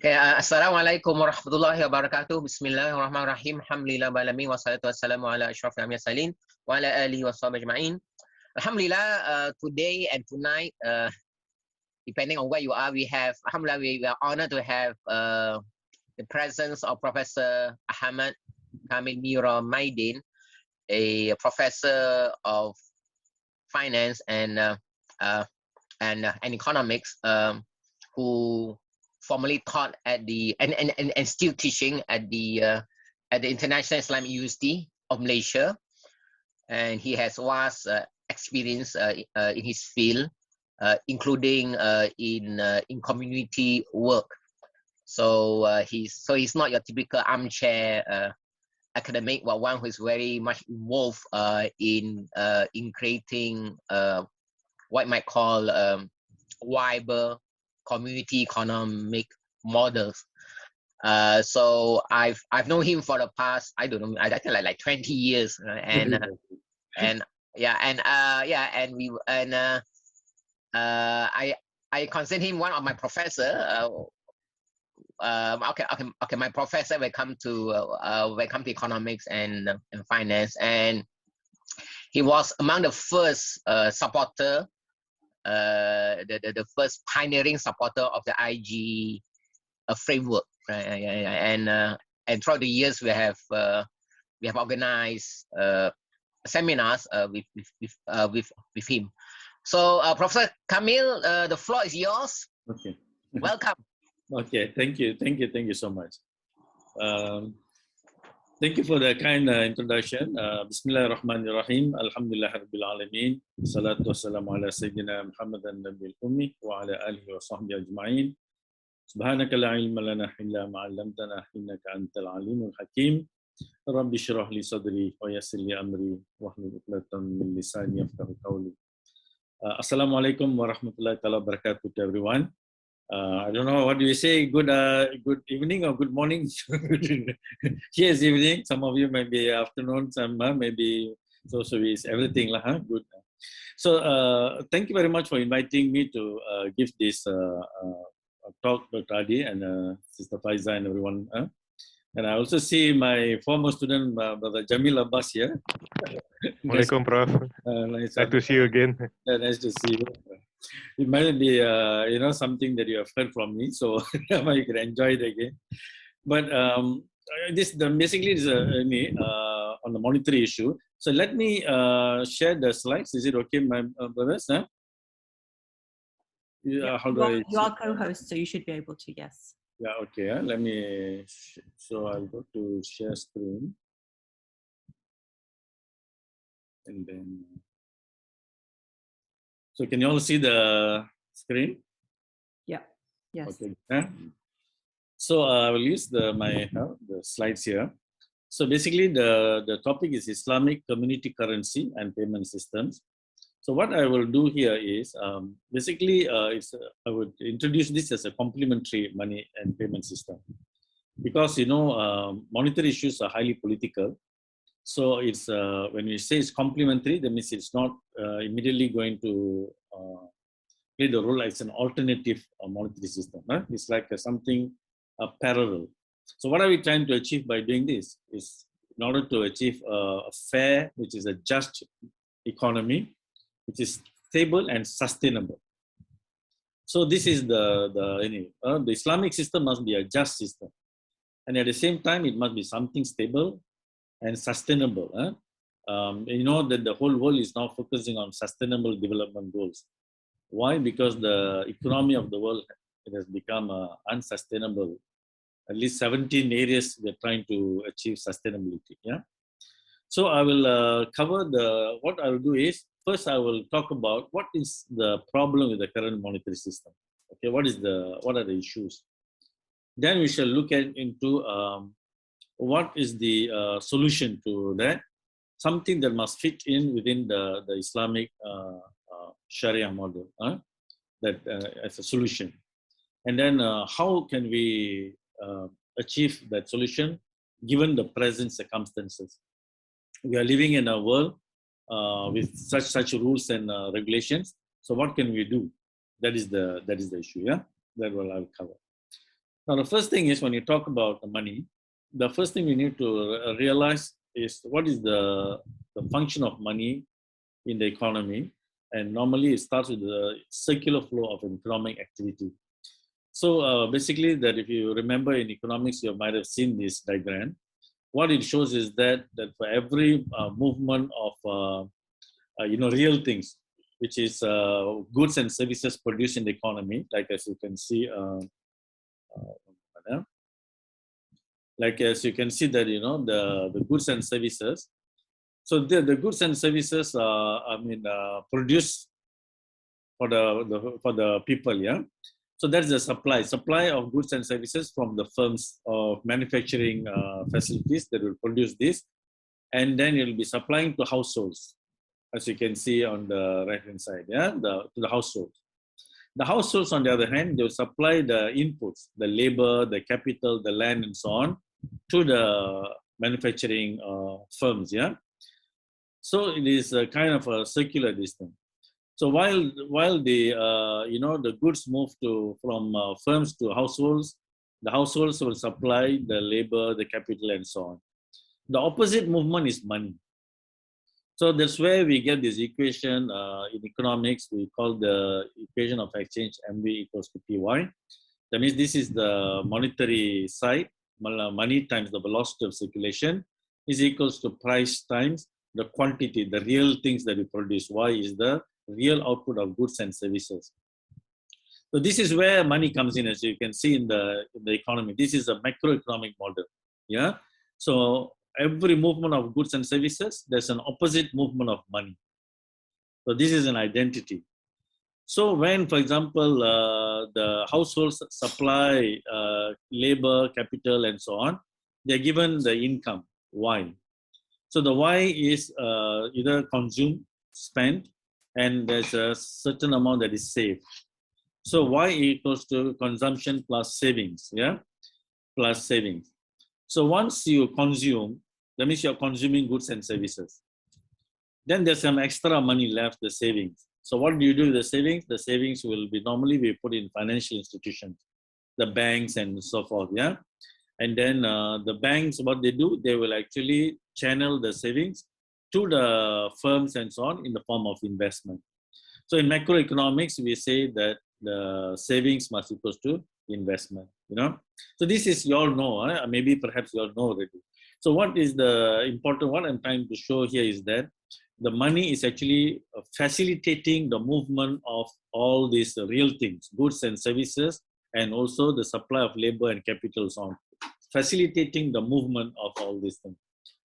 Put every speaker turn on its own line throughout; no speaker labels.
Okay, Assalamualaikum warahmatullahi wabarakatuh. Bismillahirrahmanirrahim. Alhamdulillah alamin wassalatu wassalamu ala asyrafil mursalin wa ala alihi washabihi ajma'in. Alhamdulillah, today and tonight, depending on where you are, alhamdulillah, we are honored to have the presence of Professor Ahamed Meera-Islamic, a professor of finance and economics, who formerly taught at the and still teaching at the International Islamic University of Malaysia, and he has vast experience in his field, including in community work. So he's not your typical armchair academic, but one who is very much involved in creating what you might call viable community economic models. So I've known him for the past, I don't know, I think like 20 years, and I consider him one of my professor. My professor when come to economics and finance, and he was among the first supporter, the first pioneering supporter of the IGE framework, right? And throughout the years we have organized seminars with him. So Professor Kameel, the floor is yours.
Okay.
Welcome.
Okay, thank you so much. Thank you for the kind introduction. Bismillahirrahmanirrahim. Alhamdulillah Rabbil Alameen. Salatu wassalamu ala Sayyidina Muhammadan Nabil Ummi wa ala alihi wa sahbihi ajma'in. Subhanaka la ilma lana illa ma 'allamtana innaka antal alimul hakim. Rabbi shrah li sadri wa yassir li amri wahlul 'uqdatam min lisani yafqahu qawli. Assalamualaikum warahmatullahi wabarakatuh to everyone. I don't know what do you say. Good evening or good morning. Here is evening. Some of you may be afternoon. Some maybe so is everything lah. Good. So thank you very much for inviting me to give this talk, Dr. Adi and Sister Faiza and everyone. And I also see my former student, Brother Jamil Abbas here.
Welcome, Prof. Nice to see you again.
Nice to see you. It might be, something that you have heard from me, so you can enjoy it again. But basically is on the monetary issue. So let me share the slides. Is it okay, my brothers? Huh?
You are co-host, so you should be able to, yes.
Yeah, okay. Let me, so I'll go to share screen. And then, so can you all see the screen?
Yeah, yes.
Okay. So I will use the slides here. So basically the topic is Islamic community currency and payment systems. So what I will do here is, basically, I would introduce this as a complementary money and payment system. Because, monetary issues are highly political. So it's, when we say it's complementary, that means it's not immediately going to play the role as an alternative monetary system. Huh? It's like something parallel. So what are we trying to achieve by doing this? Is in order to achieve a fair, which is a just economy, which is stable and sustainable. So this is the Islamic system must be a just system, and at the same time it must be something stable and sustainable. You know that the whole world is now focusing on sustainable development goals. Why? Because the economy of the world, it has become unsustainable. At least 17 areas we're trying to achieve sustainability. Yeah. So I will cover what I will do is, first I will talk about what is the problem with the current monetary system. Okay, what are the issues? Then we shall look into what is the solution to that, something that must fit in within the Islamic Sharia model, that as a solution. And then how can we achieve that solution given the present circumstances? We are living in a world with such rules and regulations. So what can we do? That is the issue. Yeah, that will I'll cover. Now, the first thing is when you talk about the money, the first thing we need to realize is what is the function of money in the economy. And normally it starts with the circular flow of economic activity. So basically that if you remember in economics, you might have seen this diagram. What it shows is that for every movement of real things, which is goods and services produced in the economy, like as you can see, like as you can see that the goods and services. So the goods and services produced for the people, yeah. So that's the supply of goods and services from the firms of manufacturing facilities that will produce this, and then it will be supplying to households, as you can see on the right hand side, yeah, to the households. The households, on the other hand, they will supply the inputs, the labor, the capital, the land, and so on, to the manufacturing firms, yeah. So it is a kind of a circular distance. So while the the goods move from firms to households, the households will supply the labor, the capital, and so on. The opposite movement is money. So that's where we get this equation in economics. We call the equation of exchange MV equals to PY. That means this is the monetary side, money times the velocity of circulation is equals to price times the quantity, the real things that we produce. Y is the real output of goods and services. So this is where money comes in, as you can see in the economy. This is a macroeconomic model. Yeah. So every movement of goods and services, there's an opposite movement of money. So this is an identity. So when, for example, the households supply labor, capital, and so on, they're given the income, Y. So the Y is either consumed, spent, and there's a certain amount that is saved. So Y equals to consumption plus savings, yeah, plus savings. So once you consume, that means you're consuming goods and services. Then there's some extra money left, the savings. So what do you do with the savings? The savings will be normally we put in financial institutions, the banks and so forth, yeah. And then the banks, what they do, they will actually channel the savings to the firms and so on in the form of investment. So in macroeconomics, we say that the savings must equal to investment, you know. So this is, you all know, maybe perhaps you all know already. So what is the important, what I'm trying to show here is that the money is actually facilitating the movement of all these real things, goods and services, and also the supply of labor and capital, so on, facilitating the movement of all these things.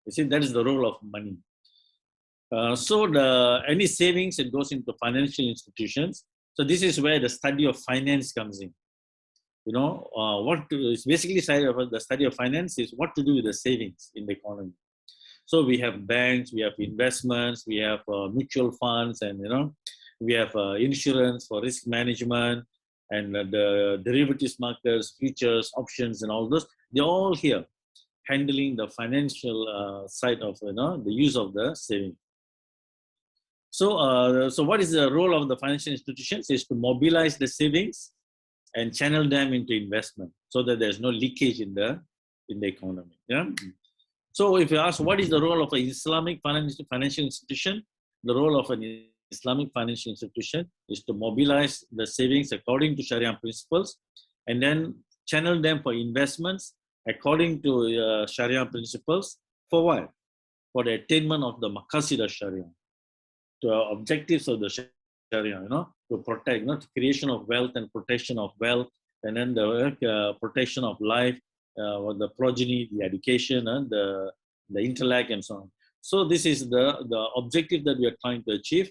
You see, that is the role of money. So any savings, it goes into financial institutions. So this is where the study of finance comes in. You know, it's basically the study of finance is what to do with the savings in the economy. So we have banks, we have investments, we have mutual funds, and we have insurance for risk management, and the derivatives markets, futures, options, and all those. They're all here handling the financial side of the use of the savings. So, so what is the role of the financial institutions? Is to mobilize the savings and channel them into investment, so that there's no leakage in the economy. Yeah. So, if you ask what is the role of an Islamic financial institution, the role of an Islamic financial institution is to mobilize the savings according to Sharia principles, and then channel them for investments according to Sharia principles. For what? For the attainment of the maqasid of Sharia, to objectives of the Sharia, to protect, creation of wealth and protection of wealth, and then the protection of life, the progeny, the education, and the intellect, and so on. So this is the objective that we are trying to achieve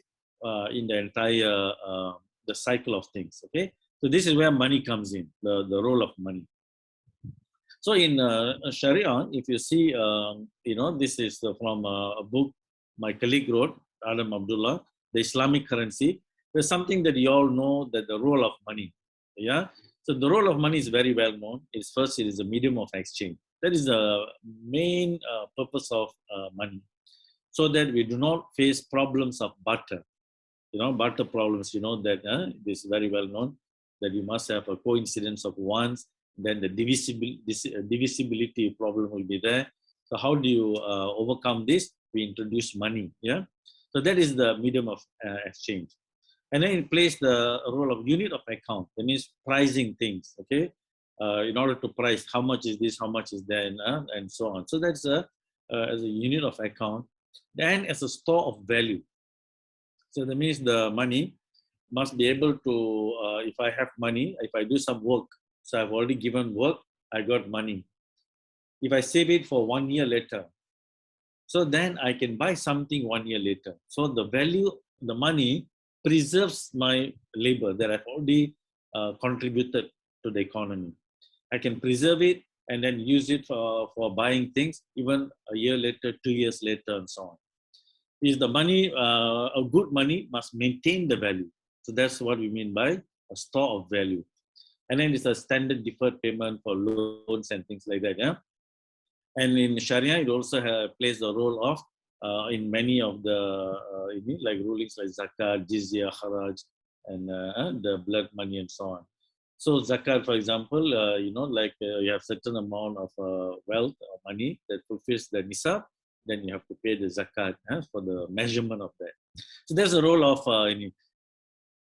in the entire the cycle of things. Okay, so this is where money comes in, the role of money. So in Sharia, if you see, this is from a book my colleague wrote, Adam Abdullah, the Islamic currency. There's something that you all know, that the role of money. Yeah. So the role of money is very well known. It's first, it is a medium of exchange. That is the main purpose of money, so that we do not face problems of barter. Barter problems. That this is very well known, that you must have a coincidence of wants, then the divisibility problem will be there. So how do you overcome this? We introduce money, yeah? So that is the medium of exchange. And then it plays the role of unit of account. That means pricing things, okay? In order to price how much is this, how much is that, and so on. So that's as a unit of account. Then as a store of value. So that means the money must be able to, if I have money, if I do some work, so I've already given work, I got money. If I save it for 1 year later, so then I can buy something 1 year later. So the value, the money preserves my labor that I've already contributed to the economy. I can preserve it and then use it for buying things even a year later, 2 years later, and so on. Is the money, a good money must maintain the value. So that's what we mean by a store of value. And then it's a standard deferred payment for loans and things like that, yeah? And in Sharia, it also plays the role of, in many of the like rulings like zakat, jizya, kharaj, and the blood money and so on. So zakat, for example, like you have certain amount of wealth or money that fulfills the nisab, then you have to pay the zakat for the measurement of that. So there's a role of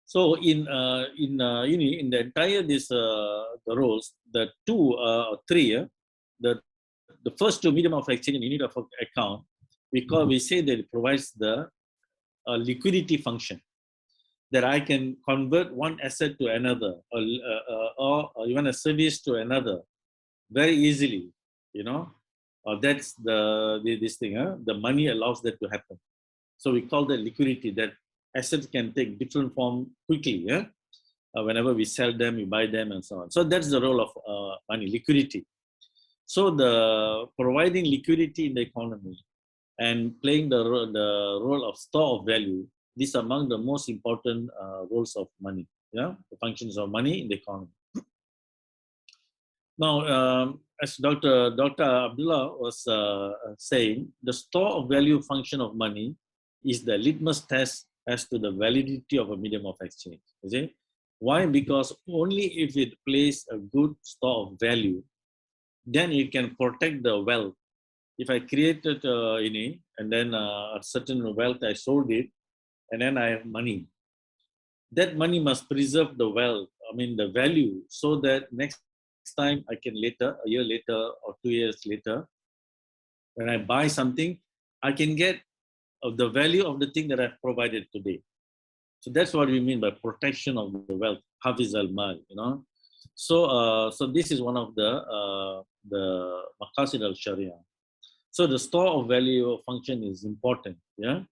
so in the entire the roles, the two or three, the first two, medium of exchange and unit of account, we say that it provides the liquidity function, that I can convert one asset to another, or even a service to another very easily, that's this thing, the money allows that to happen. So we call that liquidity, that assets can take different form quickly, yeah? Whenever we sell them, we buy them, and so on. So that's the role of money, liquidity. So the providing liquidity in the economy and playing the role of store of value, these are among the most important roles of money, yeah, the functions of money in the economy. Now, as Dr. Abdullah was saying, the store of value function of money is the litmus test as to the validity of a medium of exchange. You see? Why? Because only if it plays a good store of value, then it can protect the wealth. If I created and then a certain wealth, I sold it, and then I have money. That money must preserve the wealth, the value, so that next time I can later, a year later or 2 years later, when I buy something, I can get the value of the thing that I've provided today. So that's what we mean by protection of the wealth, Hafiz al-Mal, So, so this is one of the maqasid al-Sharia. So the store of value function is important, yeah,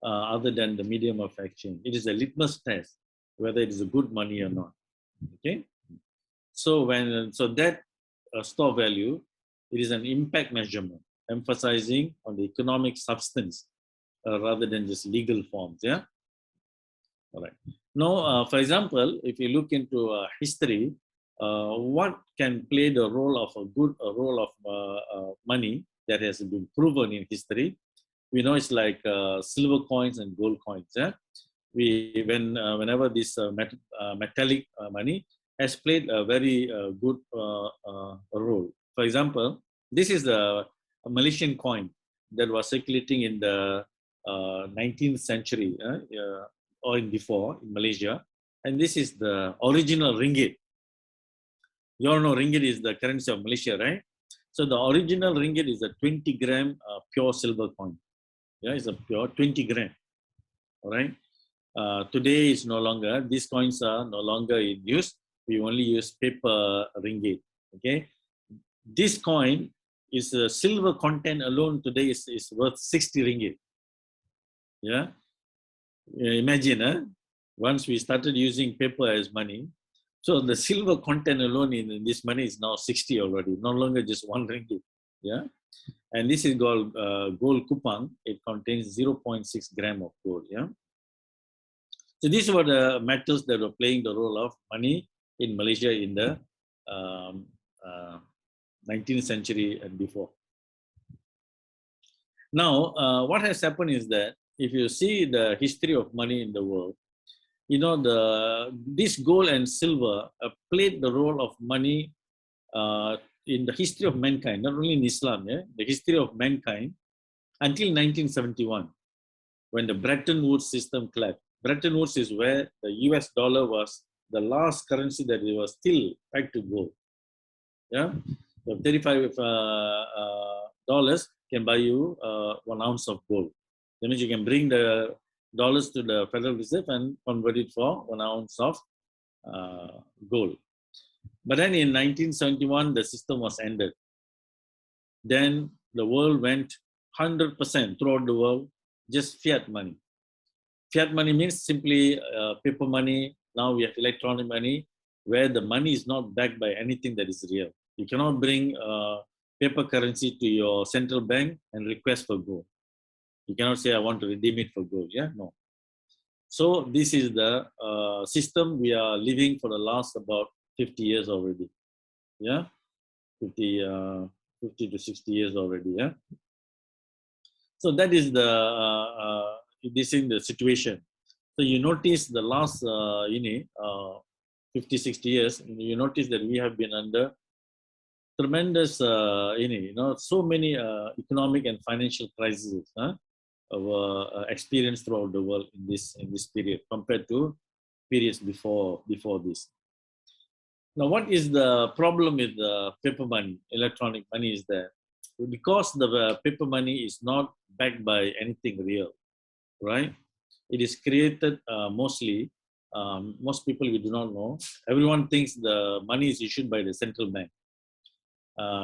other than the medium of exchange. It is a litmus test whether it is a good money or not. Okay, so that store value, it is an impact measurement, emphasizing on the economic substance rather than just legal forms. Yeah. All right. Now, for example, if you look into history, what can play the role of role of money that has been proven in history? We know it's like silver coins and gold coins. Yeah, whenever this metallic money has played a very good role. For example, this is a Malaysian coin that was circulating in the 19th century or before in Malaysia, and this is the original ringgit. You all know ringgit is the currency of Malaysia, right? So the original ringgit is a 20-gram pure silver coin. Yeah, it's a pure 20 gram. All right. Today is no longer. These coins are no longer in use. We only use paper ringgit. Okay. This coin is silver content alone today is worth 60 ringgit. Yeah. Imagine, once we started using paper as money, so the silver content alone in this money is now 60 already, no longer just 1 ringgit. Yeah, and this is called gold kupang. It contains 0.6 gram of gold. Yeah, so these were the metals that were playing the role of money in Malaysia in the 19th century and before. Now, what has happened is that if you see the history of money in the world, this gold and silver played the role of money in the history of mankind, not only in Islam, the history of mankind until 1971, when the Bretton Woods system collapsed. Bretton Woods is where the US dollar was the last currency that it was still pegged to gold. Yeah, so $35 dollars can buy you 1 ounce of gold. That means you can bring the dollars to the Federal Reserve and convert it for 1 ounce of gold. But then in 1971, the system was ended. Then the world went 100% throughout the world, just fiat money. Fiat money means simply paper money. Now we have electronic money, where the money is not backed by anything that is real. You cannot bring paper currency to your central bank and request for gold. You cannot say, I want to redeem it for gold. Yeah, no. So this is the system we are living for the last about 50 years already. Yeah, 50 to 60 years already. Yeah. So that is this is the situation. So you notice the last 50, 60 years, you notice that we have been under tremendous, so many economic and financial crises experienced throughout the world in this period compared to periods before this. Now, what is the problem with the paper money, electronic money, is that because the paper money is not backed by anything real, right? It is created mostly, most people we do not know. Everyone thinks the money is issued by the central bank.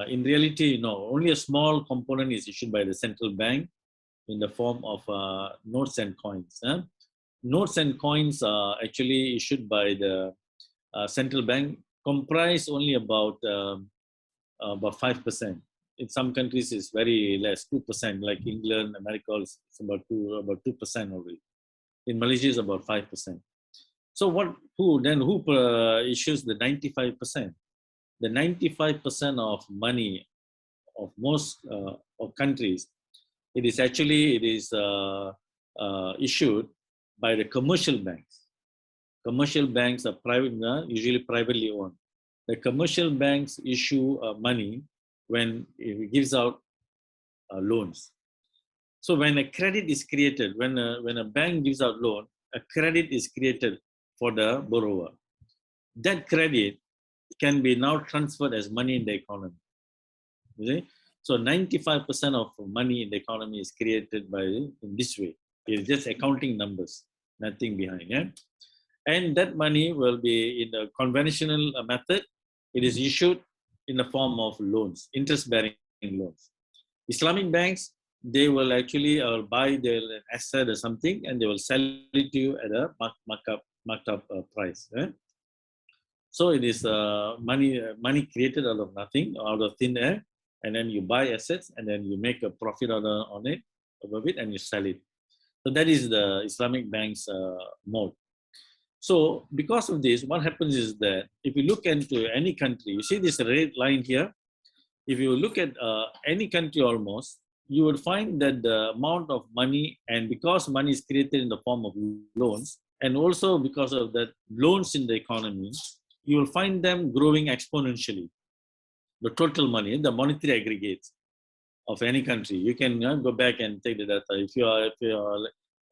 In reality, no, only a small component is issued by the central bank in the form of notes and coins. Notes and coins are actually issued by the central bank, comprise only about 5%. In some countries, it's very less, 2%. Like England, America, it's about 2% already. In Malaysia, it's about 5%. So who issues the 95%? The 95% of money of most of countries, it is issued by the commercial banks. Commercial banks are private, usually privately owned. The commercial banks issue money when it gives out loans. So when a credit is created, when a bank gives out loan, a credit is created for the borrower. That credit can be now transferred as money in the economy. You see? So 95% of money in the economy is created in this way. It's just accounting numbers, nothing behind. Yeah? And that money will be in a conventional method. It is issued in the form of loans, interest-bearing loans. Islamic banks, they will actually buy their asset or something, and they will sell it to you at a marked up price. Eh? So it is money created out of nothing, out of thin air, and then you buy assets, and then you make a profit on it, and you sell it. So that is the Islamic bank's mode. So because of this, what happens is that if you look into any country, you see this red line here. If you look at any country almost, you will find that the amount of money, and because money is created in the form of loans, and also because of that loans in the economy, you will find them growing exponentially. The total money, the monetary aggregates of any country. You can go back and take the data. If you are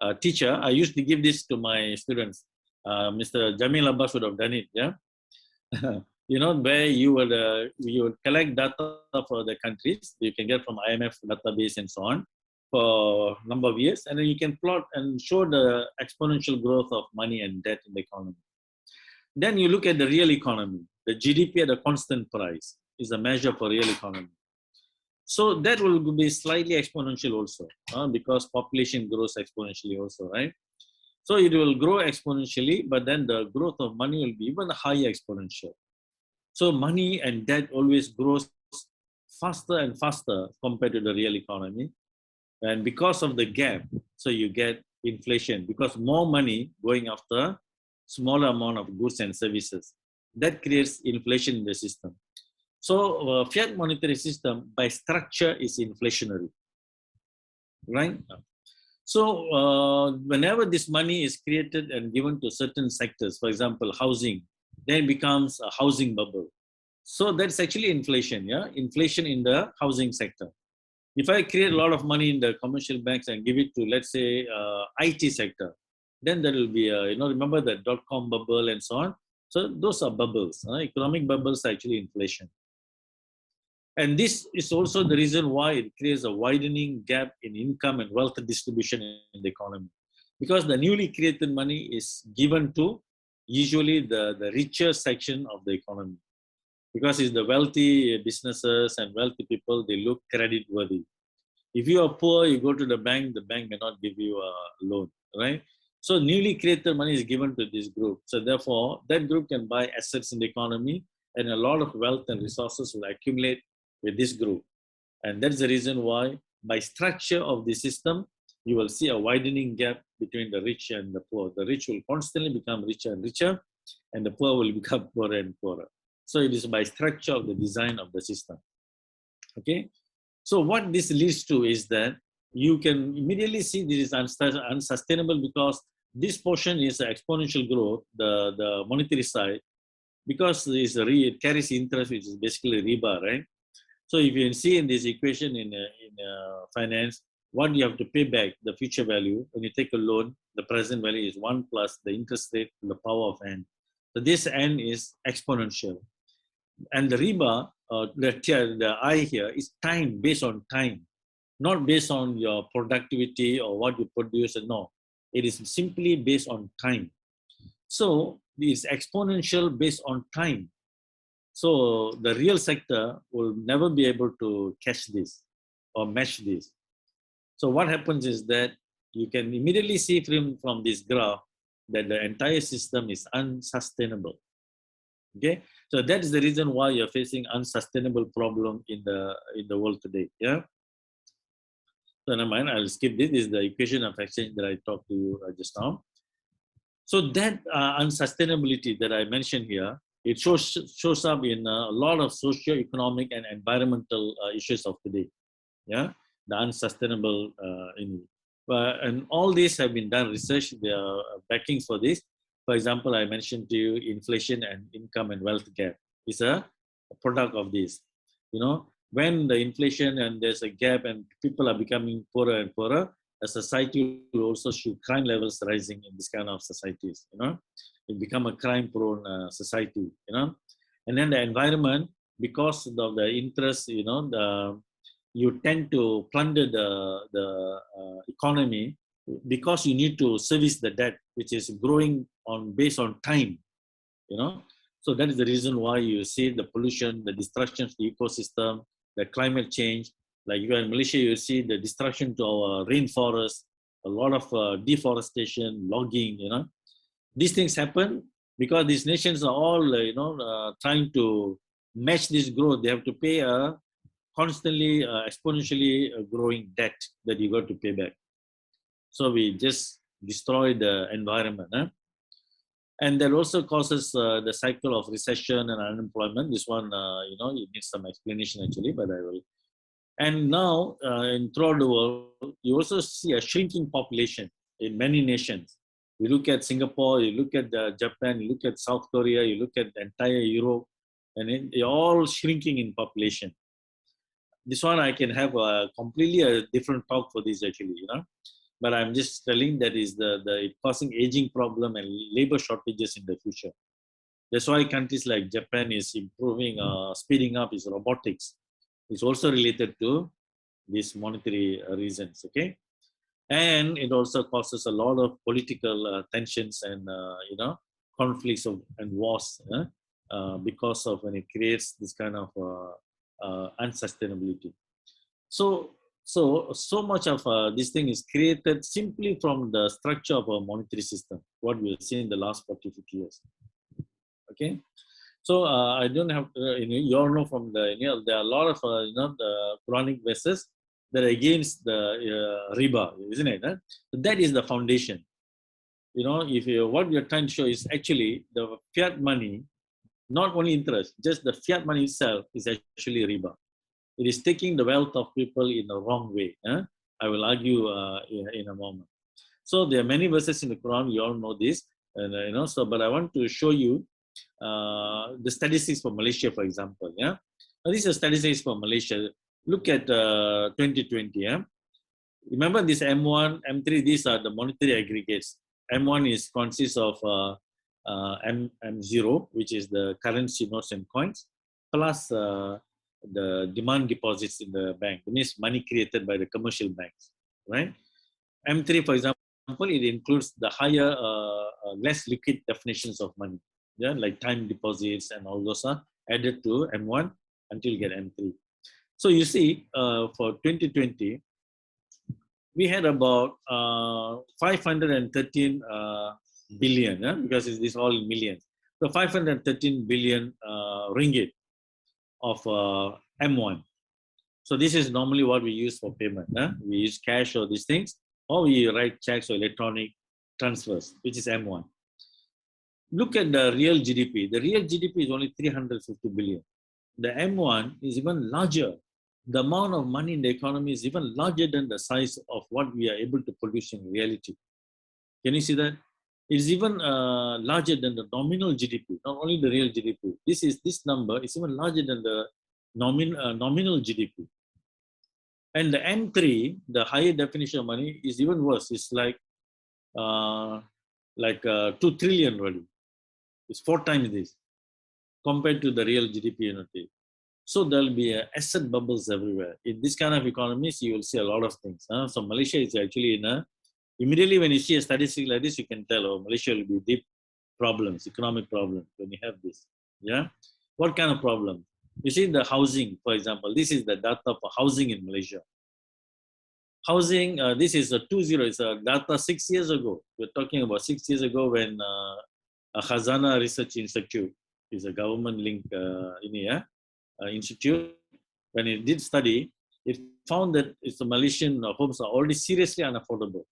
a teacher, I used to give this to my students. Mr. Jamil Abbas would have done it, yeah? Where you would collect data for the countries. You can get from IMF database and so on for a number of years, and then you can plot and show the exponential growth of money and debt in the economy. Then you look at the real economy. The GDP at a constant price is a measure for real economy. So that will be slightly exponential also, because population grows exponentially also, right? So it will grow exponentially, but then the growth of money will be even higher exponential. So money and debt always grows faster and faster compared to the real economy. And because of the gap, so you get inflation, because more money going after smaller amount of goods and services. That creates inflation in the system. So fiat monetary system by structure is inflationary, right? So whenever this money is created and given to certain sectors, for example, housing, then it becomes a housing bubble. So that's actually inflation, yeah? Inflation in the housing sector. If I create a lot of money in the commercial banks and give it to, let's say, IT sector, then there will be, remember the dot-com bubble and so on. So those are bubbles. Economic bubbles are actually inflation. And this is also the reason why it creates a widening gap in income and wealth distribution in the economy. Because the newly created money is given to usually the richer section of the economy. Because it's the wealthy businesses and wealthy people, they look credit worthy. If you are poor, you go to the bank may not give you a loan, right? So newly created money is given to this group. So therefore, that group can buy assets in the economy, and a lot of wealth and resources will accumulate with this group. And that's the reason why, by structure of the system, you will see a widening gap between the rich and the poor. The rich will constantly become richer and richer, and the poor will become poorer and poorer. So it is by structure of the design of the system. Okay. So what this leads to is that you can immediately see this is unsustainable, because this portion is exponential growth, the monetary side, because it carries interest, which is basically riba, right? So if you can see in this equation in finance, what you have to pay back, the future value, when you take a loan, the present value is 1 plus the interest rate to the power of n. So this n is exponential. And the riba, the I here, is time, based on time, not based on your productivity or what you produce. No, it is simply based on time. So it's exponential based on time. So the real sector will never be able to catch this or match this. So what happens is that you can immediately see from this graph that the entire system is unsustainable. Okay, so that is the reason why you're facing unsustainable problem in the world today. Yeah. So never mind, I'll skip this. This is the equation of exchange that I talked to you just now. So that unsustainability that I mentioned here, it shows up in a lot of socio-economic and environmental issues of today. Yeah, the unsustainable and all these have been done research. There are backings for this. For example, I mentioned to you inflation and income and wealth gap is a product of this. You know, when the inflation and there's a gap and people are becoming poorer and poorer, a society will also show crime levels rising in this kind of societies. You know, it become a crime-prone society. You know, and then the environment, because of the interest, you know, you tend to plunder the economy, because you need to service the debt, which is growing based on time, you know. So that is the reason why you see the pollution, the destruction of the ecosystem, the climate change. Like you are in Malaysia, you see the destruction to our rainforest, a lot of deforestation, logging, you know. These things happen because these nations are all, trying to match this growth. They have to pay a constantly, exponentially growing debt that you got to pay back. So we just destroy the environment. And that also causes the cycle of recession and unemployment. This one, it needs some explanation actually, but I will. And now, throughout the world, you also see a shrinking population in many nations. You look at Singapore, you look at Japan, you look at South Korea, you look at the entire Europe, and they're all shrinking in population. This one I can have completely a different talk for this actually, you know. But I'm just telling that is the causing aging problem and labor shortages in the future. That's why countries like Japan is improving, speeding up its robotics. It's also related to these monetary reasons, okay? And it also causes a lot of political tensions and, conflicts and wars because of when it creates this kind of unsustainability. So much of this thing is created simply from the structure of a monetary system, what we've seen in the last 40, 50 years. Okay, so I don't have to, you all know from there are a lot of the Quranic verses that are against the riba, isn't it? Huh? So that is the foundation. You know, what we are trying to show is actually the fiat money, not only interest, just the fiat money itself is actually riba. It is taking the wealth of people in the wrong way. I will argue in a moment. So there are many verses in the Quran. You all know this, and but I want to show you the statistics for Malaysia, for example. Yeah, now, these are statistics for Malaysia. Look at 2020. Yeah, remember this M1, M3. These are the monetary aggregates. M1 consists of M0, which is the currency notes and coins, plus the demand deposits in the bank. That means money created by the commercial banks, right? M3, for example, it includes the higher, less liquid definitions of money, yeah, like time deposits and all those are added to M1 until you get M3. So you see, for 2020, we had about 513 billion, because this is all in millions. So 513 billion ringgit of M1. So this is normally what we use for payment. We use cash or these things, or we write checks or electronic transfers, which is M1. Look at the real GDP. The real GDP is only 350 billion. The M1 is even larger. The amount of money in the economy is even larger than the size of what we are able to produce in reality. Can you see that? It's even larger than the nominal GDP, not only the real GDP. This number is even larger than the nominal GDP. And the M3, the higher definition of money, is even worse. It's like 2 trillion really. It's 4 times this compared to the real GDP unit. So there'll be asset bubbles everywhere. In this kind of economies, you will see a lot of things. So Malaysia is actually in a, immediately when you see a statistic like this, you can tell, oh, Malaysia will be deep problems, economic problems when you have this. Yeah. What kind of problem? You see the housing, for example. This is the data for housing in Malaysia. Housing, this is a 20, it's a data 6 years ago. We're talking about 6 years ago when Khazanah Research Institute is a government-linked institute. When it did study, it found that the Malaysian homes are already seriously unaffordable.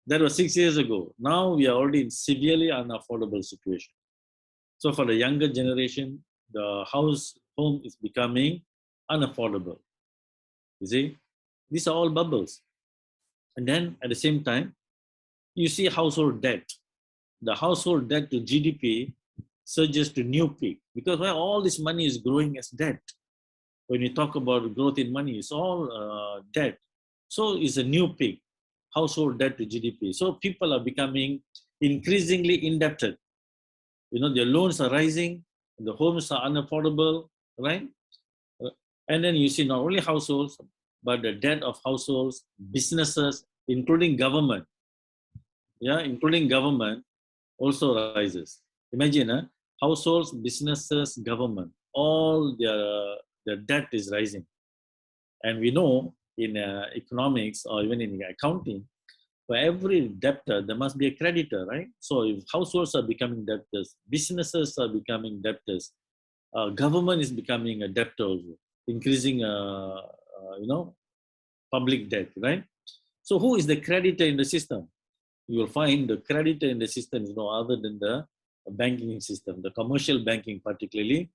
That was 6 years ago. Now we are already in severely unaffordable situation. So for the younger generation, the home is becoming unaffordable. You see, these are all bubbles. And then at the same time, you see household debt. The household debt to GDP surges to new peak because all this money is growing as debt. When you talk about growth in money, it's all debt. So it's a new peak, household debt to GDP. So people are becoming increasingly indebted. You know, their loans are rising, the homes are unaffordable, right? And then you see not only households, but the debt of households, businesses, including government. Yeah, including government also rises. Imagine, households, businesses, government, all their debt is rising. And we know in economics or even in accounting, for every debtor, there must be a creditor, right? So if households are becoming debtors, businesses are becoming debtors, government is becoming a debtor also, increasing, public debt, right? So who is the creditor in the system? You will find the creditor in the system is no other than the banking system, the commercial banking particularly,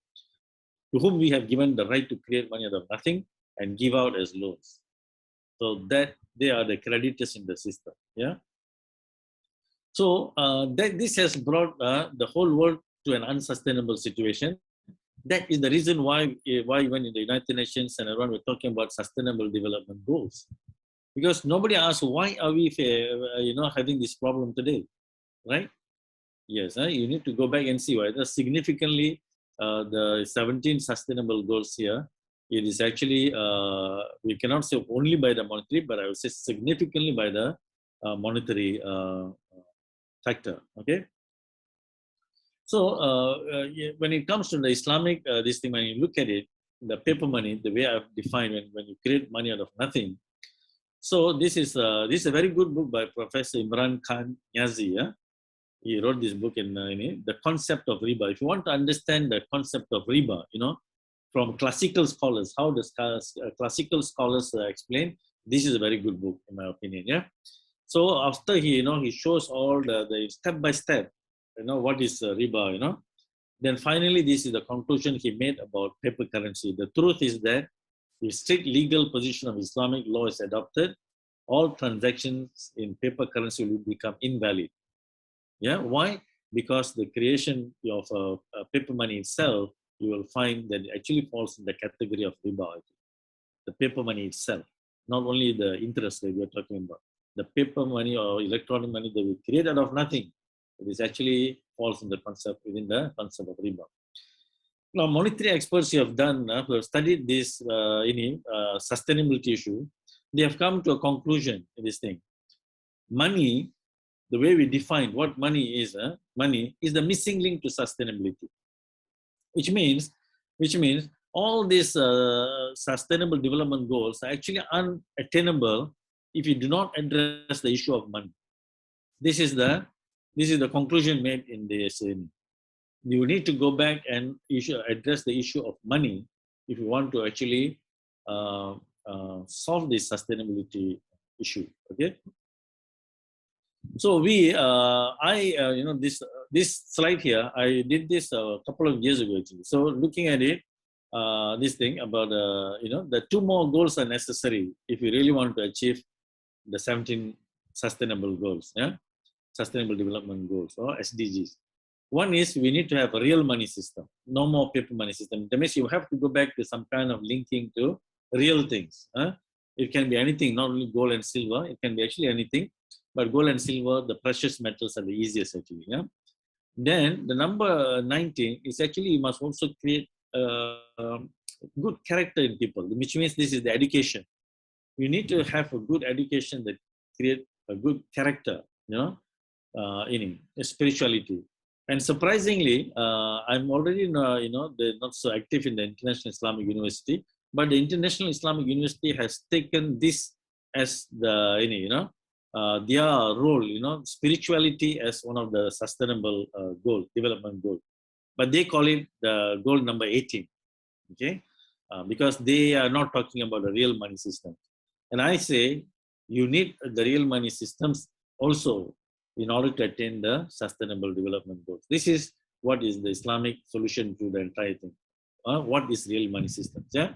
to whom we have given the right to create money out of nothing and give out as loans. So that they are the creditors in the system. Yeah. So this has brought the whole world to an unsustainable situation. That is the reason why even in the United Nations and everyone we're talking about sustainable development goals, because nobody asks why are we having this problem today, right? Yes, you need to go back and see whether significantly the 17 sustainable goals here. It is actually, we cannot say only by the monetary, but I would say significantly by the monetary factor, okay? So when it comes to the Islamic, this thing, when you look at it, the paper money, the way I've defined when you create money out of nothing. So this is a very good book by Professor Imran Khan Niazi. Yeah? He wrote this book in The Concept of Riba. If you want to understand the concept of Riba, from classical scholars, how the classical scholars explain, this is a very good book in my opinion. Yeah. So after he shows all the step by step, what is riba, then finally this is the conclusion he made about paper currency. The truth is that if strict legal position of Islamic law is adopted, all transactions in paper currency will become invalid. Yeah. Why? because the creation of paper money itself, you will find that it actually falls in the category of riba. The paper money itself, not only the interest that we are talking about. The paper money or electronic money that we create out of nothing, it is actually falls in the concept, within the concept of riba. Now, monetary experts who have done, who have studied this sustainability issue, they have come to a conclusion in this thing. Money, the way we define what money is the missing link to sustainability, which means all these sustainable development goals are actually unattainable if you do not address the issue of money. This is the conclusion made in this. You need to go back and address the issue of money if you want to actually solve this sustainability issue. Okay. So this slide here, I did this a couple of years ago actually. So looking at it, this thing about the 2 more goals are necessary if you really want to achieve the 17 sustainable goals, sustainable development goals or SDGs. One is we need to have a real money system, no more paper money system. That means you have to go back to some kind of linking to real things. It can be anything, not only gold and silver. It can be actually anything, but gold and silver, the precious metals are the easiest actually. Then the number 19 is actually you must also create good character in people, which means this is the education. You need to have a good education that create a good character, in spirituality. And surprisingly, I'm already they're not so active in the International Islamic University, but the International Islamic University has taken this as the their role, spirituality as one of the sustainable development goal. But they call it the goal number 18, okay? Because they are not talking about a real money system. And I say you need the real money systems also in order to attain the sustainable development goals. This is what is the Islamic solution to the entire thing. What is real money systems? Yeah.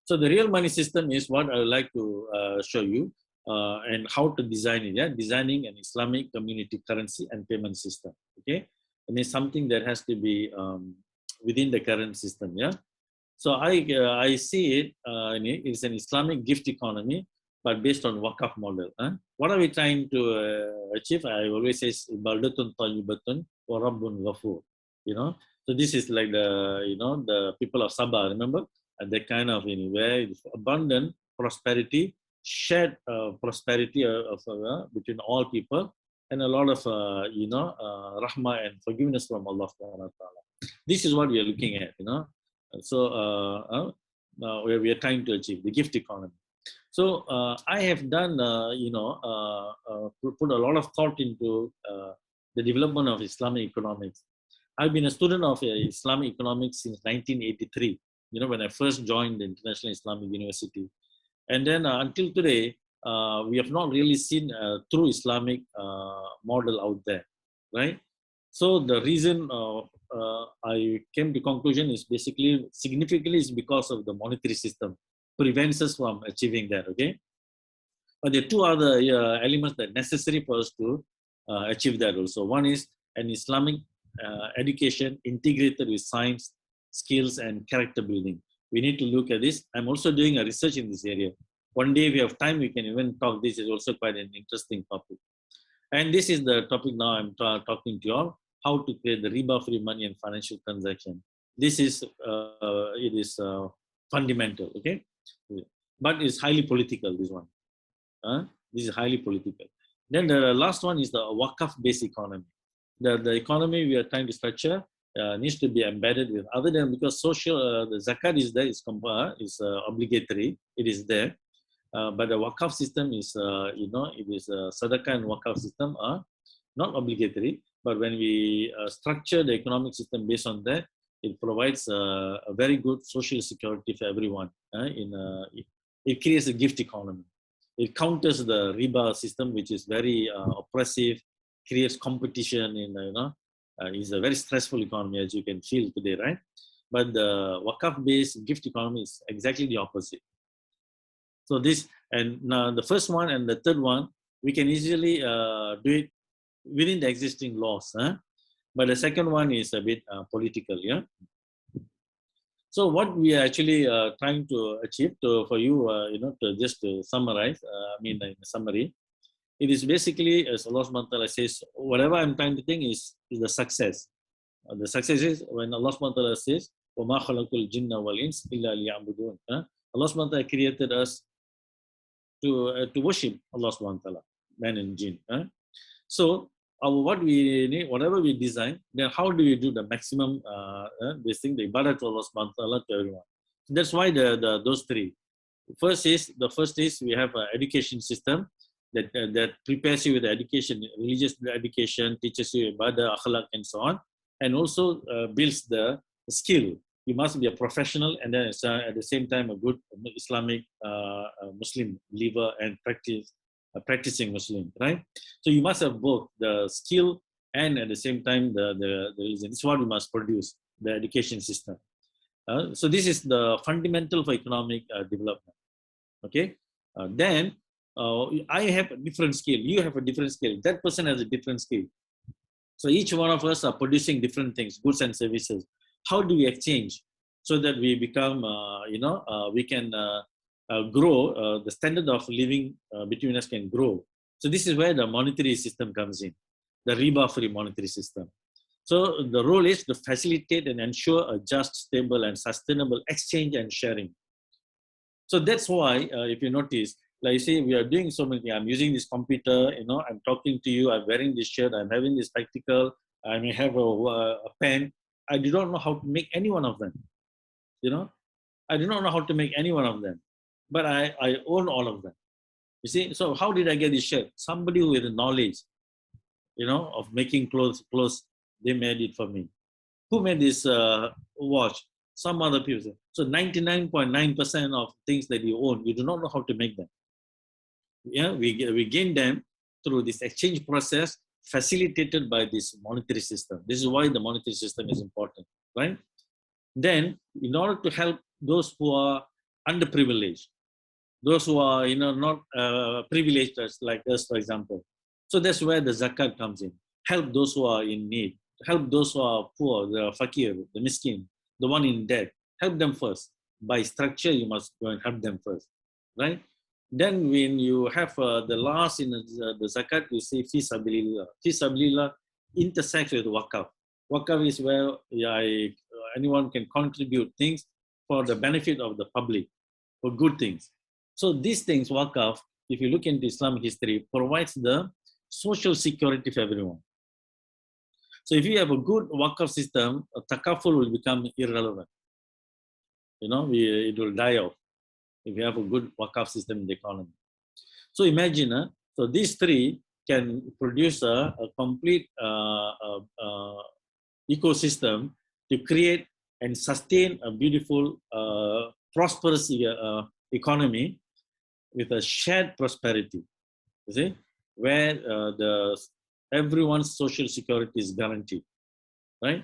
So the real money system is what I would like to show you and how to design it. Yeah, designing an Islamic community currency and payment system. Okay, and it's something that has to be within the current system. Yeah. So I see it. It's an Islamic gift economy, but based on wakaf model. What are we trying to achieve? I always say baldatun tayyibatun wa rabbun ghafur. So this is like the people of Sabah. Remember, the kind of where it's abundant prosperity, shared prosperity between all people, and a lot of rahmah and forgiveness from Allah Subhanahu wa Taala. This is what we are looking at. So where we are trying to achieve the gift economy. So I have done, put a lot of thought into the development of Islamic economics. I've been a student of Islamic economics since 1983, when I first joined the International Islamic University. And then until today, we have not really seen a true Islamic model out there, right? So the reason I came to conclusion is basically significantly is because of the monetary system prevents us from achieving that. Okay, but there are 2 other elements that are necessary for us to achieve that also. One is an Islamic education integrated with science, skills, and character building. We need to look at this. I'm also doing a research in this area. One day, if we have time, we can even talk. This is also quite an interesting topic. And this is the topic now I'm talking to you all, how to create the riba-free money and financial transaction. This is, it is fundamental, okay? But it's highly political, this one. This is highly political. Then the last one is the wakaf-based economy. The economy we are trying to structure needs to be embedded with, other than because social, the zakat is there, is obligatory, it is there. But the wakaf system is, it is sadaqah and wakaf system are not obligatory. But when we structure the economic system based on that, it provides a very good social security for everyone. It creates a gift economy. It counters the riba system, which is very oppressive, creates competition is a very stressful economy, as you can feel today, right? But the wakaf-based gift economy is exactly the opposite. So this, and now the first one and the third one, we can easily do it within the existing laws. But the second one is a bit political. Yeah. So what we are actually trying to achieve for you, to just to summarize, in a summary, it is basically, as Allah subhanahu wa ta'ala says, whatever I'm trying to think is the success. The success is when Allah subhanahu wa ta'ala says, وَمَا خَلَقُ الْجِنَّ وَالْإِنسِ إِلَّا لِيَعْبُدُونَ. Allah subhanahu wa ta'ala created us to worship Allah subhanahu wa ta'ala, man and jinn. So what we need, whatever we design, then how do we do the maximum this thing, the ibadah to Allah subhanahu wa ta'ala to everyone. So that's why those three. The first is we have an education system that prepares you with the education, religious education, teaches you ibadah, akhlaq, and so on, and also builds the skill. You must be a professional and then at the same time a good Islamic Muslim believer and practicing Muslim, right? So you must have both the skill and at the same time the religion. This is what we must produce, the education system. So this is the fundamental for economic development. Okay, then I have a different skill, you have a different skill, that person has a different skill. So each one of us are producing different things, goods and services. How do we exchange so that we become, we can grow, the standard of living between us can grow. So this is where the monetary system comes in, the riba-free monetary system. So the role is to facilitate and ensure a just, stable, and sustainable exchange and sharing. So that's why, if you notice, like you say, we are doing so many things. I'm using this computer, I'm talking to you, I'm wearing this shirt, I'm having this spectacle, I may have a pen. I do not know how to make any one of them. I do not know how to make any one of them, but I own all of them. You see, so how did I get this shirt? Somebody with the knowledge, of making clothes, they made it for me. Who made this watch? Some other people. So 99.9% of things that you own, you do not know how to make them. Yeah, we gain them through this exchange process facilitated by this monetary system. This is why the monetary system is important, right? Then, in order to help those who are underprivileged, those who are not privileged like us, for example. So that's where the zakat comes in. Help those who are in need. Help those who are poor, the fakir, the miskin, the one in debt. Help them first. By structure, you must go and help them first, right? Then when you have the last in the zakat, you say fi sabilillah. Fi sabilillah intersects with wakaf. Wakaf is where anyone can contribute things for the benefit of the public, for good things. So these things, wakaf, if you look into Islamic history, provides the social security for everyone. So if you have a good wakaf system, takaful will become irrelevant. It will die off if you have a good wakaf system in the economy. So imagine, so these three can produce a complete ecosystem to create and sustain a beautiful, prosperous economy with a shared prosperity, you see, where everyone's social security is guaranteed, right?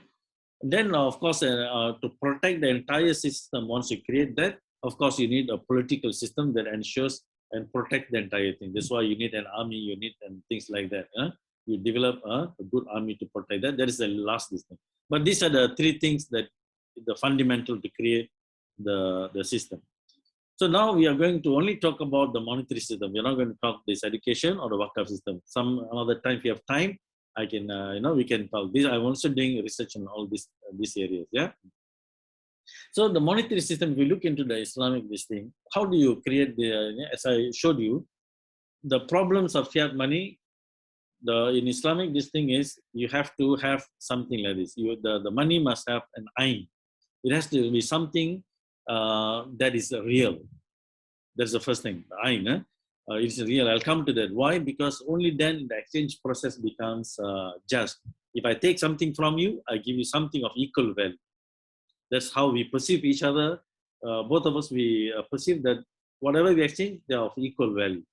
And then, of course, to protect the entire system, once you create that, of course, you need a political system that ensures and protect the entire thing. That's why you need an army, you need and things like that. You develop a good army to protect that. That is the last thing. But these are the three things that the fundamental to create the system. So now we are going to only talk about the monetary system. We're not going to talk this education or the wakaf system. Some another time, if you have time, I can, we can talk. This I'm also doing research on all these areas. Yeah. So the monetary system, if you look into the Islamic this thing, how do you create as I showed you, the problems of fiat money, in Islamic this thing is, you have to have something like this. The money must have an ayn. It has to be something that is real. That's the first thing, the ayn. It's real. I'll come to that. Why? Because only then the exchange process becomes just. If I take something from you, I give you something of equal value. That's how we perceive each other. Both of us, we perceive that whatever we exchange, they are of equal value.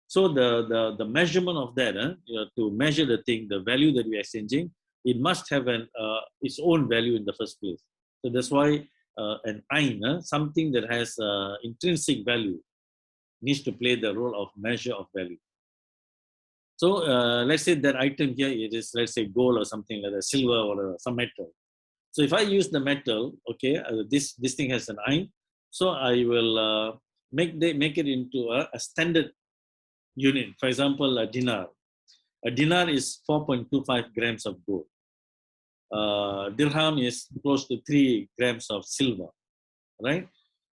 So the measurement of that, to measure the thing, the value that we are exchanging, it must have its own value in the first place. So that's why an ayn, something that has intrinsic value, needs to play the role of measure of value. So let's say that item here, it is, let's say, gold or something like that, silver or some metal. So if I use the metal, okay, this thing has an iron, so I will make it into a standard unit. For example, a dinar. A dinar is 4.25 grams of gold. Dirham is close to 3 grams of silver, right?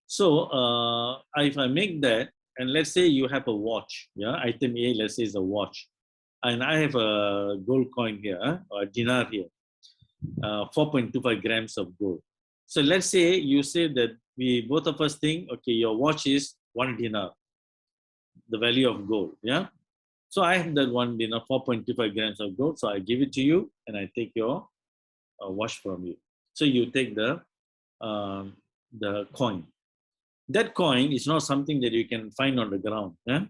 So if I make that, and let's say you have a watch, yeah, item A, let's say is a watch, and I have a gold coin here, or a dinar here, 4.25 grams of gold. So let's say you say that we both of us think, okay, your watch is 1 dinar, the value of gold, yeah. So I have that 1 dinar, 4.25 grams of gold. So I give it to you, and I take your watch from you. So you take the coin. That coin is not something that you can find on the ground. Yeah?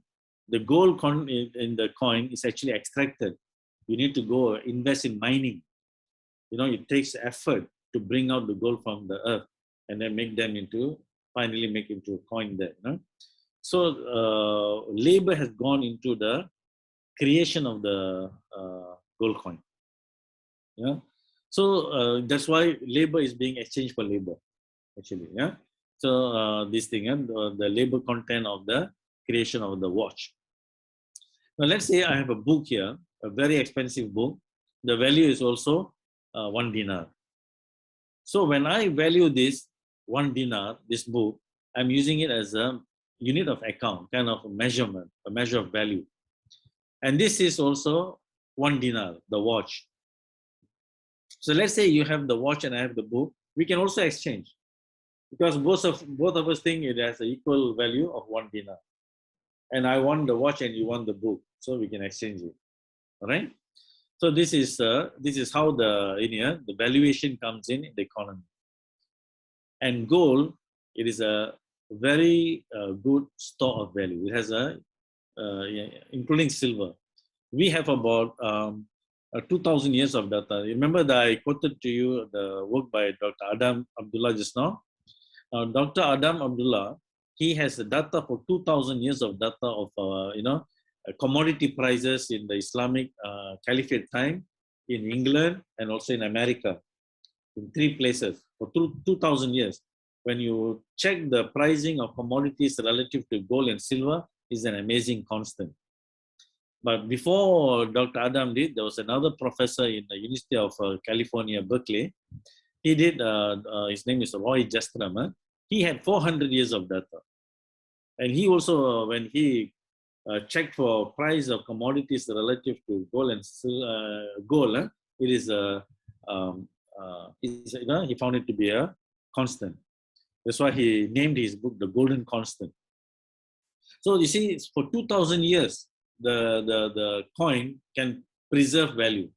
The gold coin in the coin is actually extracted. You need to go invest in mining. You know, it takes effort to bring out the gold from the earth and then finally make into a coin there. You know? So labor has gone into the creation of the gold coin. Yeah. So that's why labor is being exchanged for labor, actually. Yeah. So this thing, the labor content of the creation of the watch. Now let's say I have a book here, a very expensive book. The value is also 1 dinar. So when I value this 1 dinar, this book, I'm using it as a unit of account, kind of a measurement, a measure of value. And this is also 1 dinar, the watch. So let's say you have the watch and I have the book. We can also exchange, because both of us think it has an equal value of 1 dinar. And I want the watch and you want the book, so we can exchange it. All right. So this is how the valuation comes in the economy. And gold, it is a very good store of value. It has including silver. We have about 2,000 years of data. Remember that I quoted to you the work by Dr. Adam Abdullah just now. Dr. Adam Abdullah, he has data for 2,000 years of data of commodity prices in the Islamic Caliphate time, in England and also in America, in 3 places for 2,000 years. When you check the pricing of commodities relative to gold and silver, is an amazing constant. But before Dr. Adam did, there was another professor in the University of California, Berkeley. He did, his name is Roy Jastram. He had 400 years of data. And he also, when he checked for price of commodities relative to gold and gold, he found it to be a constant. That's why he named his book The Golden Constant. So you see, for 2,000 years, the coin can preserve value.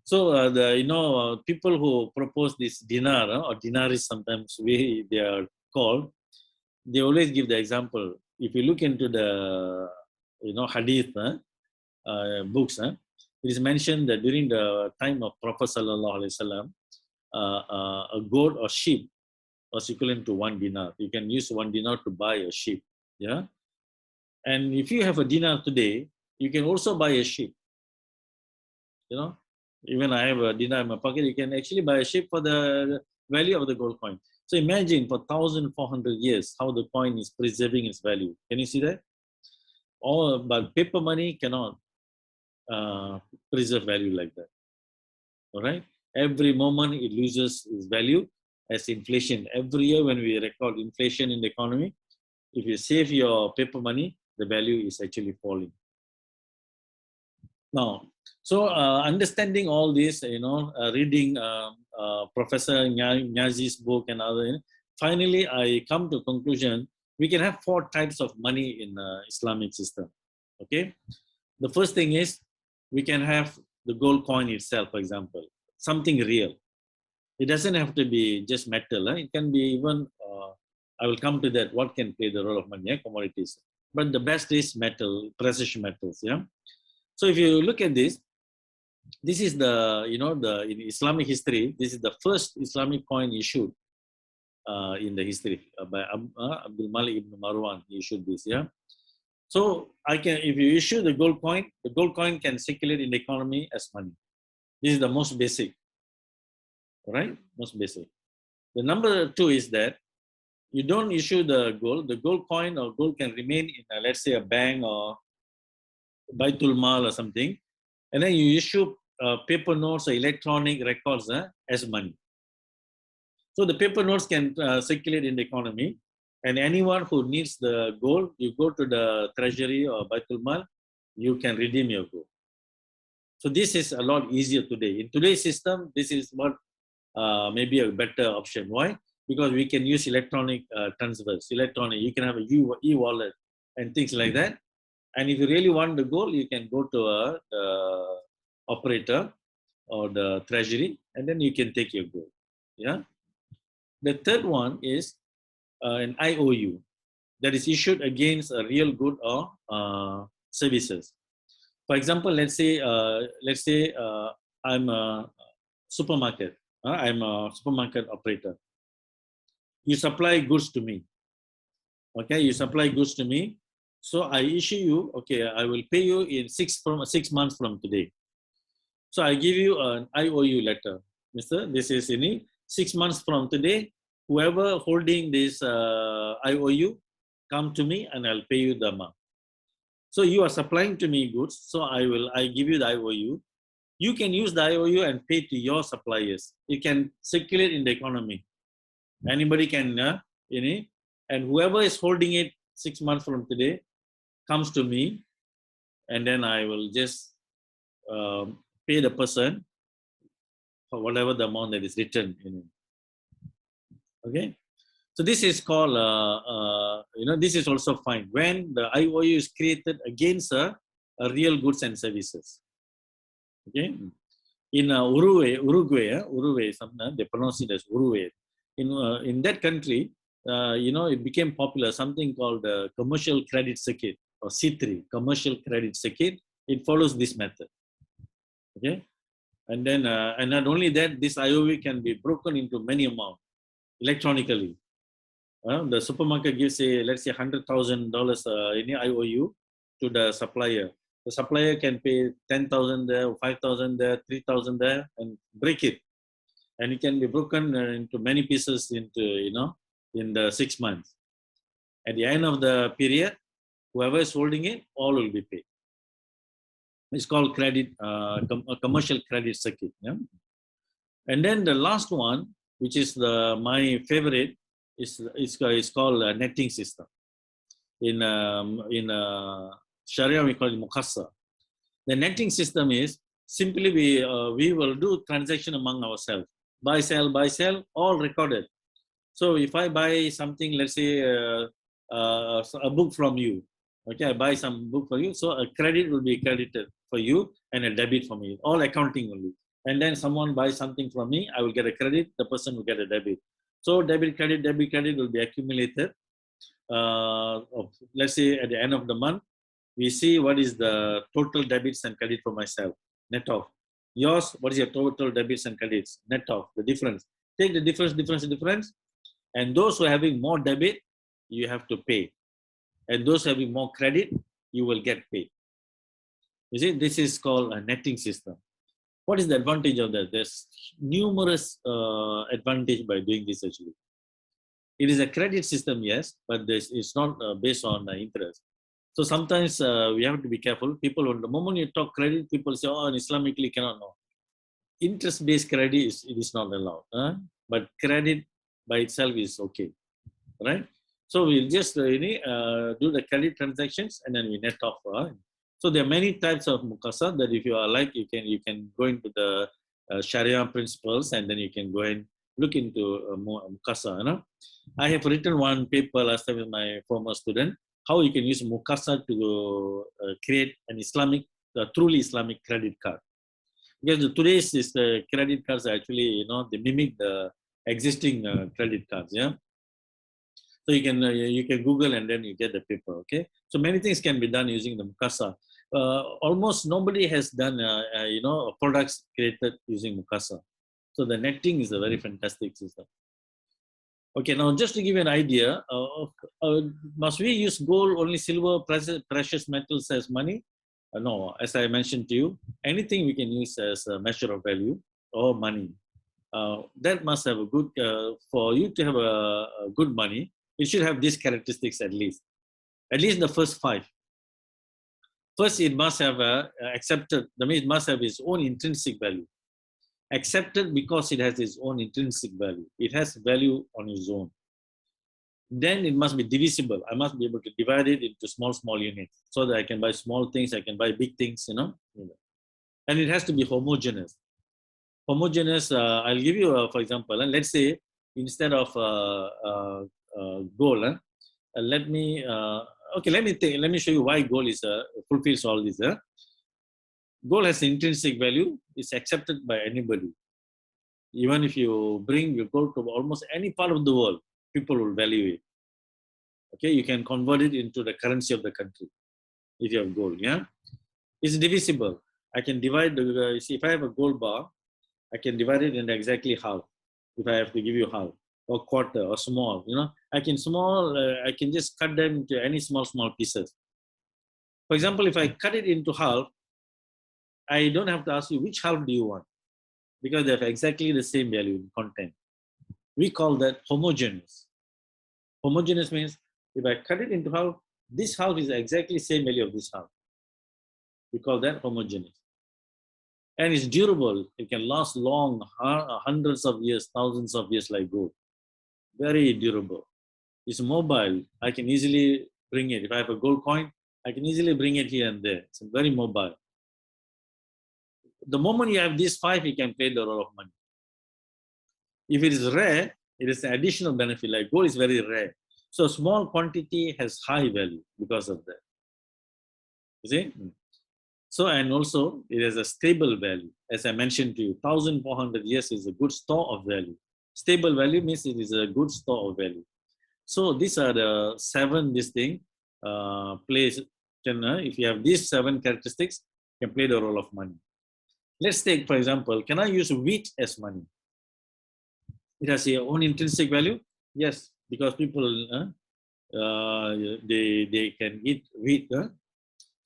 So people who propose this dinar or dinaris, sometimes they are called, they always give the example. If you look into the hadith books, it is mentioned that during the time of Prophet Sallallahu Alaihi Wasallam, a goat or sheep was equivalent to 1 dinar. You can use 1 dinar to buy a sheep. Yeah. And if you have a dinar today, you can also buy a sheep. Even I have a dinar in my pocket, you can actually buy a sheep for the value of the gold coin. So imagine for 1,400 years how the coin is preserving its value. Can you see that? But paper money cannot preserve value like that. All right. Every moment it loses its value as inflation. Every year when we record inflation in the economy, if you save your paper money, the value is actually falling. Now, so understanding all this, reading Professor Nyazi's book and other, finally I come to a conclusion, we can have 4 types of money in Islamic system. Okay. The first thing is, we can have the gold coin itself, for example, something real. It doesn't have to be just metal. It can be even, I will come to that, what can play the role of money, commodities. But the best is metal, precious metals. Yeah. So if you look at this, this is the, in Islamic history, this is the first Islamic coin issued in the history by Abdul Malik ibn Marwan. He issued this. Yeah. So if you issue the gold coin can circulate in the economy as money. This is the most basic, right? Most basic. The number 2 is that you don't issue the gold coin or gold can remain in let's say a bank or Baitul Mal or something, and then you issue paper notes or electronic records as money. So the paper notes can circulate in the economy, and anyone who needs the gold, you go to the treasury or Baitul Mal, you can redeem your gold. So this is a lot easier today. In today's system, this is what maybe a better option. Why? Because we can use electronic transfers. You can have a e-wallet and things like that. And if you really want the gold, you can go to a operator or the treasury, and then you can take your gold. Yeah. The third one is an IOU that is issued against a real good or services. For example, let's say I'm a supermarket. I'm a supermarket operator. You supply goods to me. Okay, you supply goods to me. So I issue you. Okay, I will pay you in 6 months from today. So I give you an IOU letter, Mister. This is in 6 months from today. Whoever holding this IOU, come to me and I'll pay you the amount. So you are supplying to me goods. So I give you the IOU. You can use the IOU and pay to your suppliers. You can circulate in the economy. Anybody can, and whoever is holding it 6 months from today comes to me, and then I will just pay the person for whatever the amount that is written in it. Okay, so this is called, this is also fine when the IOU is created against a real goods and services. Okay, in Uruguay, sometimes they pronounce it as Uruguay. In that country, it became popular, something called the commercial credit circuit or C3, commercial credit circuit. It follows this method. Okay, and then and not only that, this IOU can be broken into many amounts electronically. The supermarket gives let's say $100,000 in IOU to the supplier. The supplier can pay 10,000 there, 5,000 there, 3,000 there, and break it. And it can be broken into many pieces into, in the 6 months. At the end of the period, whoever is holding it, all will be paid. It's called credit, commercial credit circuit. Yeah? And then the last one, which is my favorite, is called a netting system. In Sharia, we call it Muqassa. The netting system is simply we will do transaction among ourselves. Buy, sell, all recorded. So if I buy something, let's say a book from you, okay, I buy some book for you, so a credit will be credited for you and a debit for me, all accounting only. And then someone buys something from me, I will get a credit, the person will get a debit. So debit, credit will be accumulated. Let's say at the end of the month, we see what is the total debits and credit for myself, net off. Yours, what is your total debits and credits, net off, the difference. Take the difference, and those who are having more debit, you have to pay. And those having more credit, you will get paid. You see, this is called a netting system. What is the advantage of that? There's numerous advantage by doing this actually. It is a credit system, yes, but it's not based on interest. So sometimes we have to be careful. People, the moment you talk credit, people say, oh, Islamically cannot know. Interest-based credit it is not allowed. But credit by itself is okay, right? So we'll just do the credit transactions and then we net off. So there are many types of Muqassa that if you are like, you can go into the Sharia principles and then you can go and look into Muqassa. I have written one paper last time with my former student, how you can use Muqassa to create an Islamic, truly Islamic credit card. Because today's the credit cards are actually, they mimic the existing credit cards, yeah. So you can Google and then you get the paper, okay. So many things can be done using the Muqassa. Almost nobody has done, products created using Muqassa. So the netting is a very fantastic system. Okay, now just to give you an idea, must we use gold, only silver, precious metals as money? No, as I mentioned to you, anything we can use as a measure of value or money. That must have a good, for you to have a good money, it should have these characteristics at least the first 5. First, it must have accepted, that means it must have its own intrinsic value. Accepted because it has its own intrinsic value. It has value on its own. Then it must be divisible. I must be able to divide it into small units so that I can buy small things, I can buy big things, you know. And it has to be homogeneous. Homogeneous, I'll give you, for example, let's say instead of gold, let me show you why gold is fulfills all this. Gold has intrinsic value. It's accepted by anybody. Even if you bring your gold to almost any part of the world, people will value it. Okay, you can convert it into the currency of the country if you have gold. Yeah, it's divisible. I can divide the. See, if I have a gold bar, I can divide it into exactly half. If I have to give you half or quarter or small, you know, I can I can just cut them into any small pieces. For example, if I cut it into half, I don't have to ask you which half do you want, because they have exactly the same value in content. We call that homogeneous. Homogeneous means if I cut it into half, this half is exactly the same value of this half. We call that homogeneous. And it's durable. It can last long, hundreds of years, thousands of years like gold. Very durable. It's mobile. I can easily bring it. If I have a gold coin, I can easily bring it here and there. It's very mobile. The moment you have these 5, you can play the role of money. If it is rare, it is an additional benefit. Like gold is very rare. So small quantity has high value because of that. You see? So, and also it has a stable value. As I mentioned to you, 1,400 years is a good store of value. Stable value means it is a good store of value. So these are the 7 plays. If you have these 7 characteristics, you can play the role of money. Let's take, for example, can I use wheat as money? It has its own intrinsic value. Yes, because people they can eat wheat.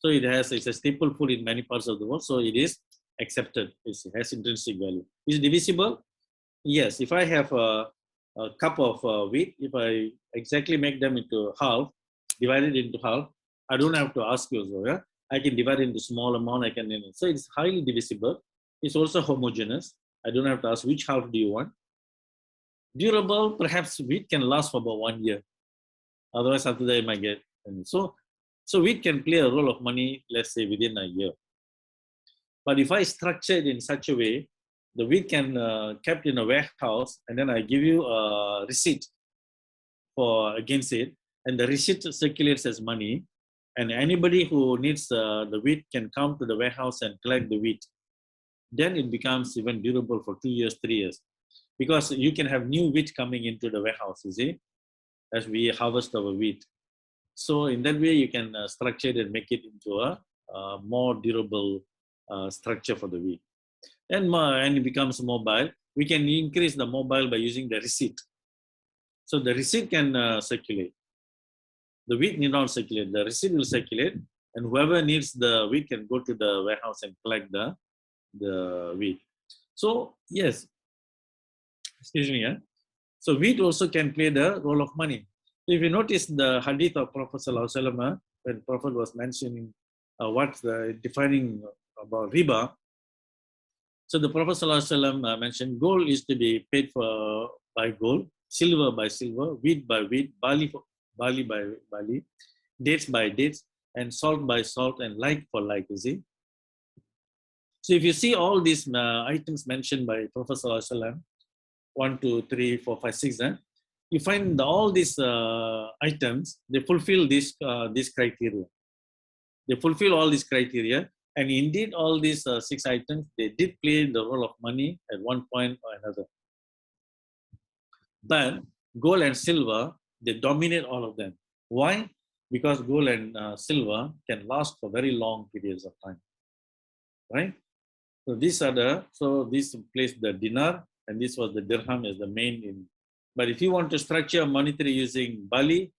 So it's a staple food in many parts of the world. So it is accepted. It has intrinsic value. Is it divisible? Yes. If I have a cup of wheat, if I exactly make them into half, divide it into half, I don't have to ask you. So, yeah? I can divide it into small amount. So it's highly divisible. It's also homogeneous. I don't have to ask which half do you want. Durable, perhaps wheat can last for about 1 year. Otherwise, after that, it might get. So wheat can play a role of money, let's say, within a year. But if I structure it in such a way, the wheat can kept in a warehouse, and then I give you a receipt against it, and the receipt circulates as money, and anybody who needs the wheat can come to the warehouse and collect the wheat. Then it becomes even durable for 2 years, 3 years. Because you can have new wheat coming into the warehouse, you see, as we harvest our wheat. So in that way, you can structure it and make it into a more durable structure for the wheat. And it becomes mobile. We can increase the mobile by using the receipt. So the receipt can circulate. The wheat need not circulate. The receipt will circulate, and whoever needs the wheat can go to the warehouse and collect the wheat. So yes, excuse me. So wheat also can play the role of money. If you notice the hadith of Prophet ﷺ, when Prophet was mentioning what's the defining about riba, so the Prophet ﷺ mentioned gold is to be paid for by gold, silver by silver, wheat by wheat, barley by barley, dates by dates, and salt by salt, and like for like, you see. So if you see all these items mentioned by Prophet ﷺ, 1, 2, 3, 4, 5, 6, you find all these items, they fulfill this criteria. They fulfill all these criteria, and indeed all these 6 items, they did play the role of money at one point or another. But gold and silver, they dominate all of them. Why? Because gold and silver can last for very long periods of time, right? So these are this place the dinar, and this was the dirham as the main in But if you want to structure monetary using barley,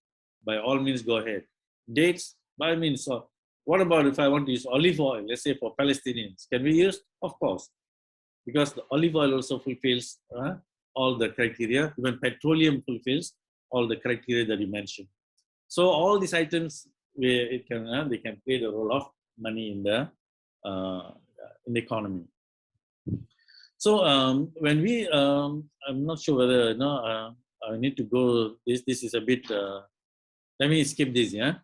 by all means go ahead. Dates, by all means. So what about if I want to use olive oil, let's say for Palestinians? Can we use? Of course. Because the olive oil also fulfills all the criteria. Even petroleum fulfills all the criteria that you mentioned. So all these items, they can play the role of money in the economy. So when we, I'm not sure whether I need to go. This is a bit. Let me skip this. Yeah.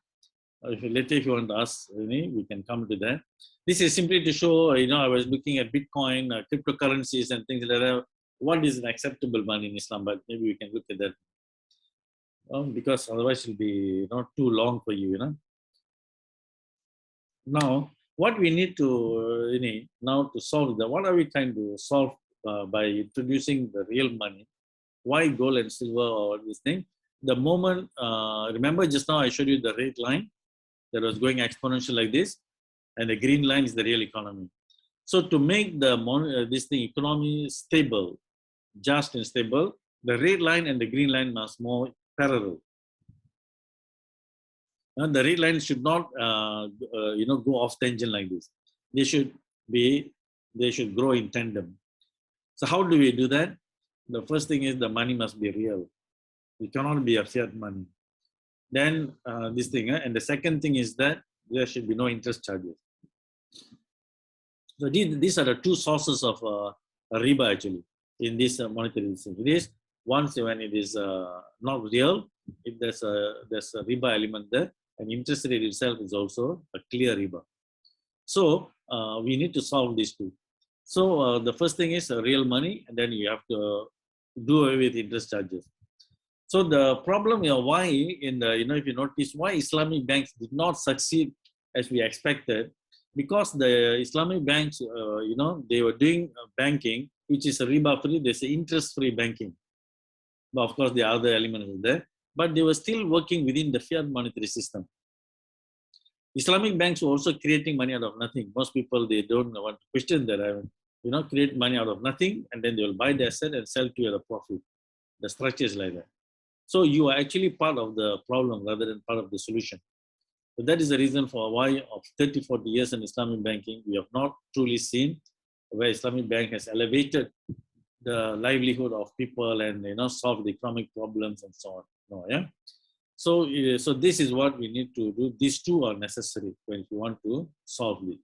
Later, if you want to ask, we can come to that. This is simply to show. I was looking at Bitcoin, cryptocurrencies, and things like that. What is an acceptable money in Islam? But maybe we can look at that. Because otherwise it will be not too long for you, Now, what we need to now to solve that, what are we trying to solve by introducing the real money? Why gold and silver or this thing? The moment, remember just now I showed you the red line that was going exponential like this, and the green line is the real economy. So to make the this thing economy stable, just and stable, the red line and the green line must move parallel. The red line should not, go off tangent like this. They should grow in tandem. So how do we do that? The first thing is the money must be real. It cannot be a fiat money. Then this thing, and the second thing is that there should be no interest charges. So these are the two sources of riba actually in this monetary system. It is once when it is not real, if there's a riba element there, and interest rate itself is also a clear riba. So we need to solve these two. So the first thing is real money, and then you have to do away with interest charges. So the problem here, why in the, if you notice why Islamic banks did not succeed as we expected, because the Islamic banks, they were doing banking, which is a riba free, there's interest free banking. But of course, the other elements are there, but they were still working within the fiat monetary system. Islamic banks were also creating money out of nothing. Most people, they don't want to question that, create money out of nothing, and then they will buy the asset and sell to you at a profit. The structure is like that. So you are actually part of the problem rather than part of the solution. So that is the reason for why of 30, 40 years in Islamic banking, we have not truly seen where Islamic bank has elevated the livelihood of people and solved the economic problems and so on. No, yeah. So this is what we need to do. These two are necessary when you want to solve it.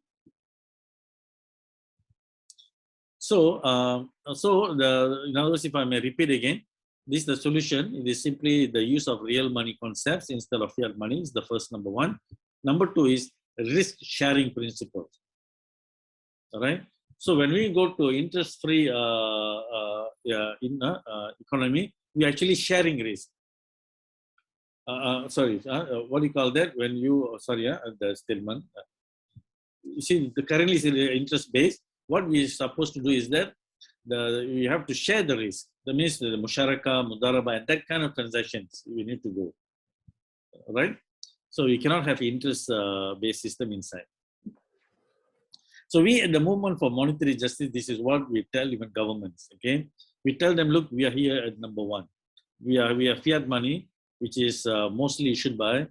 So in other words, if I may repeat again, this is the solution. It is simply the use of real money concepts instead of fiat money is the first number one. Number two is risk sharing principles. All right. So when we go to interest-free economy, we are actually sharing risk. What do you call that? When you the statement. You see, currently is interest-based. What we are supposed to do is that we have to share the risk. That means the musharaka, mudaraba, and that kind of transactions we need to go. Right? So we cannot have interest-based system inside. So we at the movement for monetary justice, this is what we tell even governments. Okay, we tell them, look, we are here at number one. We are fiat money, which is mostly issued by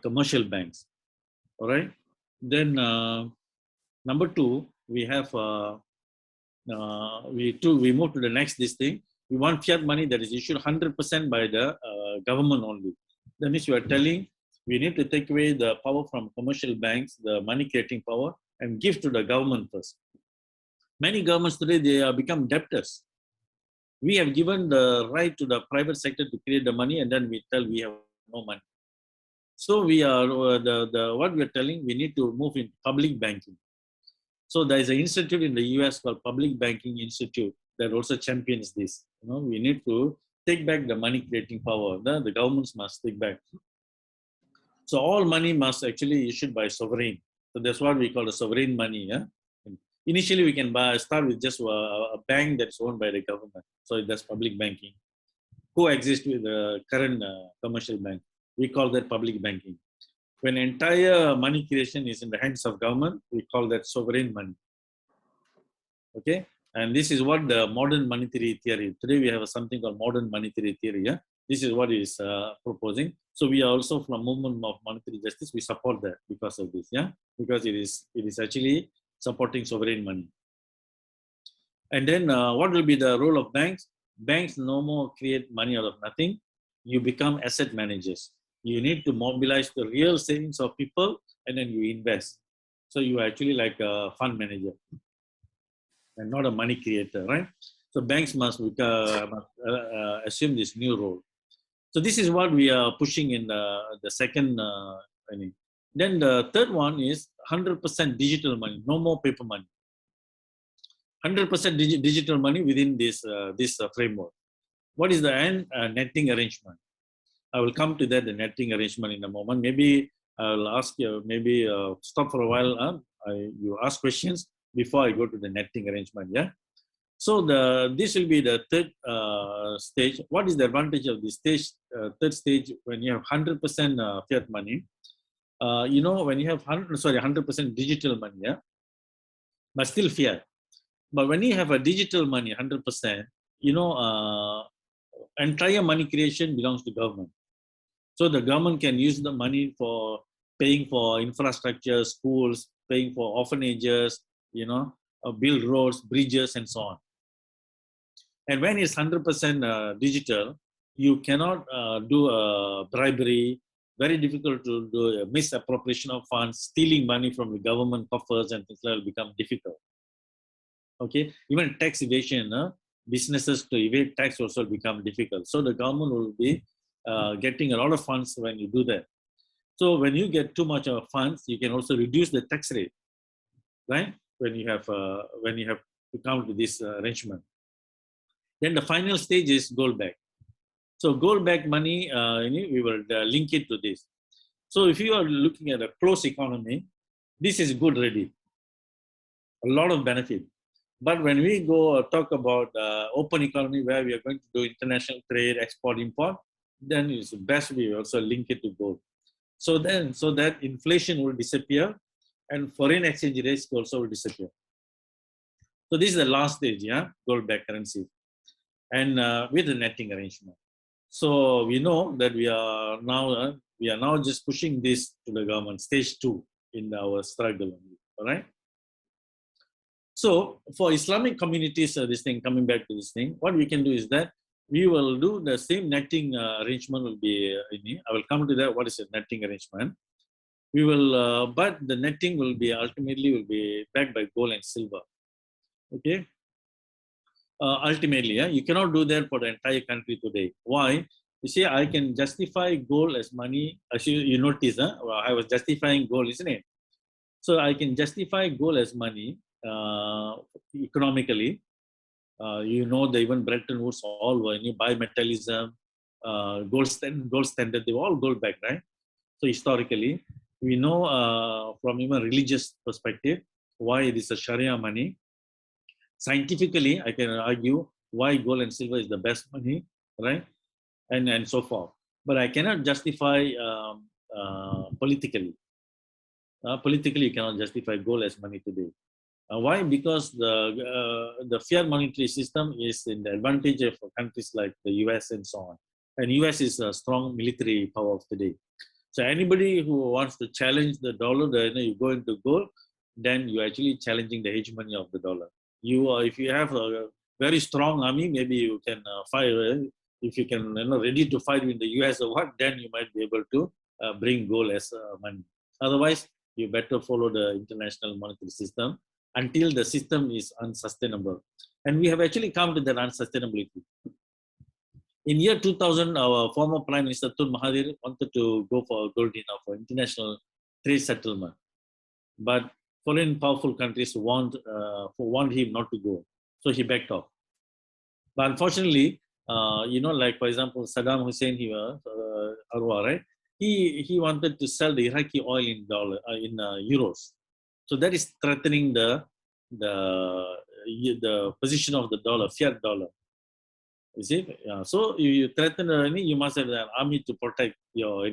commercial banks. All right. Then number two, we have we move to the next this thing. We want fiat money that is issued 100% by the government only. That means you are telling we need to take away the power from commercial banks, the money creating power, and give to the government first. Many governments today, they have become debtors. We have given the right to the private sector to create the money, and then we tell we have no money. So we are what we are telling, we need to move into public banking. So there is an institute in the US called Public Banking Institute that also champions this. We need to take back the money creating power. The governments must take back. So all money must actually issued by sovereign. So that's what we call the sovereign money. Yeah? Initially, we can start with just a bank that's owned by the government. So that's public banking. Coexist with the current commercial bank. We call that public banking. When entire money creation is in the hands of government, we call that sovereign money. Okay. And this is what the modern monetary theory. Today we have something called modern monetary theory. Yeah, this is what is proposing. So we are also from movement of monetary justice. We support that because of this. Yeah, because it is actually supporting sovereign money. And then what will be the role of banks? Banks no more create money out of nothing. You become asset managers. You need to mobilize the real savings of people and then you invest. So you are actually like a fund manager and not a money creator, right? So banks must assume this new role. So this is what we are pushing in the second. Then the third one is 100% digital money, no more paper money. 100% digital money within this framework. What is the end? Netting arrangement. I will come to that, the netting arrangement in a moment. Maybe I will ask you, maybe stop for a while. You ask questions before I go to the netting arrangement. Yeah. So this will be the third stage. What is the advantage of this stage? Third stage, when you have 100% fiat money, when you have 100% digital money, yeah, but still fiat. But when you have a digital money, 100%, entire money creation belongs to government. So the government can use the money for paying for infrastructure, schools, paying for orphanages, build roads, bridges, and so on. And when it's 100% digital, you cannot do bribery. Very difficult to do a misappropriation of funds, stealing money from the government coffers, and things like that will become difficult. Okay, even tax evasion, businesses to evade tax also become difficult. So the government will be getting a lot of funds when you do that. So when you get too much of funds, you can also reduce the tax rate, right? When you have to come to this arrangement. Then the final stage is gold back. So gold back money, we will link it to this. So if you are looking at a closed economy, this is good already. A lot of benefit. But when we go talk about open economy where we are going to do international trade, export, import, then it's best we also link it to gold. So that inflation will disappear and foreign exchange rates also will disappear. So this is the last stage, yeah, gold backed currency, and with the netting arrangement. So we know that we are now just pushing this to the government, stage 2 in our struggle. All right. So for Islamic communities, coming back to this thing, what we can do is that we will do the same netting arrangement will be, I will come to that, what is a netting arrangement. We will, but the netting will be ultimately backed by gold and silver. Okay. Ultimately, you cannot do that for the entire country today. Why? You see, I can justify gold as money. As you notice, I was justifying gold, isn't it? So I can justify gold as money economically. Even Bretton Woods all were bimetallism, gold standard, they were all gold backed, right? So historically, we know from even religious perspective why it is a Sharia money. Scientifically, I can argue why gold and silver is the best money, right? And so forth. But I cannot justify politically. Politically, you cannot justify gold as money today. Why? Because the fiat monetary system is in the advantage of countries like the US and so on. And US is a strong military power of today. So anybody who wants to challenge the dollar, you go into gold, then you're actually challenging the hegemony of the dollar. If you have a very strong army, maybe you can fight. If you can, ready to fight with the US or what, then you might be able to bring gold as money. Otherwise, you better follow the international monetary system until the system is unsustainable. And we have actually come to that unsustainability. In year 2000, our former Prime Minister Tun Mahathir wanted to go for a gold dinar for international trade settlement. But foreign powerful countries warned him not to go. So he backed off. But unfortunately, like for example, Saddam Hussein, Arwa, right? He wanted to sell the Iraqi oil in euros. So that is threatening the position of the dollar, fiat dollar. You see, so you threaten you must have an army to protect your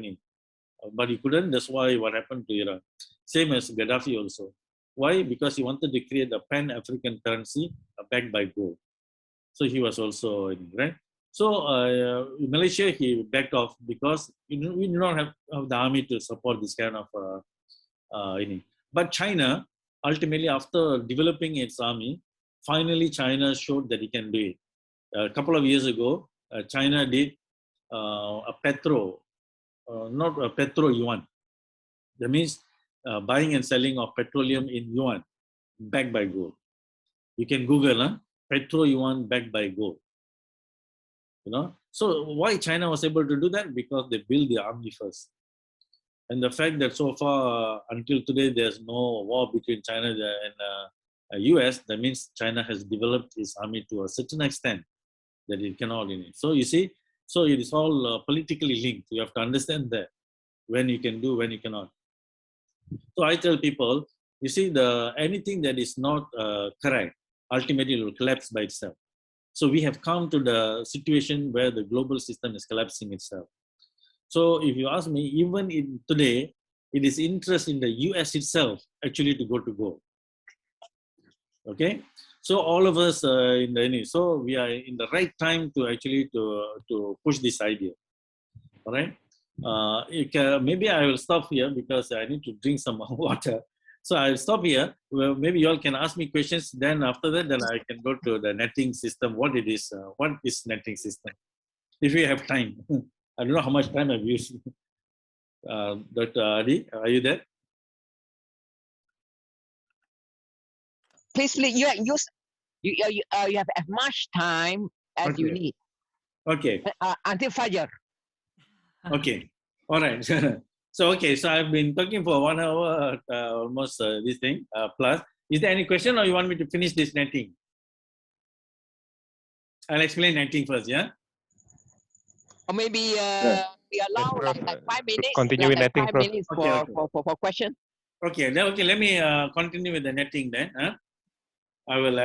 but you couldn't. That's why what happened to Iran. Same as Gaddafi also. Why? Because he wanted to create a pan-African currency backed by gold. So he was also in, right? So in Malaysia, he backed off because we do not have the army to support this kind of But China, ultimately, after developing its army, finally China showed that it can do it. A couple of years ago, China did not a petro yuan. That means buying and selling of petroleum in yuan, backed by gold. You can Google, petro yuan backed by gold. So why China was able to do that? Because they built the army first. And the fact that so far, until today, there's no war between China and US, that means China has developed its army to a certain extent that it cannot. So you see, so it is all politically linked. You have to understand that when you can do, when you cannot. So I tell people, you see, anything that is not correct, ultimately it will collapse by itself. So we have come to the situation where the global system is collapsing itself. So if you ask me, even in today, it is interest in the US itself actually to go to gold. Okay, so all of us so we are in the right time to actually to push this idea. All right. Maybe I will stop here because I need to drink some water. So I'll stop here. Well, maybe you all can ask me questions. Then after that, then I can go to the netting system. What it is? What is netting system? If you have time, I don't know how much time I've used. Dr. Adi, are you there?
Please, you have as much time as you need.
Okay.
Until Fajr.
Okay. All right. So I've been talking for 1 hour, almost this thing plus. Is there any question, or you want me to finish this netting? I'll explain netting first, yeah?
Or maybe we allow like 5 minutes.
Continue with netting,
5
Prof.
minutes
Okay.
for question.
Okay. Let me continue with the netting then. I will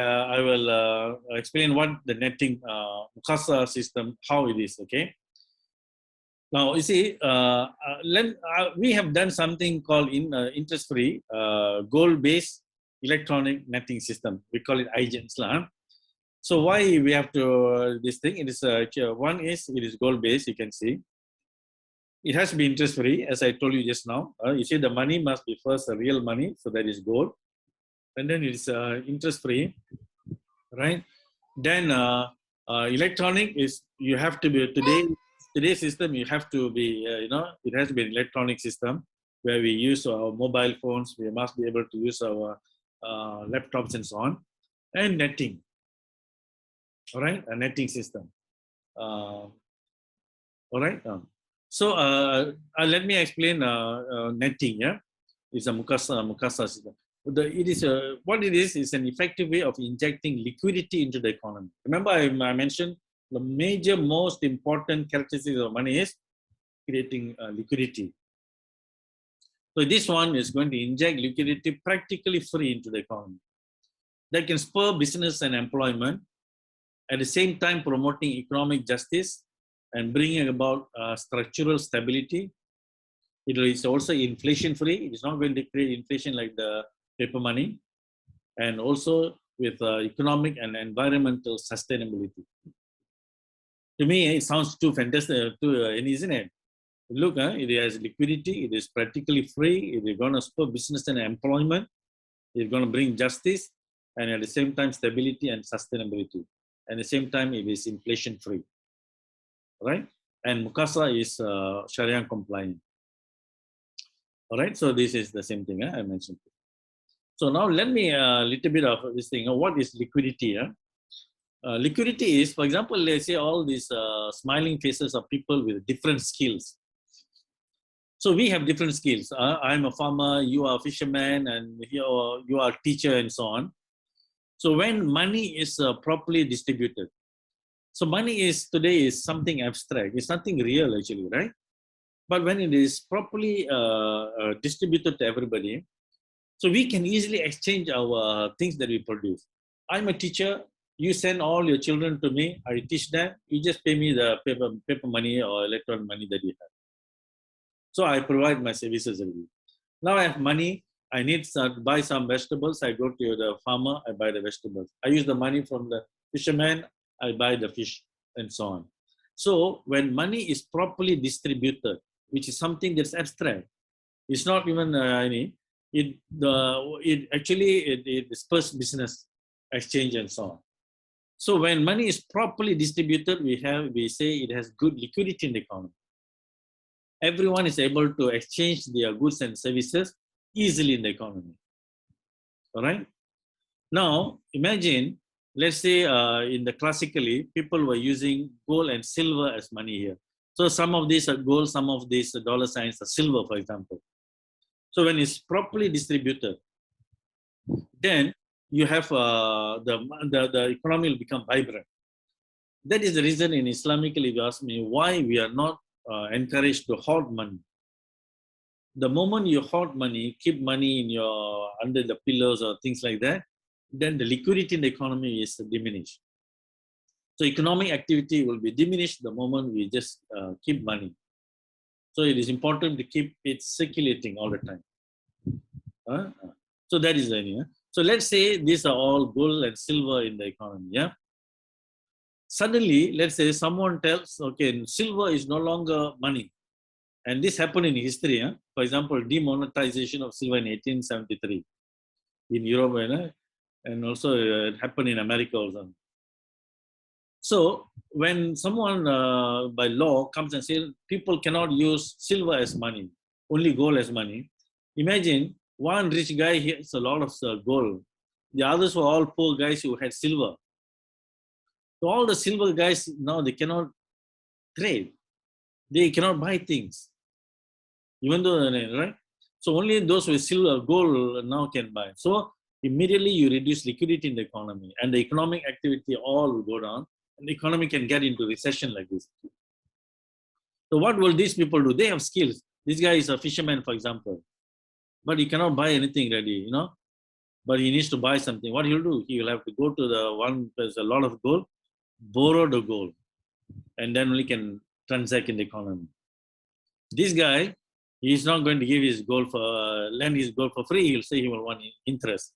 explain what the netting Mukasa system, how it is. Okay. Now, you see, we have done something called interest-free, goal-based electronic netting system. We call it IGE-PEARL. So why we have to this thing? It is one is it is goal-based. You can see it has to be interest-free, as I told you just now. You see, the money must be first real money, so that is gold, and then it is interest-free, right? Then electronic is you have to be today's system, you have to be, it has to be an electronic system where we use our mobile phones, we must be able to use our laptops and so on, and netting, all right, a netting system. All right. So let me explain netting, yeah? It's a Mukasa system. What it is an effective way of injecting liquidity into the economy. Remember, I mentioned the major, most important characteristics of money is creating liquidity. So this one is going to inject liquidity practically free into the economy. That can spur business and employment, at the same time promoting economic justice and bringing about structural stability. It is also inflation-free. It is not going to create inflation like the paper money, and also with economic and environmental sustainability. To me, it sounds too fantastic, isn't it? Look, it has liquidity, it is practically free, it is going to spur business and employment, it is going to bring justice, and at the same time, stability and sustainability. At the same time, it is inflation-free, right? And Mukasa is Sharia compliant. All right, so this is the same thing I mentioned. So now let me a little bit of this thing. What is liquidity? Liquidity is, for example, let's say all these smiling faces of people with different skills. So we have different skills. I'm a farmer, you are a fisherman, and you are a teacher, and so on. So when money is properly distributed, so money is today is something abstract. It's nothing real actually, right? But when it is properly distributed to everybody, so we can easily exchange our things that we produce. I'm a teacher. You send all your children to me. I teach them. You just pay me the paper money or electronic money that you have. So I provide my services already. Now I have money. I need to buy some vegetables. I go to the farmer, I buy the vegetables. I use the money from the fisherman, I buy the fish, and so on. So when money is properly distributed, which is something that's abstract, it's not even any. It spurs business exchange and so on. So when money is properly distributed, we say it has good liquidity in the economy. Everyone is able to exchange their goods and services easily in the economy. All right. Now imagine, let's say in the classically, people were using gold and silver as money here. So some of these are gold, some of these dollar signs are silver, for example. So when it's properly distributed, then you have the economy will become vibrant. That is the reason in Islamically, if you ask me, why we are not encouraged to hoard money. The moment you hoard money, keep money in under the pillows or things like that, then the liquidity in the economy is diminished. So economic activity will be diminished the moment we just keep money. So it is important to keep it circulating all the time. So that is the idea. So let's say these are all gold and silver in the economy. Yeah. Suddenly, let's say someone tells, okay, silver is no longer money. And this happened in history. Huh? For example, demonetization of silver in 1873 in Europe, and also it happened in America also. So when someone by law comes and says people cannot use silver as money, only gold as money, imagine one rich guy has a lot of gold. The others were all poor guys who had silver. So all the silver guys now they cannot trade. They cannot buy things. Even though, right? So only those with silver, gold now can buy. So immediately you reduce liquidity in the economy and the economic activity all will go down and the economy can get into recession like this. So what will these people do? They have skills. This guy is a fisherman, for example, but he cannot buy anything ready, but he needs to buy something. What he'll do? He will have to go to the one, there's a lot of gold, borrow the gold, and then only can transact in the economy. This guy, he's not going to give his gold lend his gold for free. He'll say he will want interest.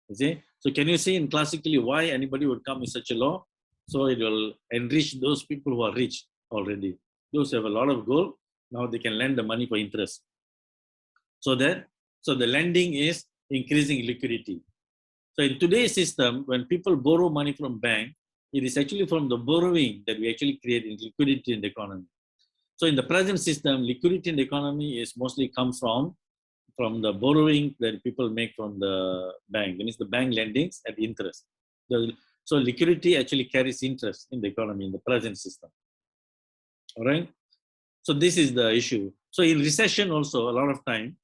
You see? So can you see in classically why anybody would come with such a law? So it will enrich those people who are rich already. Those who have a lot of gold, now they can lend the money for interest. So the lending is increasing liquidity. So in today's system, when people borrow money from bank, it is actually from the borrowing that we actually create liquidity in the economy. So in the present system, liquidity in the economy is mostly comes from the borrowing that people make from the bank. That means the bank lendings at interest. So liquidity actually carries interest in the economy in the present system. All right. So this is the issue. So in recession also, a lot of time,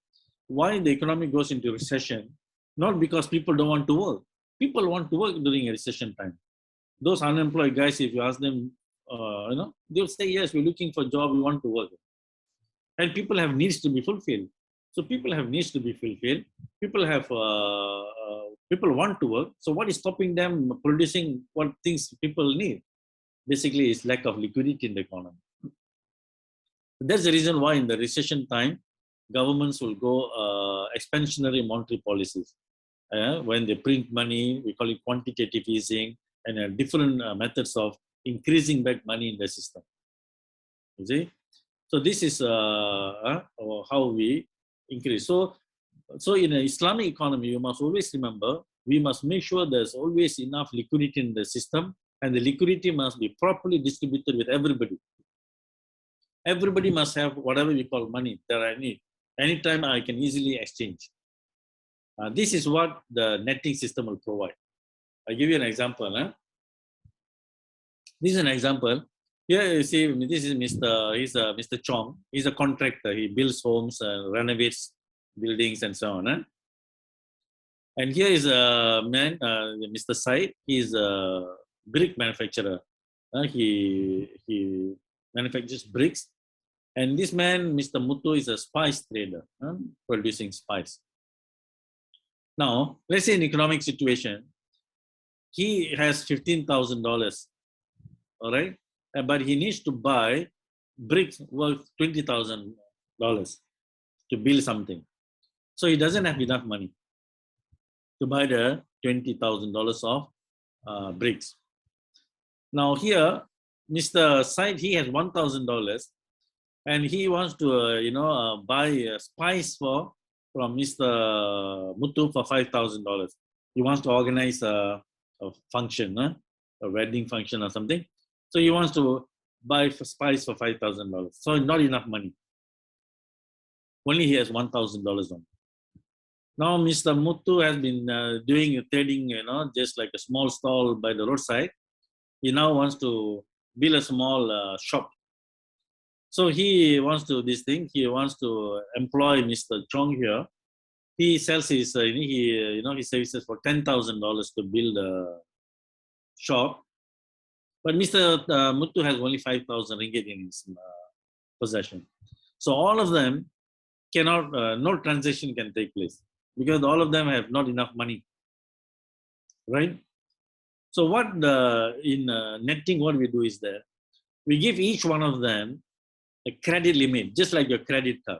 why the economy goes into recession? Not because people don't want to work. People want to work during a recession time. Those unemployed guys, if you ask them, they'll say, yes, we're looking for a job, we want to work. And people have needs to be fulfilled. So people have needs to be fulfilled. People want to work. So what is stopping them producing what things people need? Basically, it's lack of liquidity in the economy. That's the reason why in the recession time, governments will go expansionary monetary policies. When they print money, we call it quantitative easing, and different methods of increasing back money in the system. You see? So this is how we increase. So in an Islamic economy, you must always remember, we must make sure there's always enough liquidity in the system, and the liquidity must be properly distributed with everybody. Everybody must have whatever we call money that I need. Anytime I can easily exchange. This is what the netting system will provide. I'll give you an example. This is an example. Here you see, this is Mr. Chong. He's a contractor. He builds homes, renovates buildings, and so on. And here is a man, Mr. Said. He's a brick manufacturer. He manufactures bricks. And this man, Mr. Muthu, is a spice trader, producing spice. Now, let's say in economic situation, he has $15,000, all right? But he needs to buy bricks worth $20,000 to build something. So he doesn't have enough money to buy the $20,000 of bricks. Now here, Mr. Said, he has $1,000 and he wants to, buy spice from Mr. Muthu for $5,000. He wants to organize a function, a wedding function or something. So he wants to buy spice for $5,000. So not enough money. Only he has $1,000 on. Now Mr. Muthu has been doing trading, just like a small stall by the roadside. He now wants to build a small shop. So he wants to do this thing. He wants to employ Mr. Chong here. He sells his, his services for $10,000 to build a shop. But Mr. Muthu has only 5,000 ringgit in his possession. So all of them cannot, no transaction can take place because all of them have not enough money, right? So what in netting, what we do is that we give each one of them a credit limit, just like your credit card.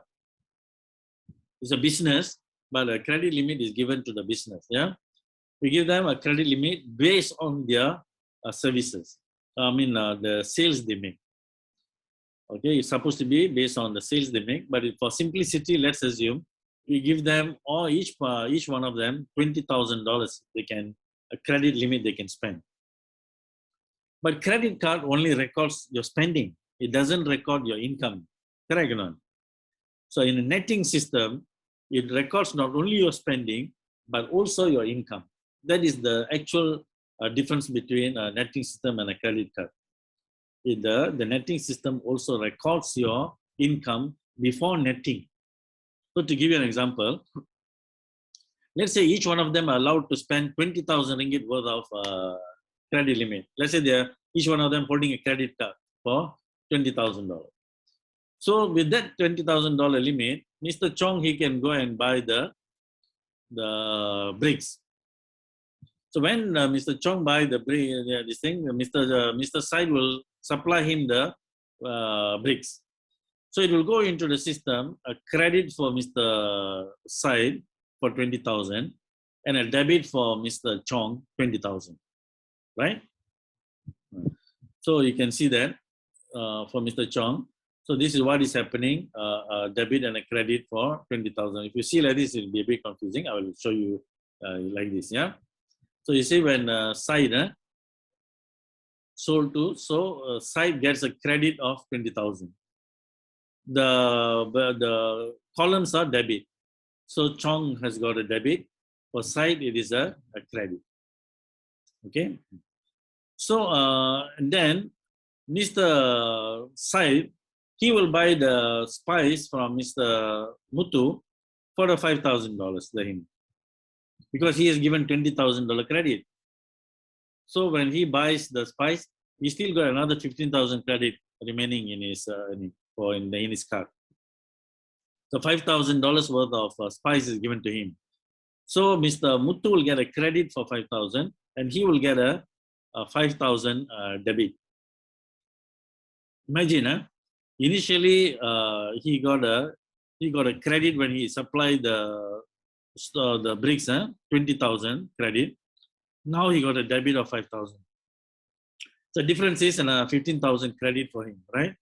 It's a business, but a credit limit is given to the business. Yeah, we give them a credit limit based on their services. The sales they make. Okay, it's supposed to be based on the sales they make, but for simplicity, let's assume we give them each one of them $20,000. They can a credit limit they can spend. But credit card only records your spending. It doesn't record your income. Correct or not? So in a netting system, it records not only your spending, but also your income. That is the actual difference between a netting system and a credit card. The netting system also records your income before netting. So to give you an example, let's say each one of them are allowed to spend 20,000 ringgit worth of credit limit. Let's say each one of them holding a credit card for $20,000. So with that $20,000 limit, Mr. Chong, he can go and buy the bricks. So when Mr. Chong buy the this thing, Mr. Said will supply him the bricks. So it will go into the system, a credit for Mr. Said for 20,000 and a debit for Mr. Chong 20,000, right? So you can see that for Mr. Chong. So this is what is happening, a debit and a credit for 20,000. If you see like this, it will be a bit confusing. I will show you like this, yeah? So you see when Said sold to, so Said gets a credit of 20,000. The columns are debit. So Chong has got a debit. For Said, it is a credit. Okay. So and then Mr. Said, he will buy the spice from Mr. Muthu for the $5,000 to him, because he has given $20,000 credit. So when he buys the spice, he still got another 15,000 credit remaining in his in his card. So $5,000 worth of spice is given to him. So Mr. Muthu will get a credit for 5,000 and he will get a 5,000 debit. Imagine, initially he got a credit when he supplied the bricks, 20,000 credit. Now he got a debit of 5,000. So difference is 15,000 credit for him, right?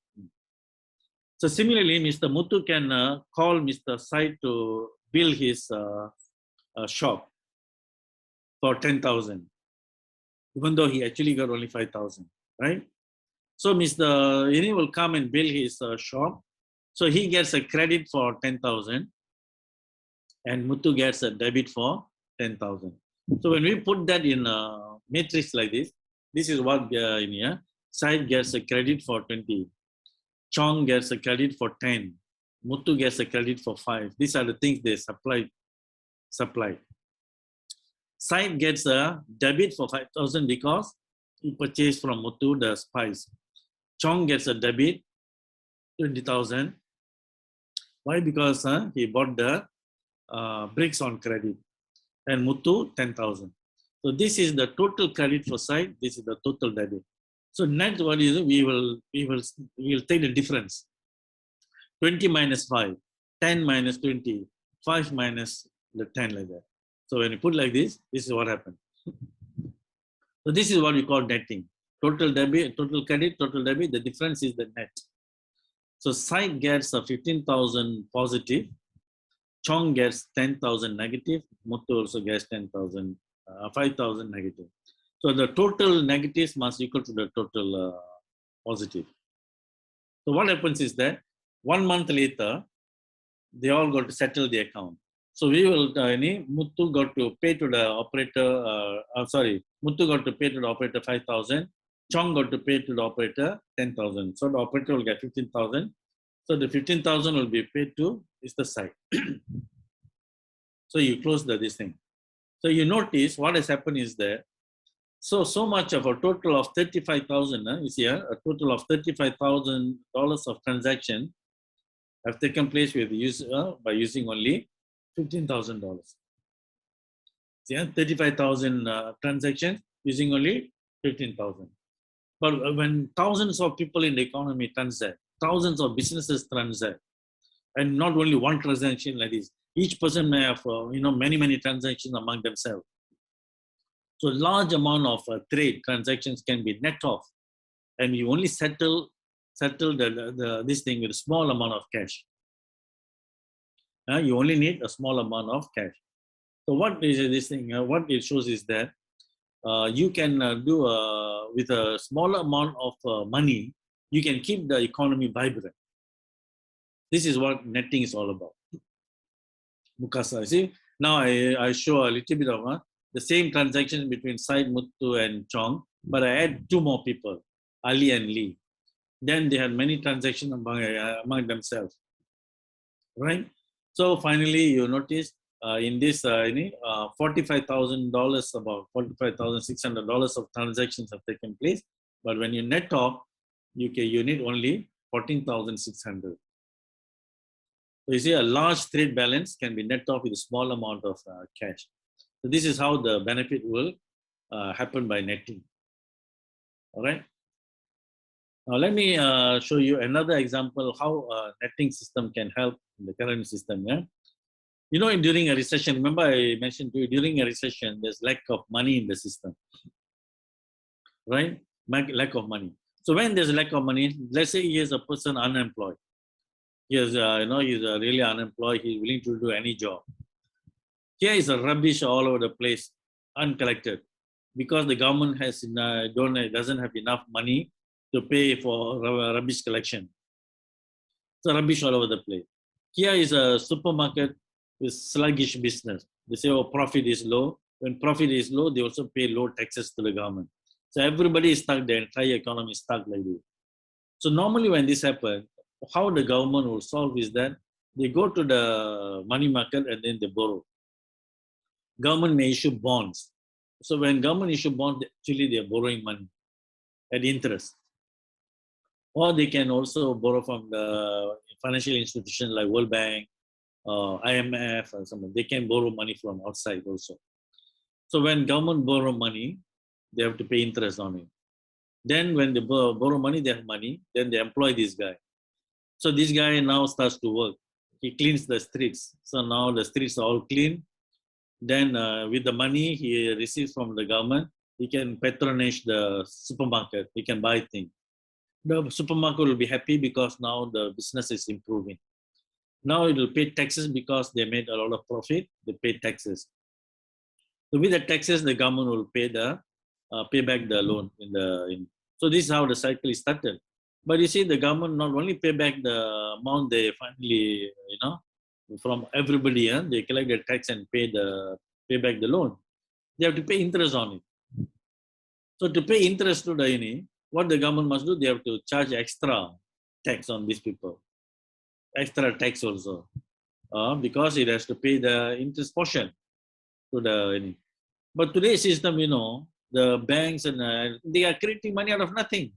So similarly, Mr. Muthu can call Mr. Said to build his shop for 10,000, even though he actually got only 5,000, right? So Mr. Ini will come and build his shop. So he gets a credit for 10,000 and Muthu gets a debit for 10,000. So when we put that in a matrix like this, this is what in here. Said gets a credit for 20. Chong gets a credit for 10. Muthu gets a credit for 5. These are the things they supply. Said gets a debit for 5,000 because he purchased from Muthu the spice. Chong gets a debit, 20,000. Why? Because he bought the bricks on credit. And Muthu, 10,000. So this is the total credit for Said. This is the total debit. So next what is it? We will take the difference. 20 minus 5, 10 minus 20. 5 minus the 10 like that. So when you put like this is what happened. So this is what we call netting. Total debit, total credit, total debit, the difference is the net. So site gets a 15,000 positive, Chong gets 10,000 negative, Muthu also gets 10,000, 5,000 negative. So the total negatives must equal to the total positive. So what happens is that 1 month later, they all got to settle the account. So we will, Muthu got to pay to the operator, Muthu got to pay to the operator 5,000, Chong got to pay to the operator 10,000. So the operator will get 15,000. So the 15,000 will be paid to is the site. So you close this thing. So you notice what has happened is that so much of a total of 35,000, you see here, a total of $35,000 of transaction have taken place with by using only $15,000. See, 35,000 transactions using only 15,000. But when thousands of people in the economy transact, thousands of businesses transact, and not only one transaction like this, each person may have many transactions among themselves. So large amount of trade transactions can be net off, and you only settle this thing with a small amount of cash. You only need a small amount of cash. So what is this thing? What it shows is that you can do with a small amount of money, you can keep the economy vibrant. This is what netting is all about. Mukasa, see, now I show a little bit of the same transaction between Said, Muthu and Chong, but I add 2 more people, Ali and Lee. Then they had many transactions among themselves, right? So finally, you notice in this $45,000, about $45,600 of transactions have taken place. But when you net off, you need only 14,600. So you see, a large trade balance can be net off with a small amount of cash. So this is how the benefit will happen by netting. All right. Now let me show you another example of how a netting system can help in the current system. Yeah. During a recession, remember I mentioned to you, during a recession, there's lack of money in the system, right? Lack of money. So when there's a lack of money, let's say he is a person unemployed. He is, he's really unemployed. He's willing to do any job. Here is a rubbish all over the place, uncollected, because the government doesn't have enough money to pay for rubbish collection. So rubbish all over the place. Here is a supermarket with sluggish business. They say, profit is low. When profit is low, they also pay low taxes to the government. So everybody is stuck, the entire economy is stuck like this. So normally when this happens, how the government will solve is that they go to the money market and then they borrow. Government may issue bonds. So when government issue bonds, actually they are borrowing money at interest. Or they can also borrow from the financial institutions like World Bank, IMF, or something. They can borrow money from outside also. So when government borrow money, they have to pay interest on it. Then when they borrow money, they have money, then they employ this guy. So this guy now starts to work. He cleans the streets. So now the streets are all clean. Then with the money he receives from the government, he can patronage the supermarket. He can buy things. The supermarket will be happy because now the business is improving. Now it will pay taxes because they made a lot of profit. They pay taxes. So with the taxes, the government will pay back the loan. So this is how the cycle is started. But you see, the government not only pay back the amount they finally, from everybody, they collect the tax and pay back the loan. They have to pay interest on it. So to pay interest to the what the government must do, they have to charge extra tax on these people. Extra tax also. Because it has to pay the interest portion to the. But today's system, the banks and they are creating money out of nothing.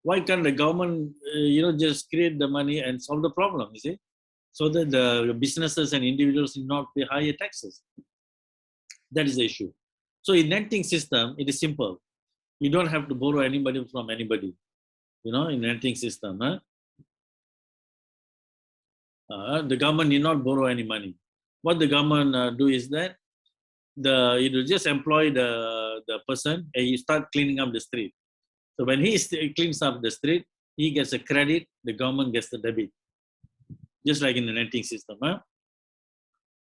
Why can't the government, just create the money and solve the problem, you see? So that the businesses and individuals do not pay higher taxes. That is the issue. So in netting system, it is simple. You don't have to borrow anybody from anybody, in netting system. The government need not borrow any money. What the government do is that it will just employ the person and you start cleaning up the street. So when he cleans up the street, he gets a credit, the government gets the debit. Just like in the netting system.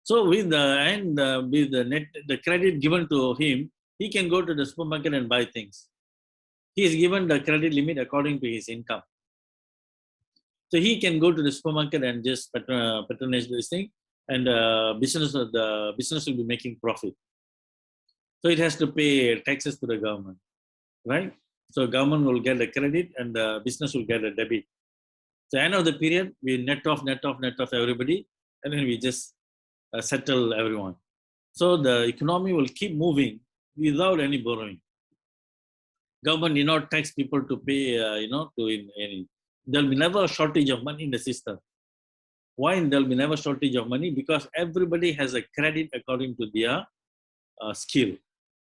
So with the credit given to him, he can go to the supermarket and buy things. He is given the credit limit according to his income. So he can go to the supermarket and just patronage this thing, and the business will be making profit. So it has to pay taxes to the government, right? So government will get the credit and the business will get a debit. So end of the period, we net off everybody, and then we just settle everyone. So the economy will keep moving without any borrowing. Government need not tax people to pay, there'll be never a shortage of money in the system. Why there'll be never shortage of money? Because everybody has a credit according to their skill,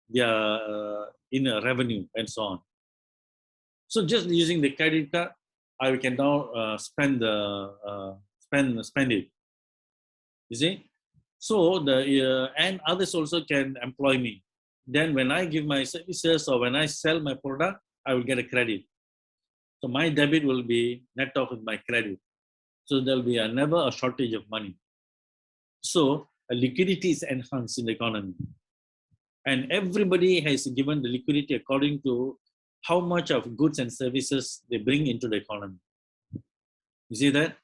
their revenue, and so on. So just using the credit card, I can now spend it. You see? So and others also can employ me. Then when I give my services or when I sell my product, I will get a credit. So my debit will be net off with my credit. So there'll be never a shortage of money. So liquidity is enhanced in the economy. And everybody has given the liquidity according to how much of goods and services they bring into the economy. You see that?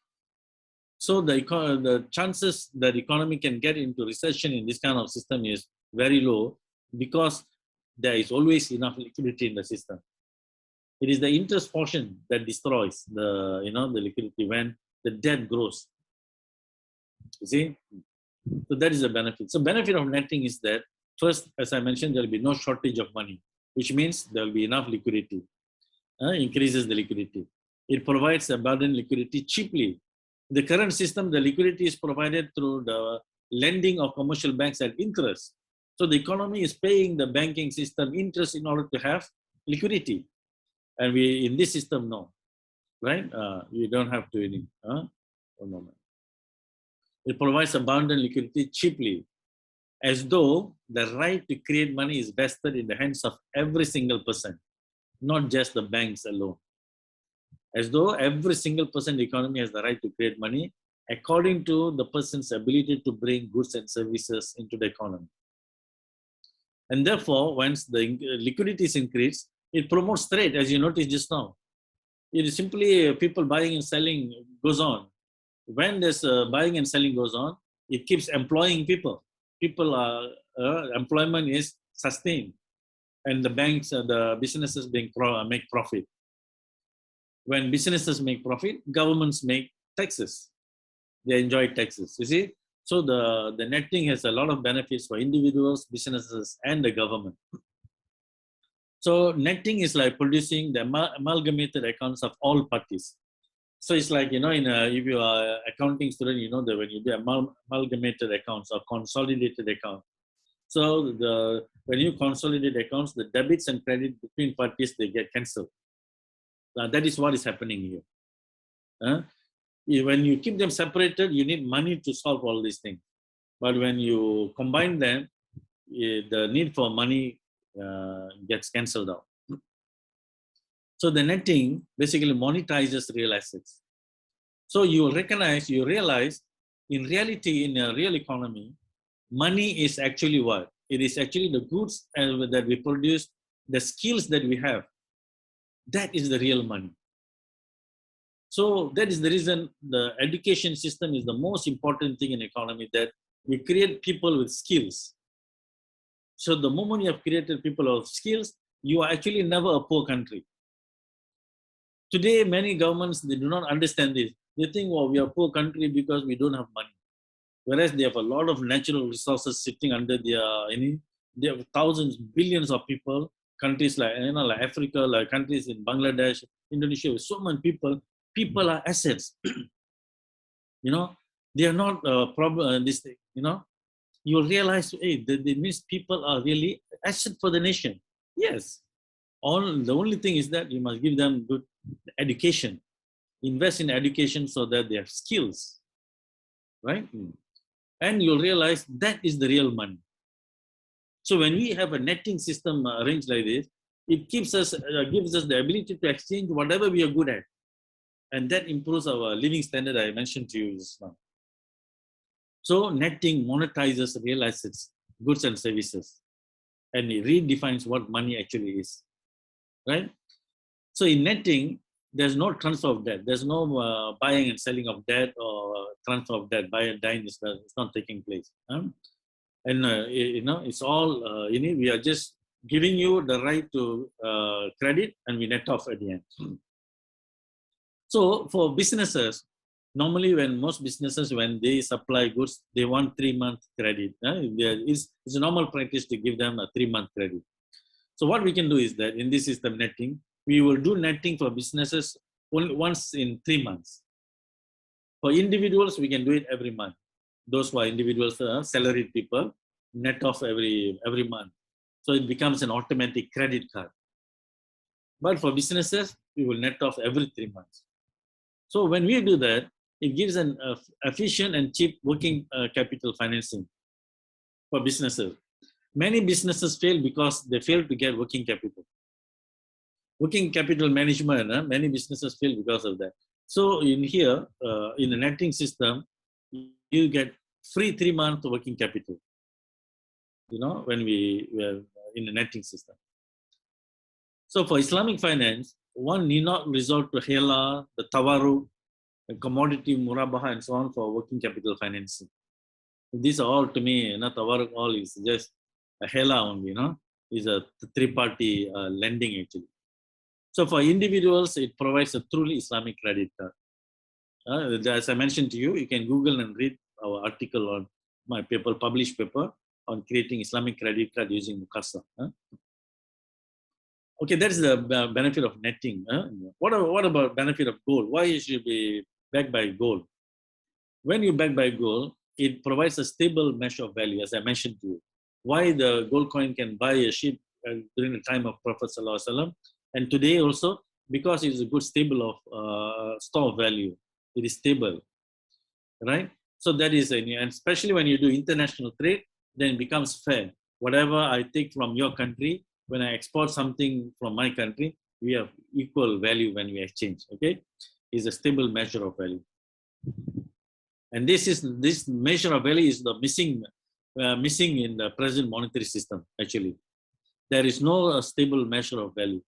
So the chances that the economy can get into recession in this kind of system is very low because there is always enough liquidity in the system. It is the interest portion that destroys the liquidity when the debt grows. You see? So that is the benefit. So benefit of netting is that first, as I mentioned, there will be no shortage of money, which means there will be enough liquidity. Increases the liquidity. It provides abundant liquidity cheaply. In the current system, the liquidity is provided through the lending of commercial banks at interest. So the economy is paying the banking system interest in order to have liquidity. And we, in this system, no. Right? You don't have to any. One moment. It provides abundant liquidity cheaply, as though the right to create money is vested in the hands of every single person, not just the banks alone. As though every single person in the economy has the right to create money according to the person's ability to bring goods and services into the economy. And therefore, once the liquidity is increased, it promotes trade, as you noticed just now. It is simply people buying and selling goes on. When this buying and selling goes on, it keeps employing people. Employment is sustained, and the banks, the businesses make profit. When businesses make profit, governments make taxes. They enjoy taxes. You see, so the netting has a lot of benefits for individuals, businesses, and the government. So netting is like producing the amalgamated accounts of all parties. So it's like, if you are an accounting student, you know that when you do amalgamated accounts or consolidated accounts. So when you consolidate accounts, the debits and credit between parties, they get cancelled. That is what is happening here. When you keep them separated, you need money to solve all these things. But when you combine them, the need for money gets cancelled out. So the netting basically monetizes real assets. So you realize, in reality, in a real economy, money is actually what? It is actually the goods that we produce, the skills that we have. That is the real money. So that is the reason the education system is the most important thing in economy, that we create people with skills. So the moment you have created people of skills, you are actually never a poor country. Today, many governments, they do not understand this. They think, well, we are a poor country because we don't have money. Whereas they have a lot of natural resources sitting under they have thousands, billions of people, countries like Africa, like countries in Bangladesh, Indonesia, with so many people. People are assets. They are not a problem. This thing, you'll realize, hey, that means people are really asset for the nation. Yes. The only thing is that you must give them good education. Invest in education so that they have skills. right? And you'll realize that is the real money. So when we have a netting system arranged like this, it gives us the ability to exchange whatever we are good at. And that improves our living standard I mentioned to you just now. So netting monetizes real assets, goods and services. And it redefines what money actually is, right? So in netting, there's no transfer of debt. There's no buying and selling of debt or transfer of debt. Buy and dine is not taking place. And it's all we are just giving you the right to credit, and we net off at the end. So for businesses, normally when most businesses, when they supply goods, they want 3-month credit. It's a normal practice to give them a 3-month credit. So what we can do is that in this system netting, we will do netting for businesses only once in 3 months. For individuals, we can do it every month. Those who are individuals, salaried people, net off every month. So it becomes an automatic credit card. But for businesses, we will net off every 3 months. So when we do that, it gives an efficient and cheap working capital financing for businesses. Many businesses fail because they fail to get working capital. Working capital management, many businesses fail because of that. So in here, in the netting system, you get free 3-month working capital, when we were in the netting system. So for Islamic finance, one need not resort to hela, the tawaru, commodity, murabaha, and so on for working capital financing. These are all, to me, tawaru all is just a hela only, is a 3-party lending actually. So for individuals, it provides a truly Islamic credit card. As I mentioned to you, you can Google and read our article on my paper, published paper on creating Islamic credit card using Mukasa. Okay, that's the benefit of netting. What about benefit of gold? Why you should be backed by gold? When you back by gold, it provides a stable measure of value, as I mentioned to you. Why the gold coin can buy a ship during the time of Prophet ﷺ, and today also, because it is a good stable of store of value. It is stable, right? So that is, and especially when you do international trade, then it becomes fair. Whatever I take from your country, when I export something from my country, we have equal value when we exchange. Okay, is a stable measure of value, and this measure of value is the missing in the present monetary system. Actually, there is no stable measure of value.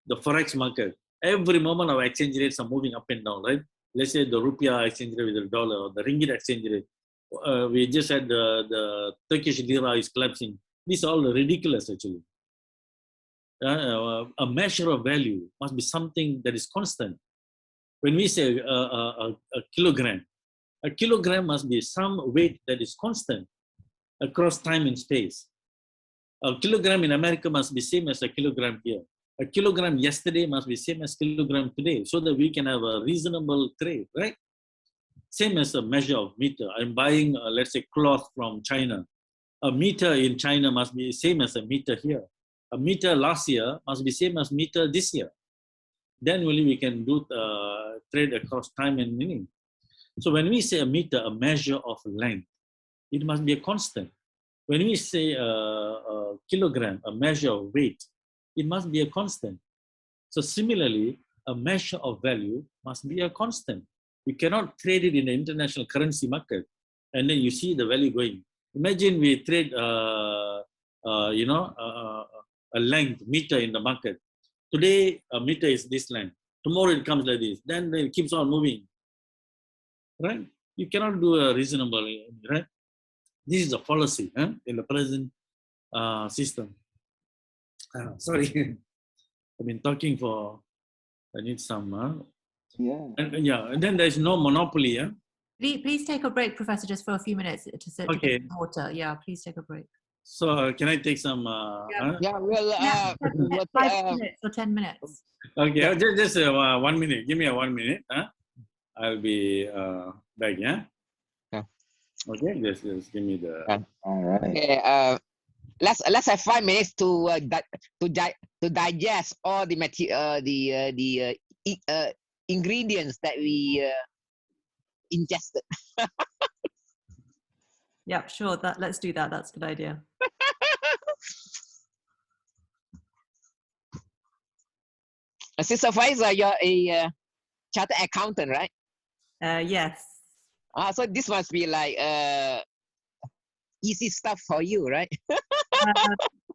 The forex market, every moment our exchange rates are moving up and down, right? Let's say the rupiah exchange rate with the dollar, or the ringgit exchange rate. We just had the Turkish lira is collapsing. These are all ridiculous actually. A measure of value must be something that is constant. When we say a kilogram must be some weight that is constant across time and space. A kilogram in America must be same as a kilogram here. A kilogram yesterday must be same as kilogram today, so that we can have a reasonable trade, right? Same as a measure of meter. I'm buying, let's say, cloth from China. A meter in China must be same as a meter here. A meter last year must be same as meter this year. Then only we can do trade across time and meaning. So when we say a meter, a measure of length, it must be a constant. When we say a kilogram, a measure of weight, it must be a constant. So similarly, a measure of value must be a constant. You cannot trade it in the international currency market and then you see the value going. Imagine we trade, a length, meter in the market. Today, a meter is this length. Tomorrow it comes like this. Then it keeps on moving, right? You cannot do a reasonable, right? This is a fallacy in the present system. Sorry, I've been talking for, I need some. And then there's no monopoly.
Please take a break, Professor, just for a few minutes to get some water. Yeah, please take a break.
So can I take some?
Well, 5 minutes or 10 minutes.
Okay, just 1 minute. Give me a 1 minute. I'll be back. Yeah. Okay, just give me the.
All right. Okay. Let's have 5 minutes to digest all the material, the ingredients that we ingested.
Yeah, sure. Let's do that. That's a good idea.
Sister Faiza, you're a chartered accountant, right?
Yes.
So this must be like easy stuff for you, right?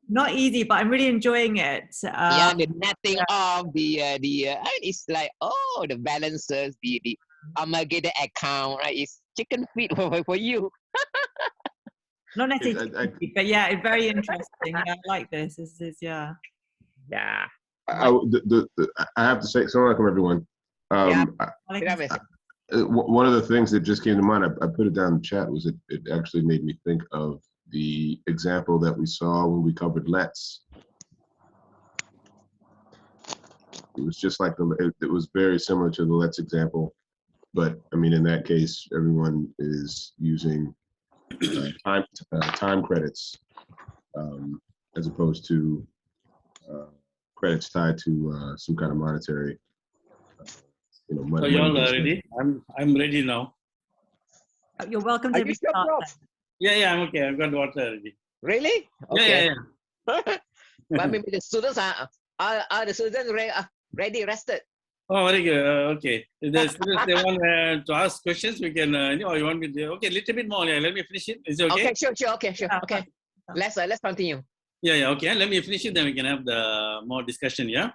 Not easy, but I'm really enjoying it.
Yeah, the netting of the I mean, it's like, oh, the balances, the amalgamated account, right? It's chicken feed for you.
Not necessarily chicken feed, but yeah, it's very interesting. Yeah, I like this. This is yeah.
Yeah.
I have to say, Assalamu alaikum, everyone. One of the things that just came to mind, I put it down in the chat, was it actually made me think of the example that we saw when we covered Let's. It was just like it was very similar to the Let's example, but I mean, in that case, everyone is using time credits as opposed to credits tied to some kind of monetary, money.
So you all ready? I'm ready now.
You're welcome to restart.
Yeah, I'm okay. I've got water already.
Really? Okay.
Yeah.
But maybe the students are the students ready, rested.
Oh, very good. Okay. If the students they want to ask questions, we can. Or you want me to? Okay, little bit more. Yeah, let me finish it. Is it okay?
Okay, sure. Okay, sure. Okay. Let's continue.
Yeah. Okay. Let me finish it. Then we can have the more discussion. Yeah.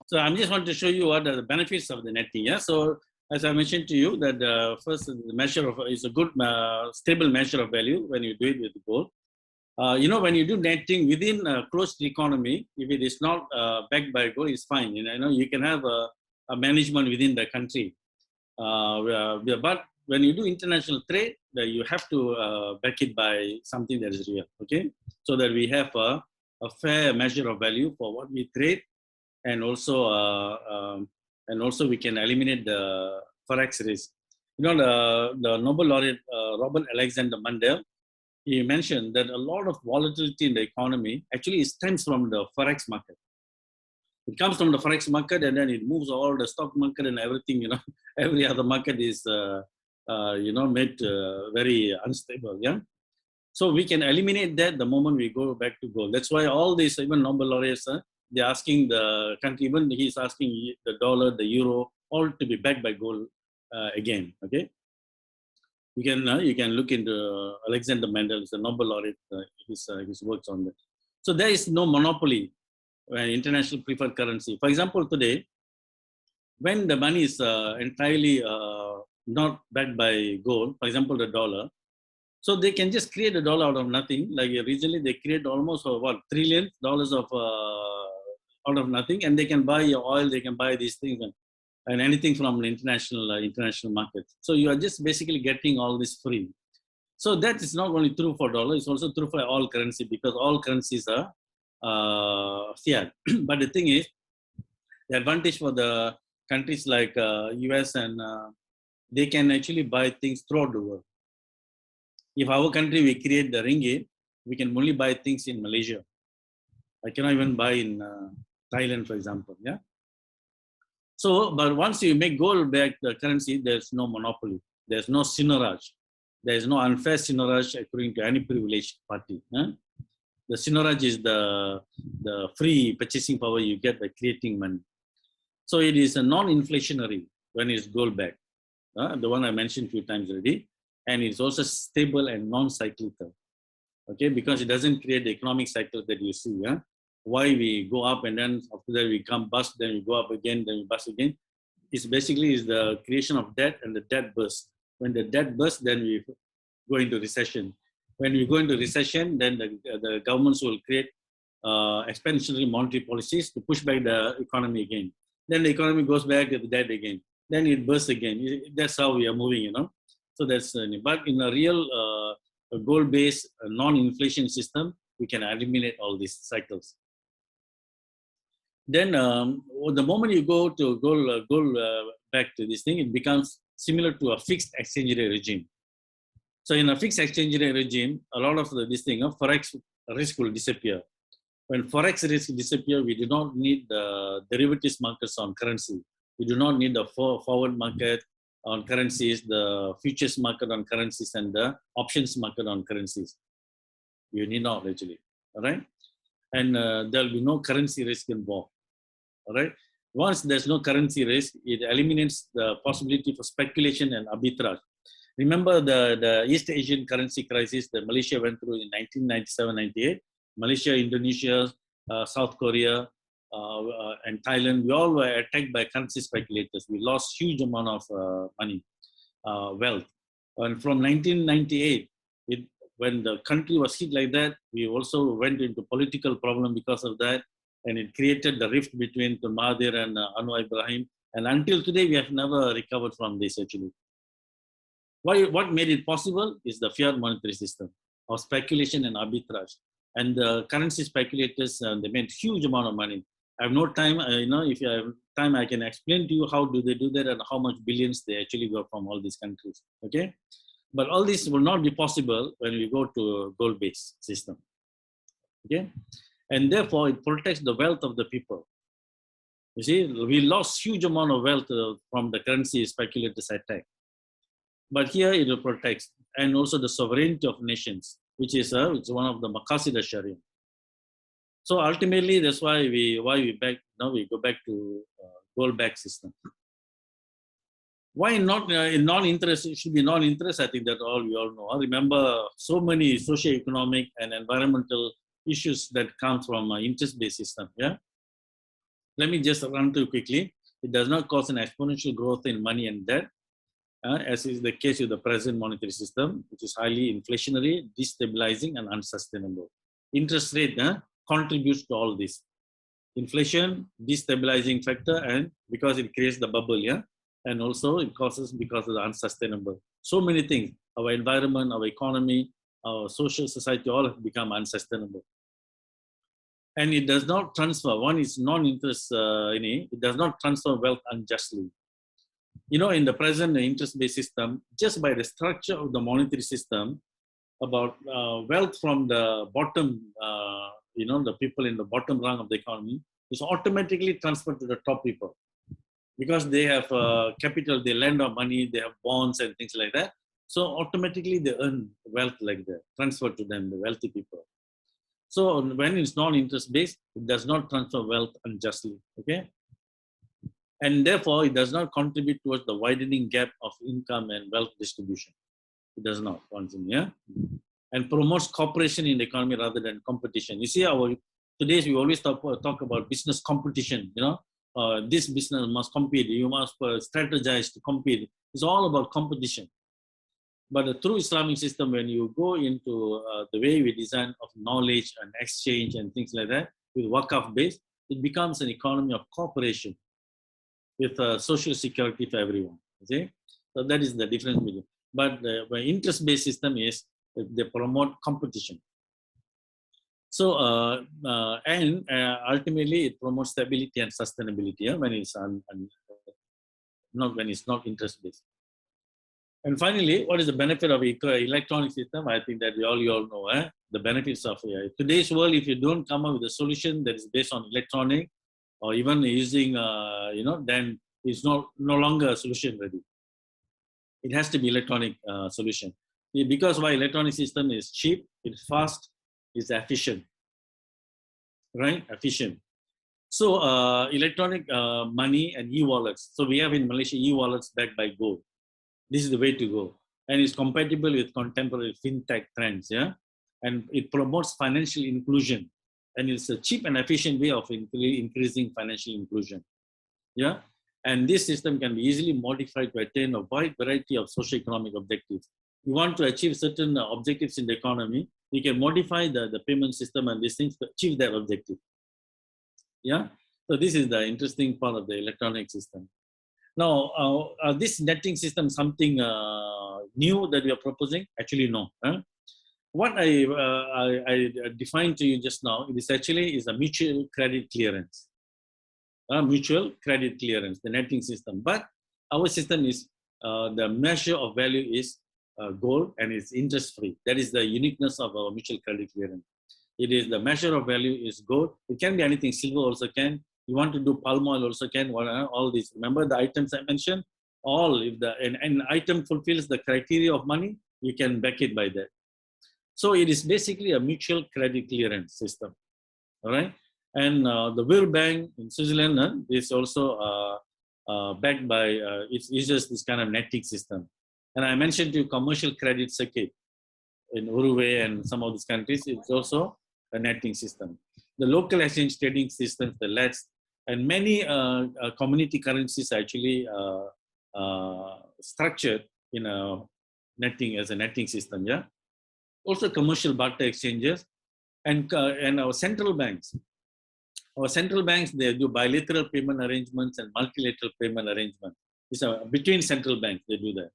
So I'm just want to show you what are the benefits of the netting. Yeah. So as I mentioned to you, that first the measure of is a good stable measure of value when you do it with gold. When you do netting within a closed economy, if it is not backed by gold, it's fine. You can have a management within the country. But when you do international trade, you have to back it by something that is real. Okay, so that we have a fair measure of value for what we trade, and also we can eliminate the forex risk. The Nobel laureate Robert Alexander Mundell, he mentioned that a lot of volatility in the economy actually stems from the forex market. It comes from the forex market, and then it moves all the stock market and everything. Every other market is made very unstable. Yeah. So we can eliminate that the moment we go back to gold. That's why all these, even Nobel laureates, they're asking the country, even he's asking the dollar, the euro, all to be backed by gold again. Okay. You can look into Alexander Mundell, the Nobel laureate, his works on that. So there is no monopoly when international preferred currency. For example, today, when the money is entirely not backed by gold, for example, the dollar, so they can just create a dollar out of nothing. Like recently, they create almost $1 trillion of out of nothing, and they can buy your oil, they can buy these things. And anything from the international market. So you are just basically getting all this free. So that is not only true for dollar, it's also true for all currency, because all currencies are fiat. But the thing is, the advantage for the countries like US and they can actually buy things throughout the world. If our country, we create the ringgit, we can only buy things in Malaysia. I cannot even buy in Thailand, for example. Yeah. So, but once you make gold back the currency, there's no monopoly. There's no seigniorage. There's no unfair seigniorage according to any privileged party. The seigniorage is the free purchasing power you get by creating money. So it is a non-inflationary when it's gold back. The one I mentioned a few times already. And it's also stable and non-cyclical. Okay, because it doesn't create the economic cycle that you see. Why we go up and then after that we come bust, then we go up again, then we bust again. It's basically the creation of debt and the debt burst. When the debt bursts, then we go into recession. When we go into recession, then the governments will create expansionary monetary policies to push back the economy again. Then the economy goes back to the debt again. Then it bursts again. That's how we are moving, So that's, but in a real goal-based non-inflation system, we can eliminate all these cycles. Then the moment you go to gold back to this thing, it becomes similar to a fixed exchange rate regime. So in a fixed exchange rate regime, a lot of this thing of forex risk will disappear. When forex risk disappear, we do not need the derivatives markets on currency. We do not need the forward market on currencies, the futures market on currencies, and the options market on currencies. You need not actually, all right? And there will be no currency risk involved, all right? Once there's no currency risk, it eliminates the possibility for speculation and arbitrage. Remember the East Asian currency crisis that Malaysia went through in 1997-98? Malaysia, Indonesia, South Korea, and Thailand, we all were attacked by currency speculators. We lost huge amount of money, wealth. And from 1998, when the country was hit like that, we also went into political problem because of that. And it created the rift between Tun Mahathir and Anwar Ibrahim. And until today, we have never recovered from this actually. What made it possible is the fiat monetary system of speculation and arbitrage. And the currency speculators, they made huge amount of money. I have no time, if you have time, I can explain to you how do they do that and how much billions they actually got from all these countries, okay? But all this will not be possible when we go to a gold-based system, okay? And therefore, it protects the wealth of the people. You see, we lost huge amount of wealth from the currency speculators attack. But here it will protect, and also the sovereignty of nations, which is it's one of the maqasid al-Sharia. So ultimately, that's why we go back to gold-backed system. Why not in non-interest? It should be non-interest. I think that we all know. I remember so many socio-economic and environmental issues that come from interest-based system. Yeah. Let me just run through quickly. It does not cause an exponential growth in money and debt, as is the case with the present monetary system, which is highly inflationary, destabilizing, and unsustainable. Interest rate contributes to all this. Inflation, destabilizing factor, and because it creates the bubble, yeah, and also it causes because of the unsustainable. So many things, our environment, our economy, our social society, all have become unsustainable. And it does not transfer, one is non-interest, it does not transfer wealth unjustly. You know, in the present interest-based system, just by the structure of the monetary system, about wealth from the bottom, the people in the bottom rung of the economy is automatically transferred to the top people. Because they have capital, they lend out money, they have bonds and things like that. So automatically they earn wealth like that, transferred to them, the wealthy people. So when it's non-interest based, it does not transfer wealth unjustly, okay? And therefore, it does not contribute towards the widening gap of income and wealth distribution. It does not, yeah? And promotes cooperation in the economy rather than competition. You see, today's we always talk about business competition, this business must compete, you must strategize to compete. It's all about competition. But the true Islamic system, when you go into the way we design of knowledge and exchange and things like that, with Waqaf base, it becomes an economy of cooperation with social security for everyone. Okay? So that is the difference between. But the interest-based system is they promote competition. So, ultimately, it promotes stability and sustainability when it's not interest-based. And finally, what is the benefit of electronic system? I think that you all know the benefits of today's world. If you don't come up with a solution that is based on electronic, or even using, then it's no longer a solution ready. It has to be electronic solution. Because why electronic system is cheap, it's fast, it's efficient, right? Efficient. So electronic money and e-wallets. So we have in Malaysia e-wallets backed by gold. This is the way to go. And it's compatible with contemporary fintech trends, yeah? And it promotes financial inclusion. And it's a cheap and efficient way of increasing financial inclusion, yeah? And this system can be easily modified to attain a wide variety of socio-economic objectives. You want to achieve certain objectives in the economy, you can modify the payment system and these things to achieve that objective, yeah? So this is the interesting part of the electronic system. Now, this netting system something new that we are proposing? Actually, no. What I defined to you just now, it is actually is a mutual credit clearance. Mutual credit clearance, the netting system. But our system is, the measure of value is gold and it's interest-free. That is the uniqueness of our mutual credit clearance. It is the measure of value is gold. It can be anything, silver also can. You want to do palm oil also can, all these. Remember the items I mentioned? all, if an item fulfills the criteria of money, you can back it by that. So it is basically a mutual credit clearance system, all right? And the World Bank in Switzerland is also backed by, it uses this kind of netting system. And I mentioned to you commercial credit circuit in Uruguay and some of these countries, it's also a netting system. The local exchange trading systems, the LETs, and many community currencies actually structured in a netting as a netting system, yeah. Also commercial barter exchanges and our central banks. Our central banks, they do bilateral payment arrangements and multilateral payment arrangements. It's between central banks, they do that.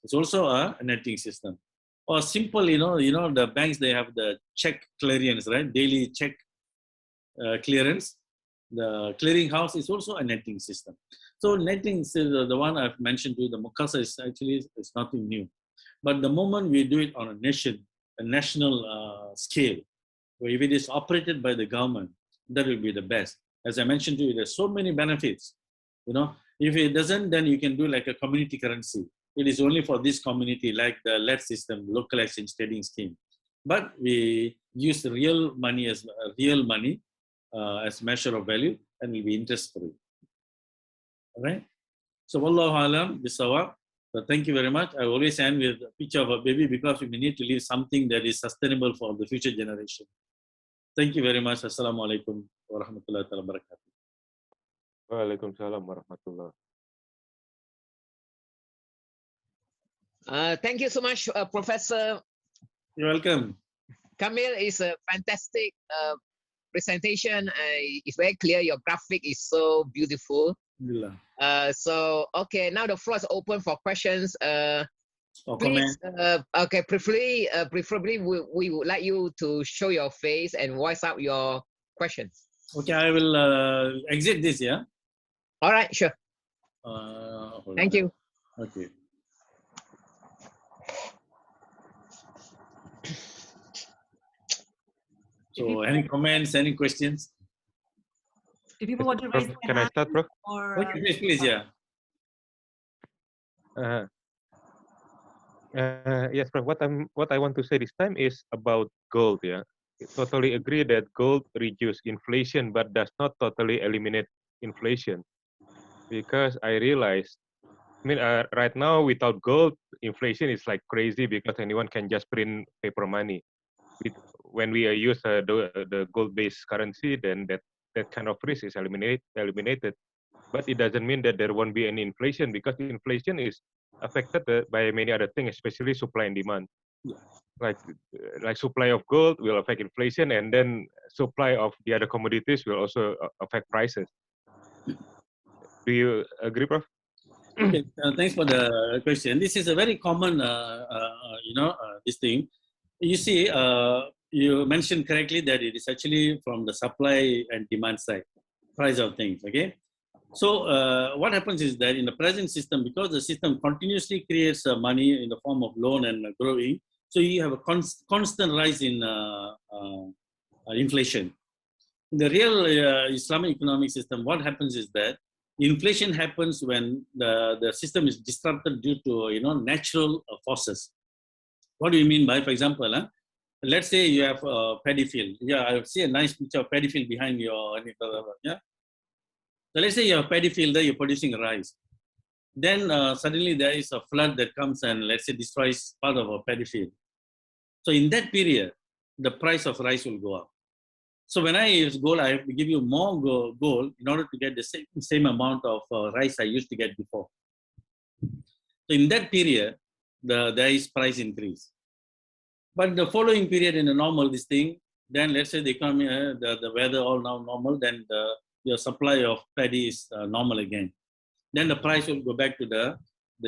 It's also a netting system. Or simple, the banks, they have the check clearance, right? Daily check clearance. The clearing house is also a netting system. So netting is the one I've mentioned to you, the Mukasa is actually it's nothing new. But the moment we do it on a national scale, where if it is operated by the government, that will be the best. As I mentioned to you, there's so many benefits. If it doesn't, then you can do like a community currency. It is only for this community, like the LED system, local exchange trading scheme. But we use real money as measure of value, and will be interest free. All right. So, wallahu alam bisawab. So thank you very much. I always end with a picture of a baby because we need to leave something that is sustainable for the future generation. Thank you very much. Assalamu alaikum wa rahmatullahi wa barakatuh.
Wa alaikum salam wa rahmatullah.
Thank you so much, Professor.
You're welcome.
Kameel, is a fantastic presentation. It's very clear. Your graphic is so beautiful. So, okay, now the floor is open for questions. Please, okay, preferably we would like you to show your face and voice out your questions.
Okay, I will exit this, yeah?
All right, sure. Thank you.
Okay. So, any comments, any questions?
Do people want to raise their
Can I start, Prof?
Or,
okay, please, yeah.
Yes, Prof. What I want to say this time is about gold. Yeah, I totally agree that gold reduces inflation, but does not totally eliminate inflation, because I realized, right now without gold, inflation is like crazy because anyone can just print paper money. When we use the gold-based currency, then that kind of risk is eliminated. But it doesn't mean that there won't be any inflation, because inflation is affected by many other things, especially supply and demand. Like supply of gold will affect inflation, and then supply of the other commodities will also affect prices. Do you agree, Prof?
Okay, thanks for the question. This is a very common, this thing. You see, you mentioned correctly that it is actually from the supply and demand side, price of things, okay? So what happens is that in the present system, because the system continuously creates money in the form of loan and growing, so you have a constant rise in inflation. In the real Islamic economic system, what happens is that inflation happens when the system is disrupted due to natural forces. What do you mean by, for example, let's say you have a paddy field. Yeah, I see a nice picture of paddy field behind your, yeah. So let's say you have a paddy field there, you're producing rice. Then suddenly there is a flood that comes and let's say destroys part of a paddy field. So in that period, the price of rice will go up. So when I use gold, I have to give you more gold in order to get the same amount of rice I used to get before. So in that period, there is price increase. But the following period in a normal then let's say the economy, the weather all now normal, then your supply of paddy is normal again. Then the price will go back to the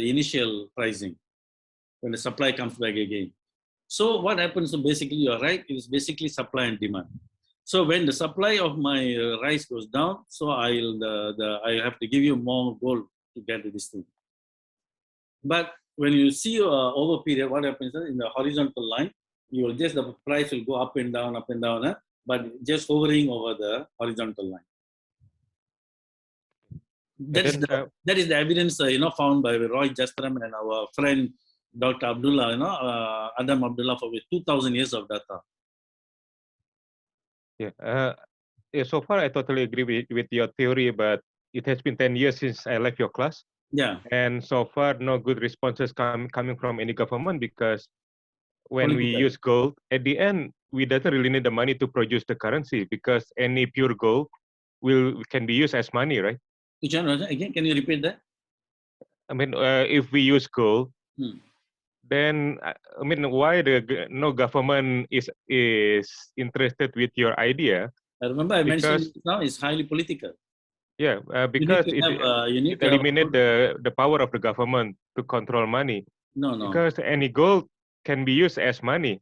initial pricing when the supply comes back again. So what happens? So basically, you're right. It is basically supply and demand. So when the supply of my rice goes down, so I have to give you more gold to get this thing. But when you see over period, what happens in the horizontal line, the price will go up and down, but just hovering over the horizontal line. That is the evidence, found by Roy Jastram and our friend Dr. Abdullah, Adam Abdullah, for 2,000 years of data.
Yeah. Yeah, so far I totally agree with your theory, but it has been 10 years since I left your class.
Yeah.
And so far, no good responses coming from any government, because when we use gold, at the end, we doesn't really need the money to produce the currency, because any pure gold can be used as money, right?
Again, can you repeat that?
I mean, if we use gold, then I mean, why no government is interested with your idea?
I remember I mentioned now it's highly political.
Yeah, because it eliminates the power of the government to control money.
No.
Because any gold can be used as money.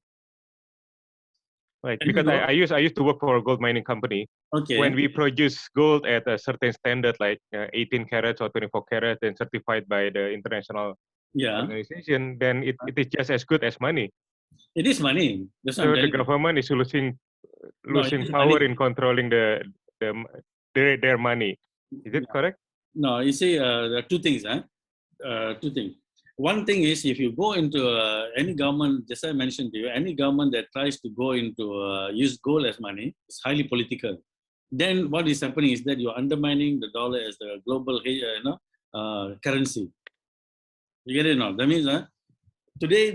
Like, because I used to work for a gold mining company.
Okay.
When we produce gold at a certain standard, like 18 carats or 24 carats, and certified by the international organization, then it is just as good as money.
It is money.
So the government is losing power in controlling their money. Is it correct?
No, you see, there are two things. Two things. One thing is, if you go into any government, just as I mentioned to you, any government that tries to go into use gold as money is highly political. Then what is happening is that you're undermining the dollar as the global currency. You get it now? That means today,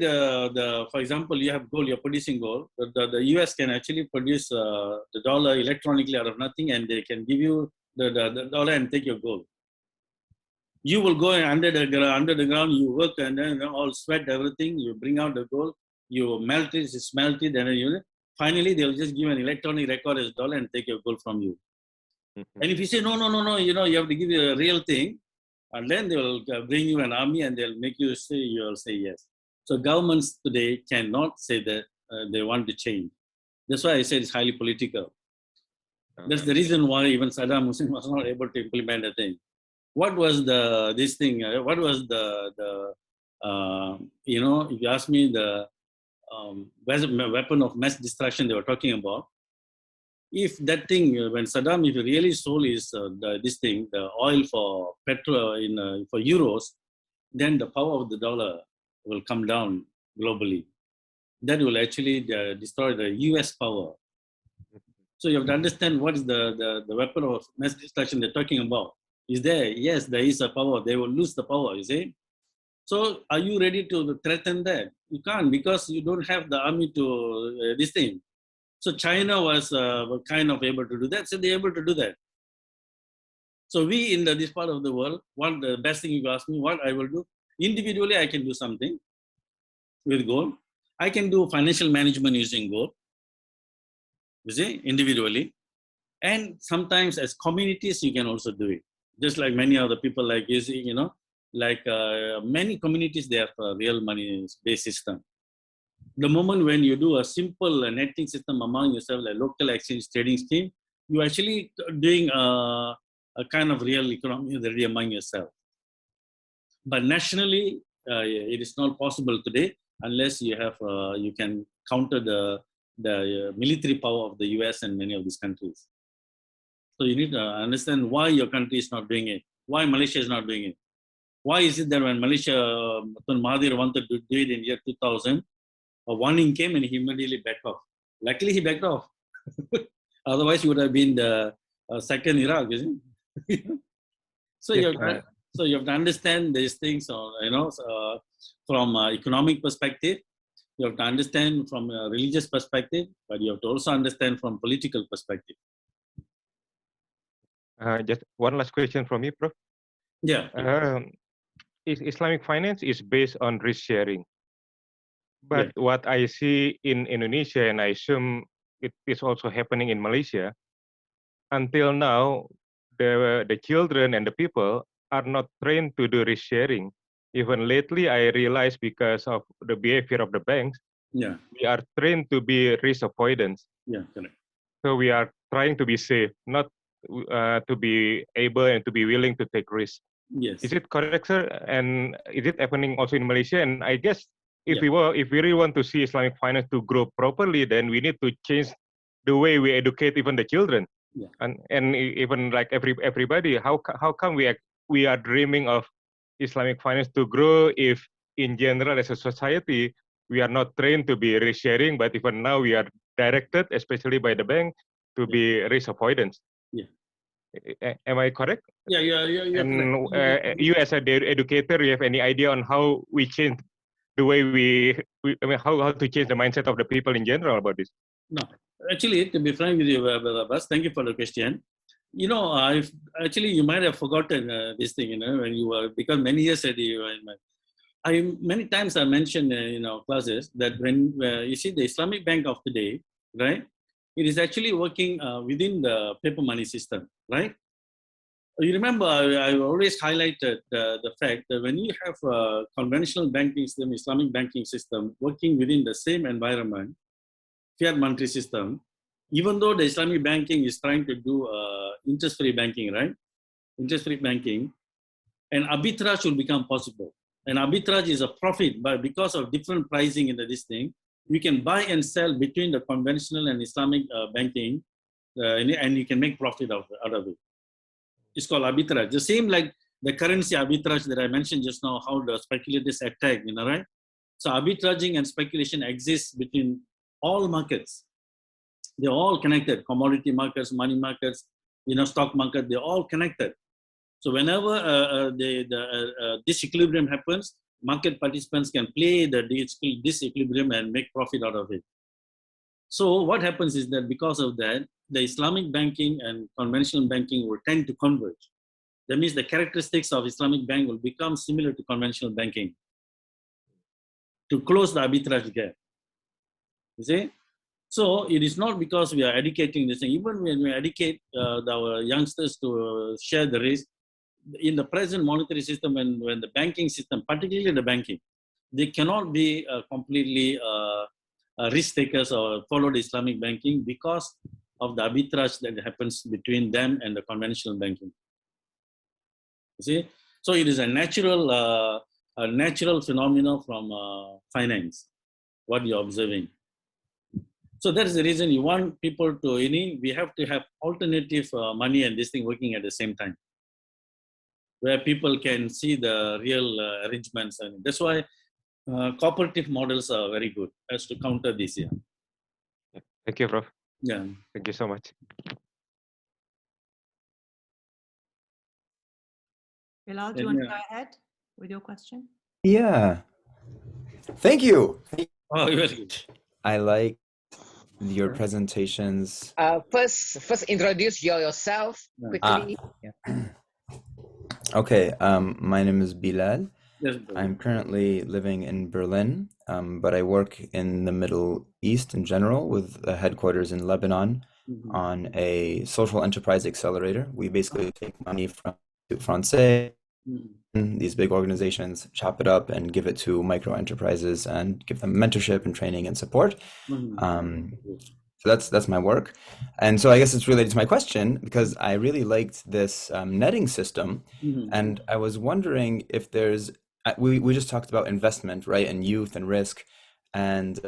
for example, you have gold, you're producing gold. The US can actually produce the dollar electronically out of nothing, and they can give you the dollar and take your gold. You will go under the ground, you work, and then all sweat, everything, you bring out the gold, you melt it, it's melted, and then finally they'll just give an electronic record as dollar and take your gold from you. And if you say, no, you have to give you a real thing, and then they will bring you an army and they'll make you say, you'll say yes. So governments today cannot say that they want to change. That's why I said it's highly political. That's the reason why even Saddam Hussein was not able to implement a thing. What was if you ask me, the weapon of mass destruction they were talking about, if that thing, when Saddam, if he really sold his, the oil for petrol for euros, then the power of the dollar will come down globally. That will actually destroy the US power. So you have to understand what is the weapon of mass destruction they're talking about. Is there? Yes, there is a power. They will lose the power, you see. So are you ready to threaten that? You can't, because you don't have the army to this thing. So China was kind of able to do that. So they're able to do that. So we in this part of the world, the best thing you ask me, what I will do, individually I can do something with gold. I can do financial management using gold, you see, individually. And sometimes as communities, you can also do it. Just like many other people, like you see, many communities, they have a real money-based system. The moment when you do a simple netting system among yourself, like local exchange trading scheme, you're actually doing a kind of real economy already among yourself. But nationally, it is not possible today unless you have you can counter the military power of the US and many of these countries. So you need to understand why your country is not doing it, why Malaysia is not doing it. Why is it that when Malaysia, Mahathir wanted to do it in year 2000, a warning came and he immediately backed off. Luckily, he backed off. Otherwise, he would have been the second Iraq, isn't it? So you have to understand these things, from an economic perspective. You have to understand from a religious perspective, but you have to also understand from political perspective.
Just one last question from me, Prof.
Yeah.
Islamic finance is based on risk sharing. But what I see in Indonesia, and I assume it is also happening in Malaysia, until now, the children and the people are not trained to do risk sharing. Even lately, I realized because of the behavior of the banks, we are trained to be risk avoidance.
Yeah, correct.
So we are trying to be safe, not to be able and to be willing to take risks.
Yes.
Is it correct, sir? And is it happening also in Malaysia? And I guess if we really want to see Islamic finance to grow properly, then we need to change the way we educate even the children, and even like everybody. How come we we are dreaming of Islamic finance to grow if in general as a society, we are not trained to be risk sharing, but even now we are directed, especially by the bank, to be risk avoidance.
Yeah.
Am I correct?
Yeah, you're
And
correct.
you as an educator, you have any idea on how we change the way I mean, how to change the mindset of the people in general about this?
No, actually, to be frank with you, Brother Abbas, thank you for the question. You know, you might have forgotten this thing, you know, when you were, because many years ago, many times I mentioned in our classes that when you see the Islamic Bank of today, right, it is actually working within the paper money system, right? You remember, I always highlighted the fact that when you have a conventional banking system, Islamic banking system working within the same environment, fiat monetary system, even though the Islamic banking is trying to do interest-free banking, right? Interest-free banking, and arbitrage will become possible. And arbitrage is a profit, but because of different pricing in this thing, you can buy and sell between the conventional and Islamic banking, and you can make profit out of it. It's called arbitrage. The same like the currency arbitrage that I mentioned just now, how the speculators attack, you know, right? So arbitraging and speculation exists between all markets. They're all connected. Commodity markets, money markets, you know, stock market, they're all connected. So whenever the disequilibrium happens, market participants can play the disequilibrium and make profit out of it. So what happens is that because of that, the Islamic banking and conventional banking will tend to converge. That means the characteristics of Islamic bank will become similar to conventional banking to close the arbitrage gap. You see? So it is not because we are educating this thing. Even when we educate our youngsters to share the risk, in the present monetary system and when the banking system, particularly the banking, they cannot be completely risk takers or follow the Islamic banking because of the arbitrage that happens between them and the conventional banking. You see? So it is a natural phenomenon from finance, what you're observing. So that is the reason you want people to, we have to have alternative money and this thing working at the same time, where people can see the real arrangements. And that's why cooperative models are very good as to counter this here.
Thank you, Prof.
Yeah.
Thank you so much.
Bilal, do you want to go ahead with your question?
Yeah. Thank you.
Oh, very good.
I like your presentations.
First introduce yourself quickly.
Okay. My name is Bilal.
Yes,
I'm currently living in Berlin, but I work in the Middle East in general with a headquarters in Lebanon on a social enterprise accelerator. We basically take money from Francais, these big organizations, chop it up and give it to micro enterprises and give them mentorship and training and support. So that's my work. And so I guess it's related to my question because I really liked this netting system. And I was wondering if there's, we just talked about investment, right? And youth and risk and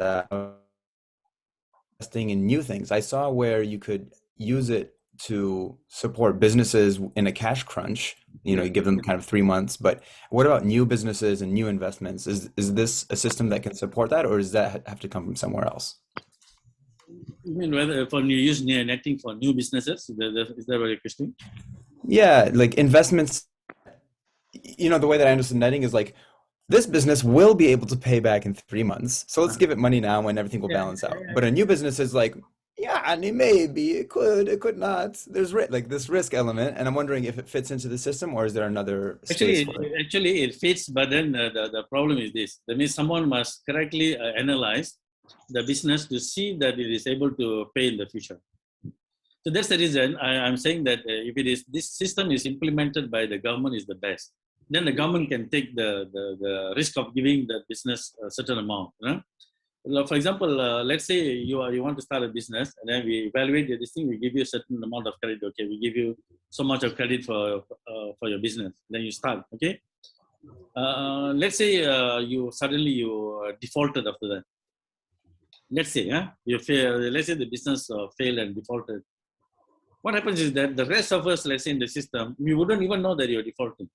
investing in new things. I saw where you could use it to support businesses in a cash crunch, you give them kind of 3 months, but what about new businesses and new investments? Is this a system that can support that, or does that have to come from somewhere else?
You mean whether for you use netting for new businesses? Is that what you're questioning?
Yeah, like investments, the way that I understand netting is like, this business will be able to pay back in 3 months. So let's give it money now and everything will balance out. But a new business is like, and maybe it could not. There's this risk element. And I'm wondering if it fits into the system or is there another space for it?
Actually, it fits, but then the problem is this. That means someone must correctly analyze the business to see that it is able to pay in the future. So that's the reason I'm saying that if this system is implemented by the government is the best. Then the government can take the risk of giving the business a certain amount. For example, let's say you want to start a business, and then we evaluate this thing. We give you a certain amount of credit. Okay, we give you so much of credit for your business. Then you start. Okay. Let's say you suddenly defaulted after that. Let's say you fail. Let's say the business failed and defaulted. what happens is that the rest of us, let's say in the system, we wouldn't even know that you're defaulting.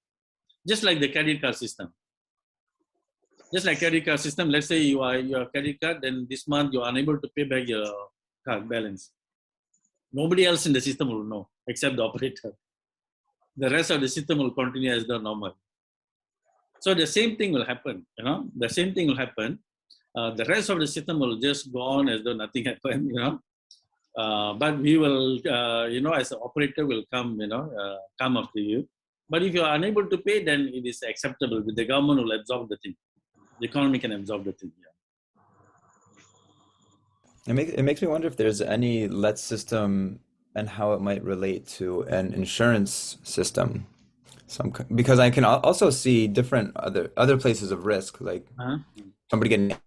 Just like the credit card system. Just like credit card system, let's say you are your credit card, then this month you're unable to pay back your card balance. Nobody else in the system will know except the operator. The rest of the system will continue as the normal. So the same thing will happen, you know, the same thing will happen. The rest of the system will just go on as though nothing happened, you know. But we will, you know, as an operator will come, you know, come after you. But if you are unable to pay, then it is acceptable. The government will absorb the thing. The economy can absorb the thing. Yeah.
It makes me wonder if there's any let system and how it might relate to an insurance system. Because I can also see different other places of risk, like somebody getting, you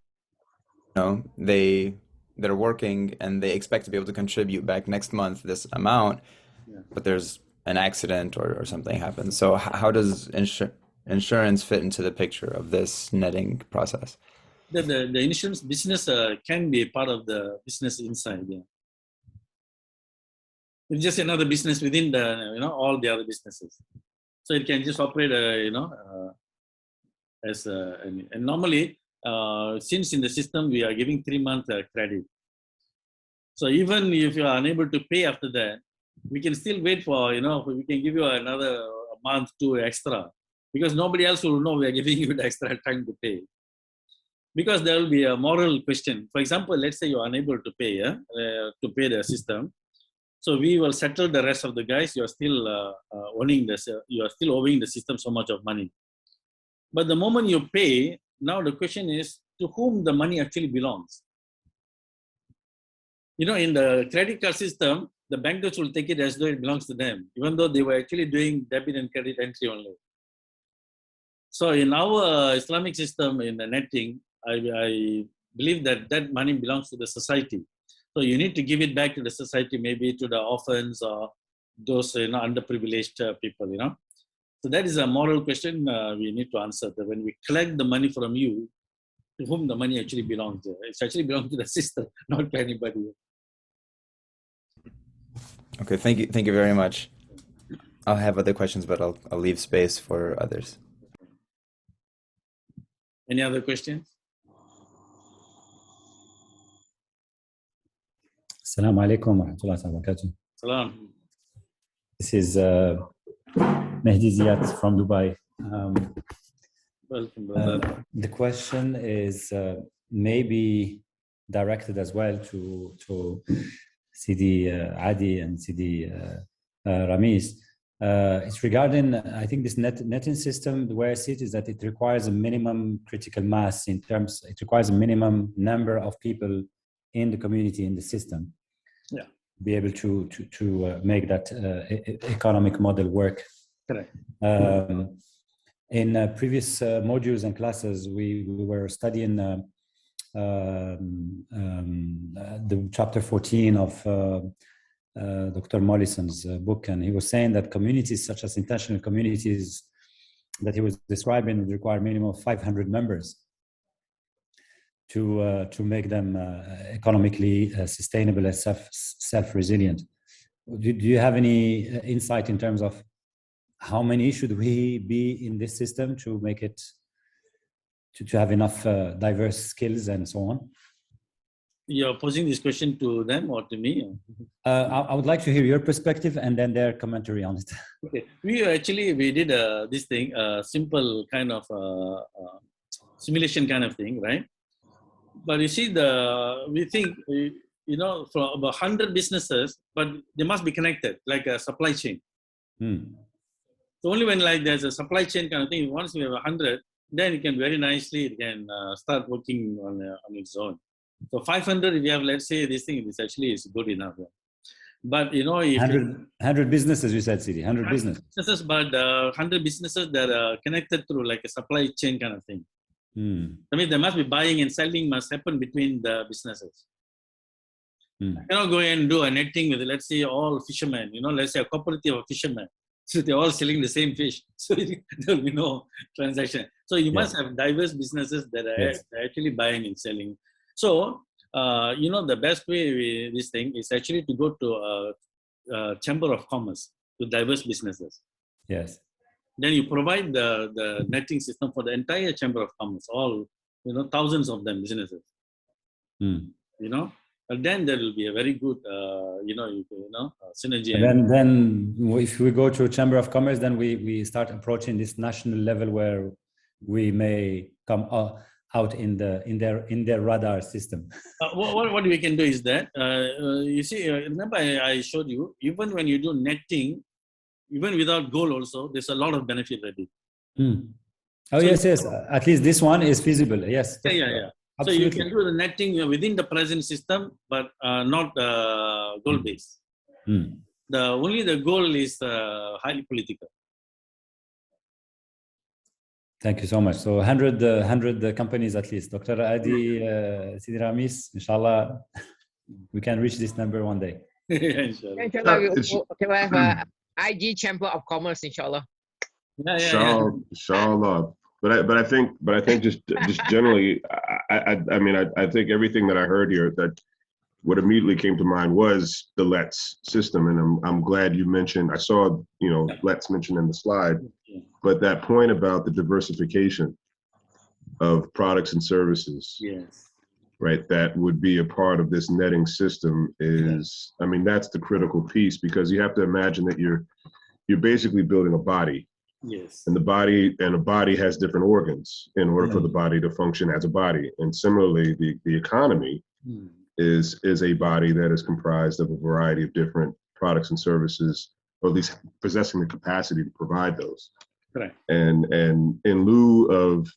know, they're working and they expect to be able to contribute back next month this amount, but there's an accident or something happens. So how does insurance fit into the picture of this netting process?
The insurance business can be a part of the business inside. Yeah, it's just another business within the, you know, all the other businesses. So it can just operate, you know, as and normally, since in the system we are giving 3-month credit. So even if you are unable to pay after that, we can still wait for, you know, we can give you another month to extra, because nobody else will know we are giving you the extra time to pay. Because there will be a moral question. For example, let's say you are unable to pay, to pay the system. So we will settle the rest of the guys. You are still owing this. You are still owing the system so much of money. But the moment you pay, now the question is to whom the money actually belongs. You know, in the credit card system, the bankers will take it as though it belongs to them, even though they were actually doing debit and credit entry only. So in our Islamic system, in the netting, I believe that that money belongs to the society. So you need to give it back to the society, maybe to the orphans or those, you know, underprivileged people, you know. So that is a moral question we need to answer. That when we collect the money from you, to whom the money actually belongs to? It actually belongs to the system, not to anybody.
Okay, thank you very much. I'll have other questions, but I'll leave space for others.
Any other questions?
Assalamu alaikum wa rahmatullahi wa barakatuh.
Salam.
This is Mehdi Ziad from Dubai.
Welcome, brother.
The question is maybe directed as well to Sidi Adi and Sidi Rhamis. It's regarding, I think, this netting system. Where I see it is that it requires a minimum critical mass in terms. It requires a minimum number of people in the community, in the system.
Yeah.
Be able to make that economic model work.
Correct.
In previous modules and classes, we were studying the chapter 14 of Dr. Mollison's book, and he was saying that communities such as intentional communities that he was describing would require a minimum of 500 members to make them economically sustainable and self-resilient. Do you have any insight in terms of how many should we be in this system to make it to have enough diverse skills and so on?
You're posing this question to them or to me?
I would like to hear your perspective and then their commentary on it.
Okay, we did this thing, simple kind of simulation kind of thing, right? But you see, we think, you know, for about 100 businesses, but they must be connected, like a supply chain. So only when like there's a supply chain kind of thing, once we have 100, then it can very nicely, it can start working on its own. So 500, if you have, let's say, this thing, this actually is good enough. Yeah. But, you know, if
100 businesses, you said, Sidi, 100 businesses.
But 100 businesses that are connected through like a supply chain kind of thing. I mean, there must be buying and selling must happen between the businesses. You cannot go and do a netting with, let's say, all fishermen, you know, let's say a cooperative of fishermen. So they're all selling the same fish. So there will be no transaction. So you must have diverse businesses that are actually buying and selling. So, you know, the best way this thing is actually to go to chamber of commerce to diverse businesses.
Yes.
Then you provide the netting system for the entire chamber of commerce, all, thousands of them businesses.
Mm.
And then there will be a very good, synergy.
And then if we go to Chamber of Commerce, then we start approaching this national level where we may come out in their radar system.
What we can do is that, you see, remember I showed you, even when you do netting, even without gold also, there's a lot of benefit already.
Mm. Oh,
So
yes. At least this one is feasible. Yes.
Yeah.
Absolutely.
So you can do the netting within the present system, but not goal-based.
Mm.
Only the goal is highly political.
Thank you so much. So 100 companies at least. Dr. Adi Sidi Rhamis, inshallah, we can reach this number one day.
Inshallah.
Can we have IG Chamber of Commerce, inshallah?
Inshallah. But I think just generally, I think everything that I heard here, that what immediately came to mind was the LETS system, and I'm glad you mentioned. I saw LETS mentioned in the slide, but that point about the diversification of products and services,
yes,
right, that would be a part of this netting system is, that's the critical piece, because you have to imagine that you're basically building a body.
yes,
And a body has different organs in order for the body to function as a body. And similarly, the economy is a body that is comprised of a variety of different products and services, or at least possessing the capacity to provide those.
correct.
And in lieu of,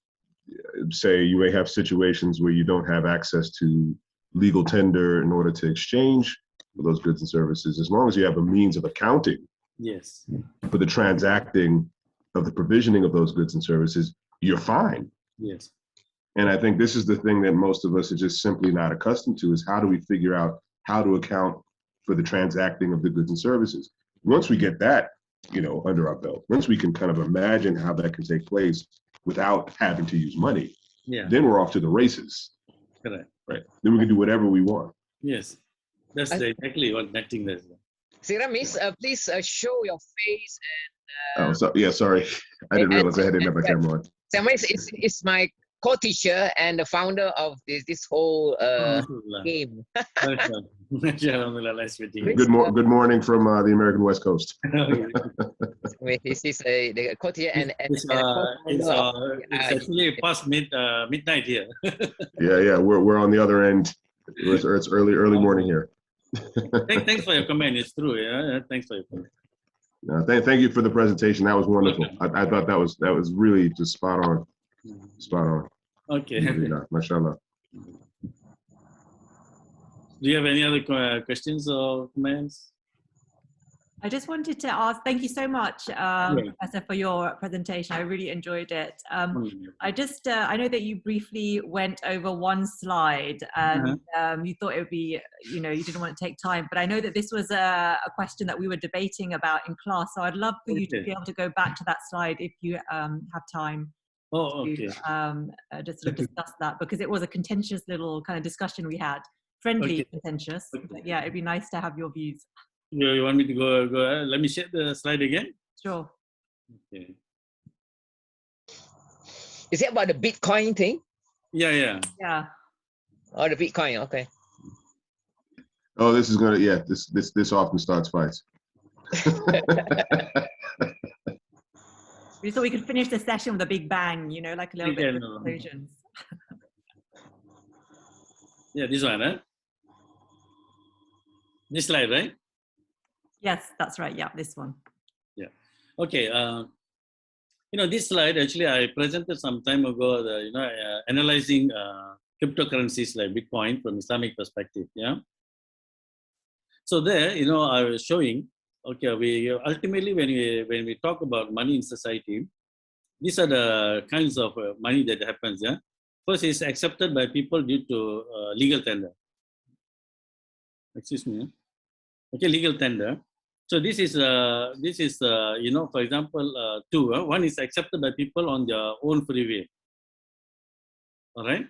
say, you may have situations where you don't have access to legal tender in order to exchange for those goods and services, as long as you have a means of accounting
Yes,
for the transacting of the provisioning of those goods and services, you're fine.
yes,
And I think this is the thing that most of us are just simply not accustomed to, is how do we figure out how to account for the transacting of the goods and services? Once we get that, under our belt, once we can kind of imagine how that can take place without having to use money, then we're off to the races.
correct.
Right. Then we can do whatever we want.
Yes, that's exactly what netting is.
Siramis, please show your face
Sorry. I didn't realize I had another camera on.
Siramis is my co-teacher and the founder of this whole game.
Nice meeting you.
Good morning from the American West Coast.
This is the co-teacher and
it's actually past midnight here.
Yeah, we're on the other end. It's early morning here.
Thanks for your comment. It's true. Yeah, thanks for your comment.
Thank you for the presentation. That was wonderful. I thought that was really just spot on.
Okay.
Mashallah.
Do you have any other questions or comments?
I just wanted to ask, thank you so much, Professor, for your presentation. I really enjoyed it. I know that you briefly went over one slide and you thought it would be, you didn't want to take time, but I know that this was a question that we were debating about in class. So I'd love for you to be able to go back to that slide if you have time.
Okay.
Just sort of discuss that, because it was a contentious little kind of discussion we had. Friendly, contentious. But yeah, it'd be nice to have your views.
You want me to go ahead? Let me share the slide again.
Sure.
Okay.
Is it about the Bitcoin thing?
Yeah.
Oh, the Bitcoin. Okay.
Oh, this is gonna this often starts fights.
We thought we could finish the session with a big bang, like a little bit of conclusions.
Yeah, this one, huh? This slide, right?
Yes, that's right. Yeah, this one.
Yeah. Okay. This slide actually I presented some time ago. Analyzing cryptocurrencies like Bitcoin from Islamic perspective. Yeah. So there, I was showing. Okay, we ultimately when we talk about money in society, these are the kinds of money that happens. Yeah. First is accepted by people due to legal tender. Excuse me. Okay, legal tender. So this is for example, two. One is accepted by people on their own free will. All right.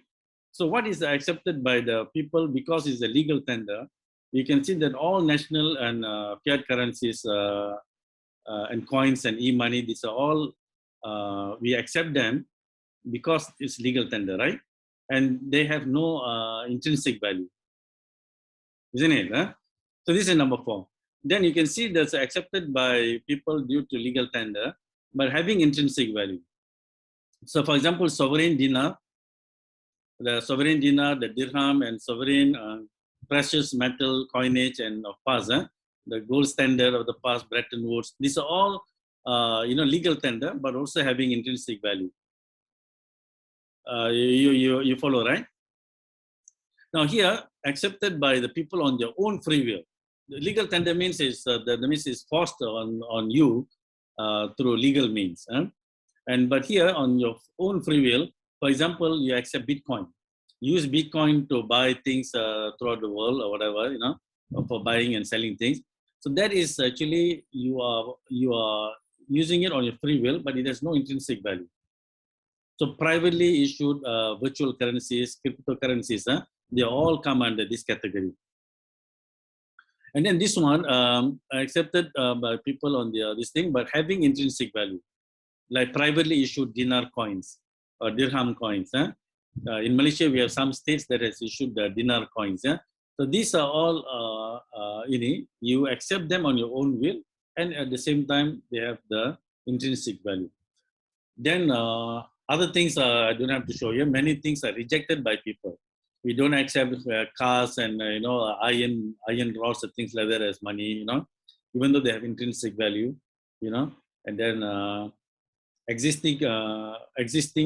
So what is accepted by the people because it's a legal tender you can see that all national and fiat currencies and coins and e-money, these are all, we accept them because it's legal tender, right? And they have no intrinsic value, isn't it? Huh? So this is number 4. Then you can see that's accepted by people due to legal tender, but having intrinsic value. So for example, sovereign dinar, the dirham and sovereign precious metal coinage and of past, the gold standard of the past, Bretton Woods, these are all legal tender, but also having intrinsic value. You follow, right? Now here, accepted by the people on their own free will. The legal tender means is is forced on you through legal means. But here on your own free will, for example, you accept Bitcoin. Use Bitcoin to buy things throughout the world or whatever, for buying and selling things. So that is actually you are using it on your free will, but it has no intrinsic value. So privately issued virtual currencies, cryptocurrencies, they all come under this category. And then this one accepted by people on this thing, but having intrinsic value, like privately issued dinar coins or dirham coins. In Malaysia, we have some states that has issued dinar coins. So these are all, you accept them on your own will, and at the same time, they have the intrinsic value. Then other things I don't have to show you. Many things are rejected by people. We don't accept cars and iron rods and things like that as money. Even though they have intrinsic value. And then existing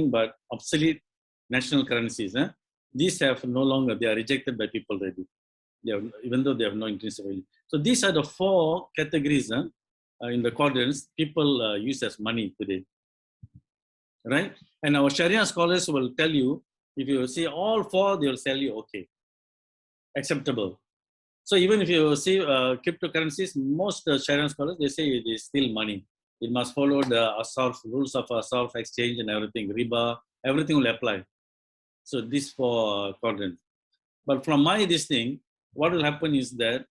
but obsolete national currencies. These have no longer. They are rejected by people already. Even though they have no intrinsic value. So these are the 4 categories in the quadrants people use as money today. Right? And our Sharia scholars will tell you, if you see all 4, they will tell you, okay, acceptable. So even if you see cryptocurrencies, most Sharia scholars, they say it is still money. It must follow the rules of Asarf exchange and everything, riba, everything will apply. So these 4 quadrants. But from this thing, what will happen is that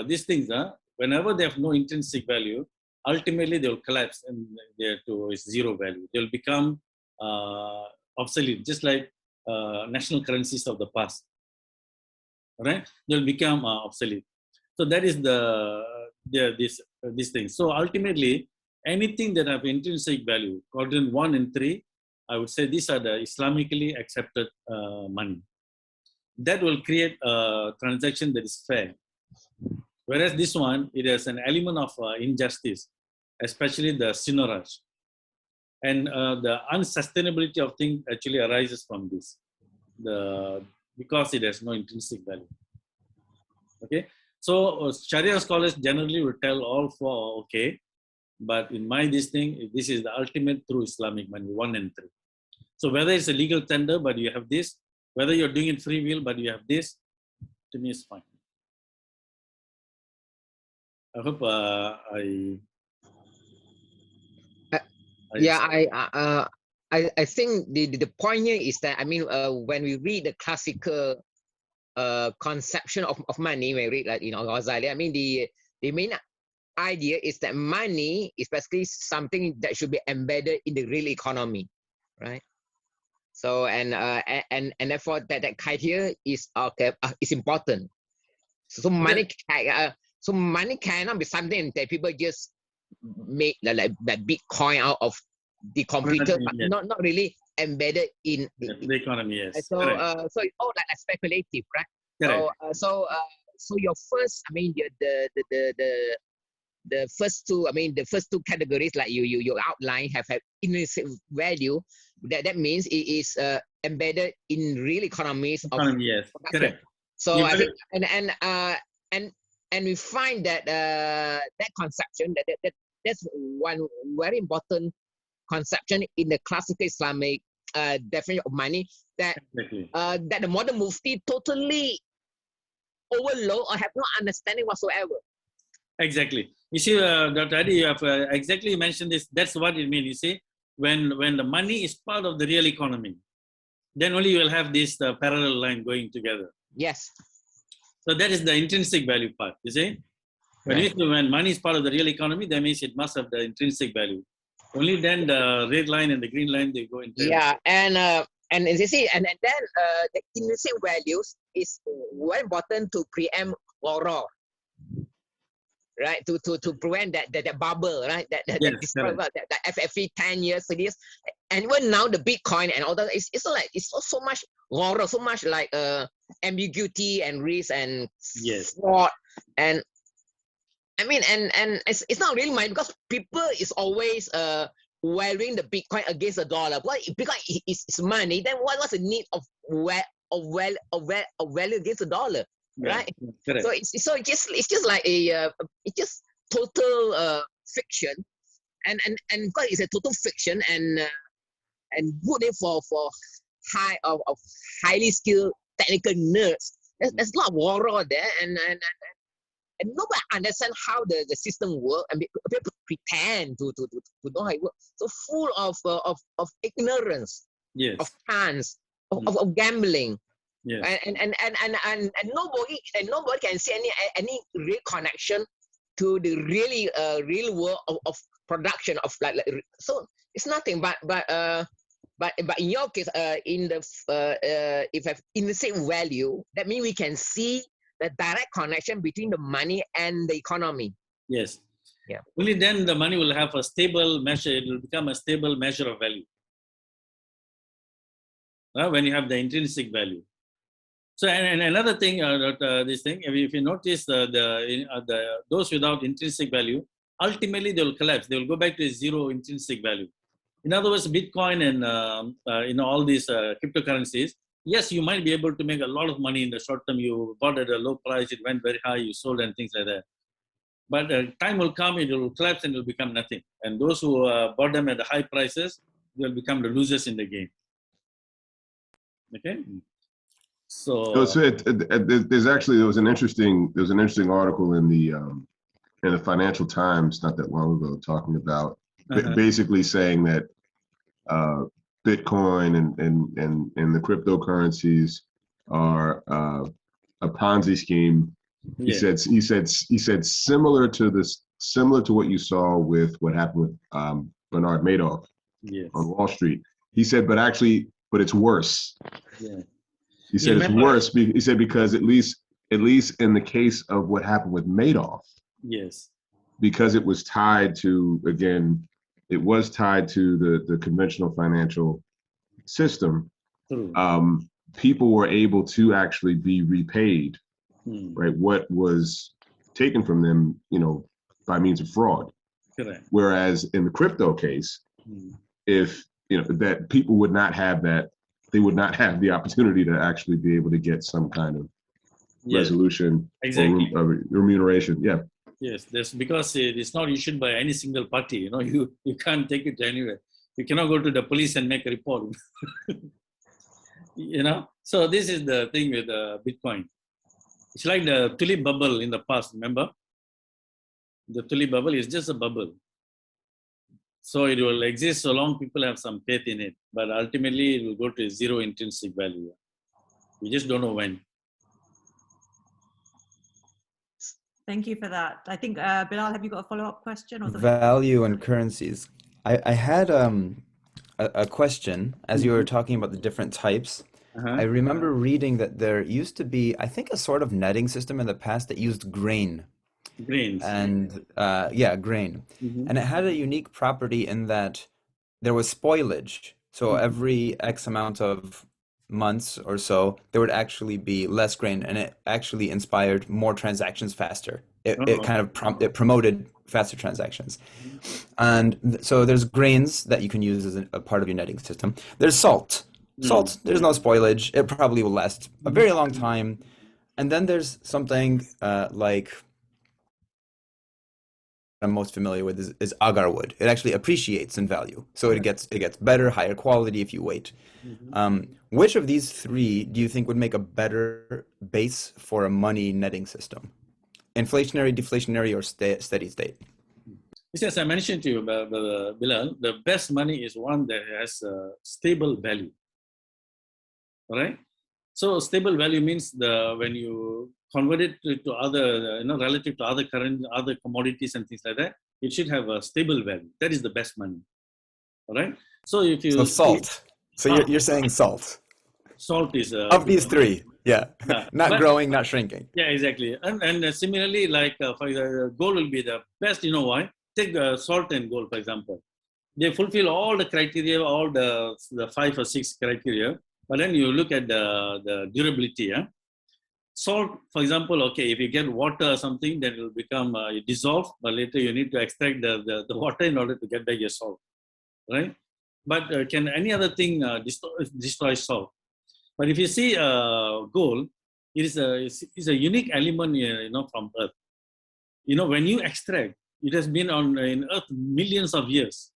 these things, whenever they have no intrinsic value, ultimately they will collapse and they're to zero value. They'll become obsolete, just like national currencies of the past. Right? They'll become obsolete. So that is this thing. So ultimately, anything that have intrinsic value, quadrant 1 and 3, I would say these are the Islamically accepted money. That will create a transaction that is fair. Whereas this one, it has an element of injustice, especially the sinoraj. And the unsustainability of things actually arises from this, because it has no intrinsic value. Okay, so Sharia scholars generally will tell all 4 okay, but in this is the ultimate true Islamic money, 1 and 3. So whether it's a legal tender, but you have this, whether you're doing it free will, but you have this, to me is fine. I hope
I think the point here is that, when we read the classical conception of money, when we read Ghazali, the main idea is that money is basically something that should be embedded in the real economy, right? So and therefore that criteria is important. So money cannot be something that people just make like Bitcoin out of the computer, but not really embedded in the
economy. Yes.
So it's all like speculative, right? So your first, the first two categories, like you outline, have intrinsic value. That means it is embedded in real economies of
yes,
production.
correct.
So I think and we find that that conception that's one very important conception in the classical Islamic definition of money, that that the modern Mufti totally overload or have no understanding whatsoever.
Exactly. You see, Dr. Adi, you have exactly mentioned this. That's what it means. You see, when the money is part of the real economy, then only you will have this parallel line going together.
Yes.
So that is the intrinsic value part, you see. When money is part of the real economy, that means it must have the intrinsic value. Only then the red line and the green line, they go into.
Yeah, and you see, and then the intrinsic values is very important to preempt horror, right? To prevent that bubble, right? That every 10 years for this, and even now the Bitcoin and all that, it's so much horror, so much like ambiguity and risk and fraud, and I mean, and it's not really money, because people is always valuing the Bitcoin against the dollar. What Bitcoin is money, then what's the need of value against the dollar, right? So it's just like it's just total fiction, and because it's a total fiction, and good for highly skilled technical nerds. There's a lot of horror there, and nobody understand how the system works, and people pretend to know how it works. So full of ignorance, of chance, of gambling, and nobody can see any real connection to the really real world of production of like so it's nothing but in your case in the if have intrinsic value, that means we can see the direct connection between the money and the economy.
Yes.
Yeah.
Only then the money will have a stable measure. It will become a stable measure of value. When you have the intrinsic value. So, and another thing, this thing, if you notice those without intrinsic value, ultimately they will collapse. They will go back to a zero intrinsic value. In other words, Bitcoin and all these cryptocurrencies, yes, you might be able to make a lot of money in the short term. You bought at a low price, it went very high, you sold and things like that. But time will come, it will collapse and it will become nothing. And those who bought them at the high prices, they will become the losers in the game. Okay. So
there was an interesting article in the Financial Times not that long ago talking about basically saying that Bitcoin and the cryptocurrencies are a Ponzi scheme. He said similar to what you saw with what happened with Bernard Madoff on Wall Street. He said, but it's worse. Yeah. He said it's worse. He said because at least in the case of what happened with Madoff, because it was tied to the conventional financial system. People were able to actually be repaid, right? What was taken from them, by means of fraud.
Correct.
Whereas in the crypto case, if that people would not have that, they would not have the opportunity to actually be able to get some kind of resolution or remuneration. Yeah.
Yes, that's because it's not issued by any single party. You can't take it anywhere. You cannot go to the police and make a report. So this is the thing with Bitcoin. It's like the tulip bubble in the past. Remember, the tulip bubble is just a bubble. So it will exist so long people have some faith in it, but ultimately it will go to zero intrinsic value. We just don't know when.
Thank you for that. I think, Bilal, have you got a follow-up question? Or
value and currencies. I had a question as you were talking about the different types. I remember reading that there used to be, I think, a sort of netting system in the past that used grain.
Grains.
And grain. And it had a unique property in that there was spoilage. So every X amount of months or so, there would actually be less grain, and it actually inspired more transactions faster. It kind of it promoted faster transactions. And so there's grains that you can use as a part of your netting system. There's salt. Salt, there's no spoilage. It probably will last a very long time. And then there's something like I'm most familiar with is agar wood. It actually appreciates in value. So it gets better, higher quality if you wait. Which of these three do you think would make a better base for a money netting system? Inflationary, deflationary, or steady state?
As I mentioned to you, Bilal, the best money is one that has a stable value. All right? So stable value means when you convert it to other, relative to other commodities and things like that, it should have a stable value. That is the best money. All right. So if you
salt. So you're saying salt.
Salt is
of these three. Yeah. Not growing, not shrinking.
Yeah, exactly. And similarly, like for gold will be the best. You know why? Take salt and gold, for example. They fulfill all the criteria, all the 5 or 6 criteria. But then you look at the durability. Yeah? Salt, for example, okay, if you get water or something, then it will become dissolved. But later you need to extract the water in order to get back your salt, right? But can any other thing destroy salt? But if you see gold, it is a unique element, from Earth. When you extract, it has been in Earth millions of years,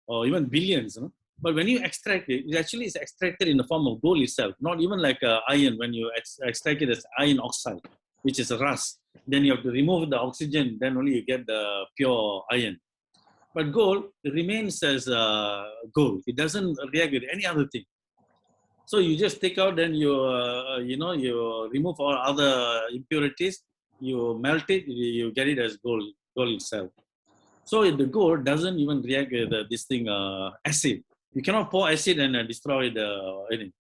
or even billions. But when you extract it, it actually is extracted in the form of gold itself, not even like iron. When you extract it as iron oxide, which is a rust, then you have to remove the oxygen, then only you get the pure iron. But gold remains as gold. It doesn't react with any other thing. So you just take out, then you remove all other impurities, you melt it, you get it as gold itself. So the gold doesn't even react with this thing, acid. You cannot pour acid and destroy anything.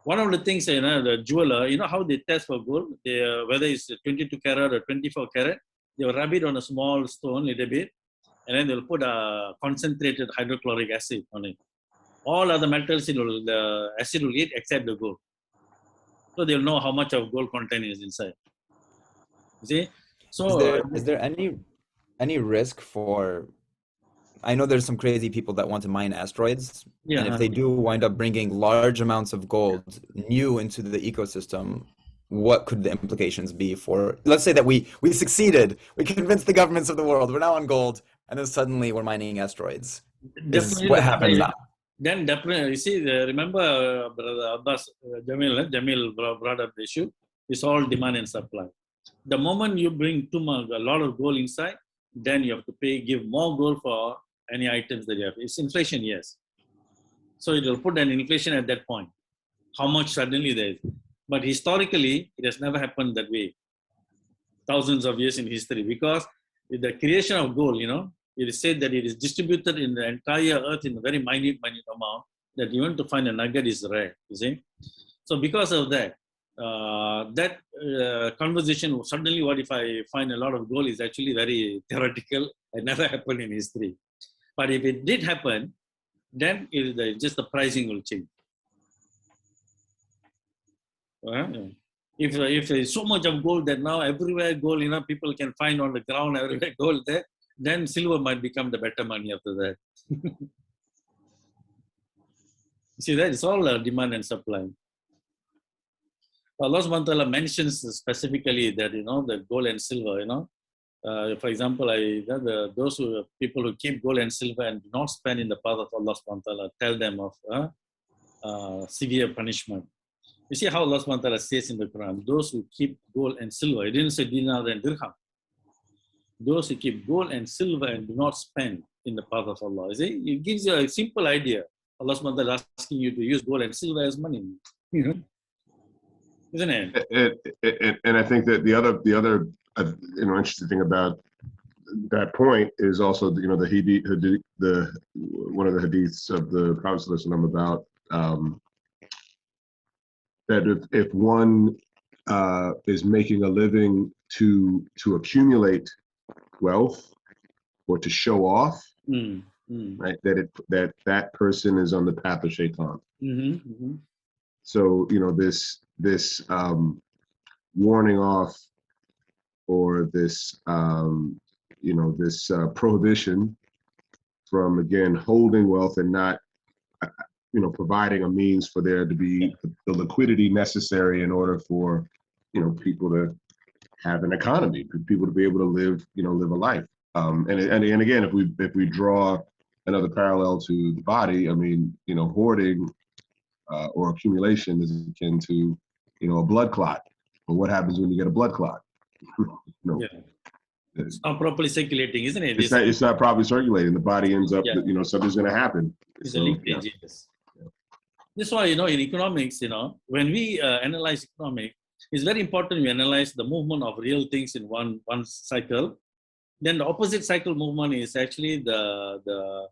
One of the things, the jeweler, how they test for gold, whether it's 22 karat or 24 karat, they'll rub it on a small stone a little bit, and then they'll put a concentrated hydrochloric acid on it. All other metals, the acid will eat except the gold. So they'll know how much of gold content is inside. You see? So
is there any risk for? I know there's some crazy people that want to mine asteroids, and if they do wind up bringing large amounts of gold new into the ecosystem, what could the implications be for? Let's say that we succeeded, we convinced the governments of the world, we're now on gold, and then suddenly we're mining asteroids. What happens now?
Then definitely, you see, remember Brother Abbas, Jamil brought up the issue. It's all demand and supply. The moment you bring a lot of gold inside, then you have to give more gold for any items that you have. It's inflation, yes. So it will put an inflation at that point. How much suddenly there is. But historically, it has never happened that way. Thousands of years in history. Because with the creation of gold, it is said that it is distributed in the entire earth in a very minute amount, that even to find a nugget is rare, you see. So because of that, conversation, suddenly what if I find a lot of gold, is actually very theoretical and never happened in history. But if it did happen, then just the pricing will change. If there's so much of gold that now everywhere gold, people can find on the ground everywhere gold there, then silver might become the better money after that. See, that is all demand and supply. Allah subhanahu wa ta'ala mentions specifically that, that gold and silver, for example, those people who keep gold and silver and do not spend in the path of Allah subhanahu wa ta'ala, tell them of severe punishment. You see how Allah subhanahu wa ta'ala says in the Quran, those who keep gold and silver, it didn't say dinar and dirham. Those who keep gold and silver and do not spend in the path of Allah. You see, it gives you a simple idea. Allah subhanahu wa ta'ala is asking you to use gold and silver as money. Isn't it?
And I think that the other interesting thing about that point is also the one of the hadiths of the Prophet ﷺ about that if one is making a living to accumulate wealth or to show off, right, that person is on the path of shaitan. So this warning off, or this this prohibition from, again, holding wealth and not providing a means for there to be the liquidity necessary in order for people to have an economy, for people to be able to live a life. And again, if we draw another parallel to the body, I mean, hoarding or accumulation is akin to a blood clot. But what happens when you get a blood clot?
It's not properly circulating, isn't it?
It's not properly circulating. The body ends up, something's going to happen.
It's a leakage, yes. That's why, in economics, when we analyze economics, it's very important we analyze the movement of real things in one cycle. Then the opposite cycle movement is actually the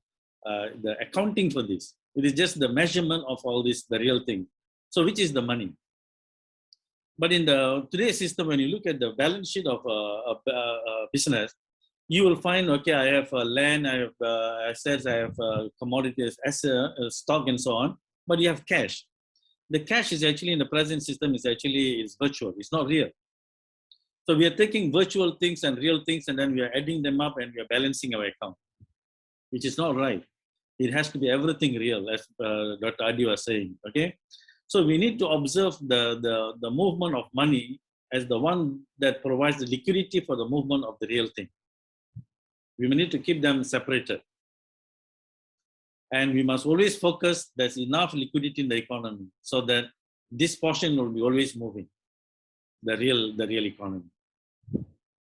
accounting for this. It is just the measurement of all this, the real thing. So which is the money? But in the today's system, when you look at the balance sheet of a business, you will find, okay, I have land, I have assets, I have commodities, stock, and so on. But you have cash. The cash is actually in the present system is virtual. It's not real. So we are taking virtual things and real things, and then we are adding them up, and we are balancing our account, which is not right. It has to be everything real, as Dr. Adi was saying. Okay. So we need to observe the movement of money as the one that provides the liquidity for the movement of the real thing. We need to keep them separated. And we must always focus there's enough liquidity in the economy so that this portion will be always moving, the real economy.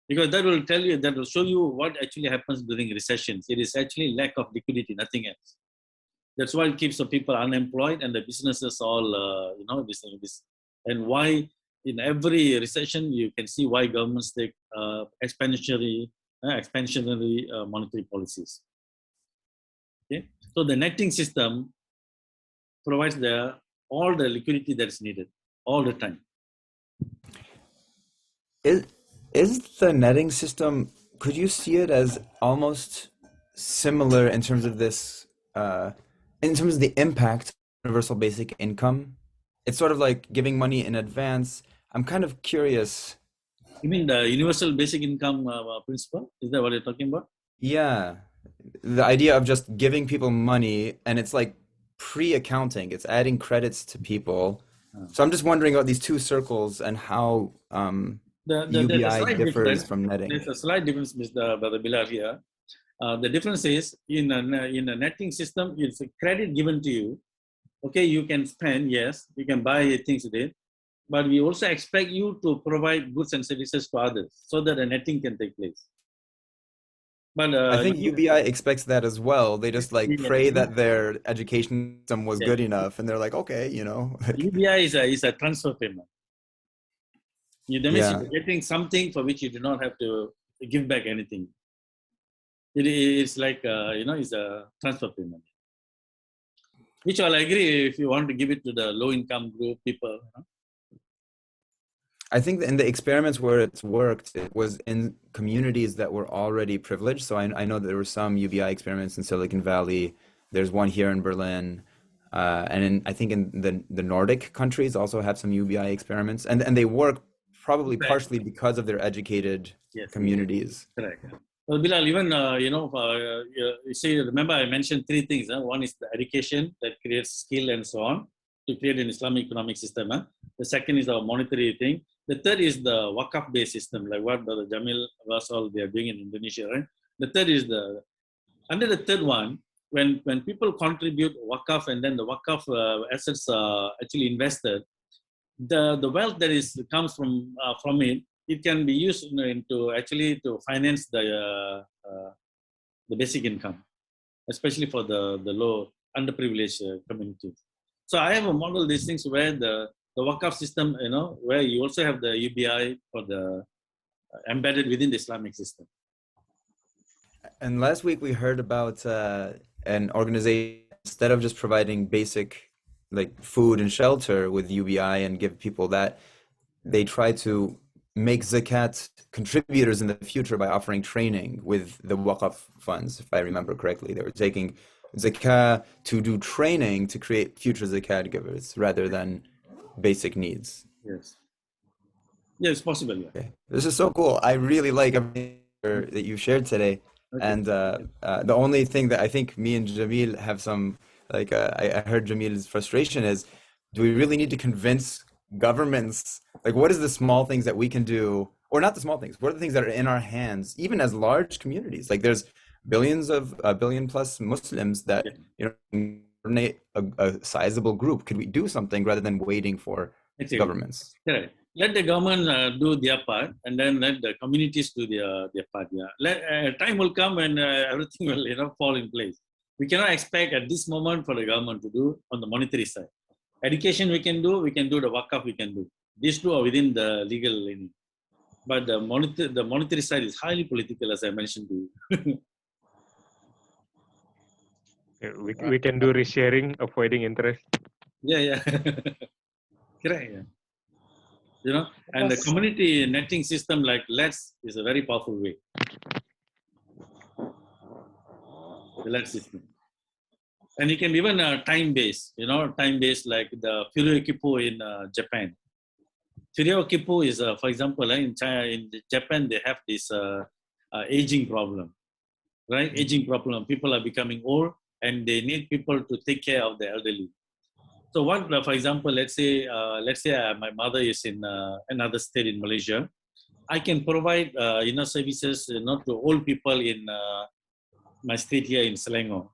Because that will tell you, that will show you what actually happens during recessions. It is actually lack of liquidity, nothing else. That's why it keeps the people unemployed and the businesses all, this. And why in every recession, you can see why governments take expansionary monetary policies. Okay? So the netting system provides all the liquidity that's needed all the time.
Is the netting system, could you see it as almost similar in terms of this, in terms of the impact of universal basic income? It's sort of like giving money in advance. I'm kind of curious.
You mean the universal basic income principle? Is that what you're talking about?
Yeah. The idea of just giving people money, and it's like pre-accounting. It's adding credits to people. So I'm just wondering about these two circles and how UBI differs from netting.
There's a slight difference, Mr. Brother Bilal here. The difference is in a netting system, it's a credit given to you. Okay, you can spend, yes, you can buy things with it, but we also expect you to provide goods and services to others so that a netting can take place. But
I think UBI expects that as well. They just like pray that their education system was good enough, and they're like, okay, you know.
UBI is a transfer payment. You're getting something for which you do not have to give back anything. It's like, it's a transfer payment. Which I'll agree if you want to give it to the low-income group people.
I think in the experiments where it's worked, it was in communities that were already privileged. So I know there were some UBI experiments in Silicon Valley. There's one here in Berlin. And I think in the Nordic countries also have some UBI experiments. And they work probably partially because of their educated communities.
Correct. Well, Bilal, even, you see, remember I mentioned three things. One is the education that creates skill and so on to create an Islamic economic system. The second is our monetary thing. The third is the wakaf-based system, like what Brother Jamil was all they are doing in Indonesia, right? The third is under the third one, when people contribute wakaf and then the wakaf assets are actually invested, the wealth that comes from it, it can be used to finance the basic income, especially for the low, underprivileged communities. So I have a model these things where the wakaf system, where you also have the UBI for the embedded within the Islamic system.
And last week we heard about an organization, instead of just providing basic like food and shelter with UBI and give people that, they try to make zakat contributors in the future by offering training with the waqf funds, if I remember correctly. They were taking zakat to do training to create future zakat givers rather than basic needs.
Yes. Yeah, it's possible. Yeah.
Okay. This is so cool. I really like everything that you shared today. Okay. And the only thing that I think me and Jamil have some, like I heard Jamil's frustration is, do we really need to convince governments? Like, what is the small things that we can do, or not the small things? What are the things that are in our hands, even as large communities? Like, there's billion plus Muslims that coordinate a sizable group. Could we do something rather than waiting for governments?
Correct. Let the government do their part, and then let the communities do their part. Yeah. Time will come when everything will fall in place. We cannot expect at this moment for the government to do on the monetary side. Education we can do the wakaf we can do. These two are within the legal limit. But the monetary side is highly political, as I mentioned to you.
We can do resharing, avoiding interest.
Yeah. Correct. Yeah. You know, and the community netting system like Let's is a very powerful way. The Let's system. And you can even time-based, time-based like the Furyo in Japan. Furyo is, for example, in China, in Japan, they have this aging problem, right? Aging problem. People are becoming old and they need people to take care of the elderly. So what, for example, let's say my mother is in another state in Malaysia. I can provide, services to old people in my state here in Selangor.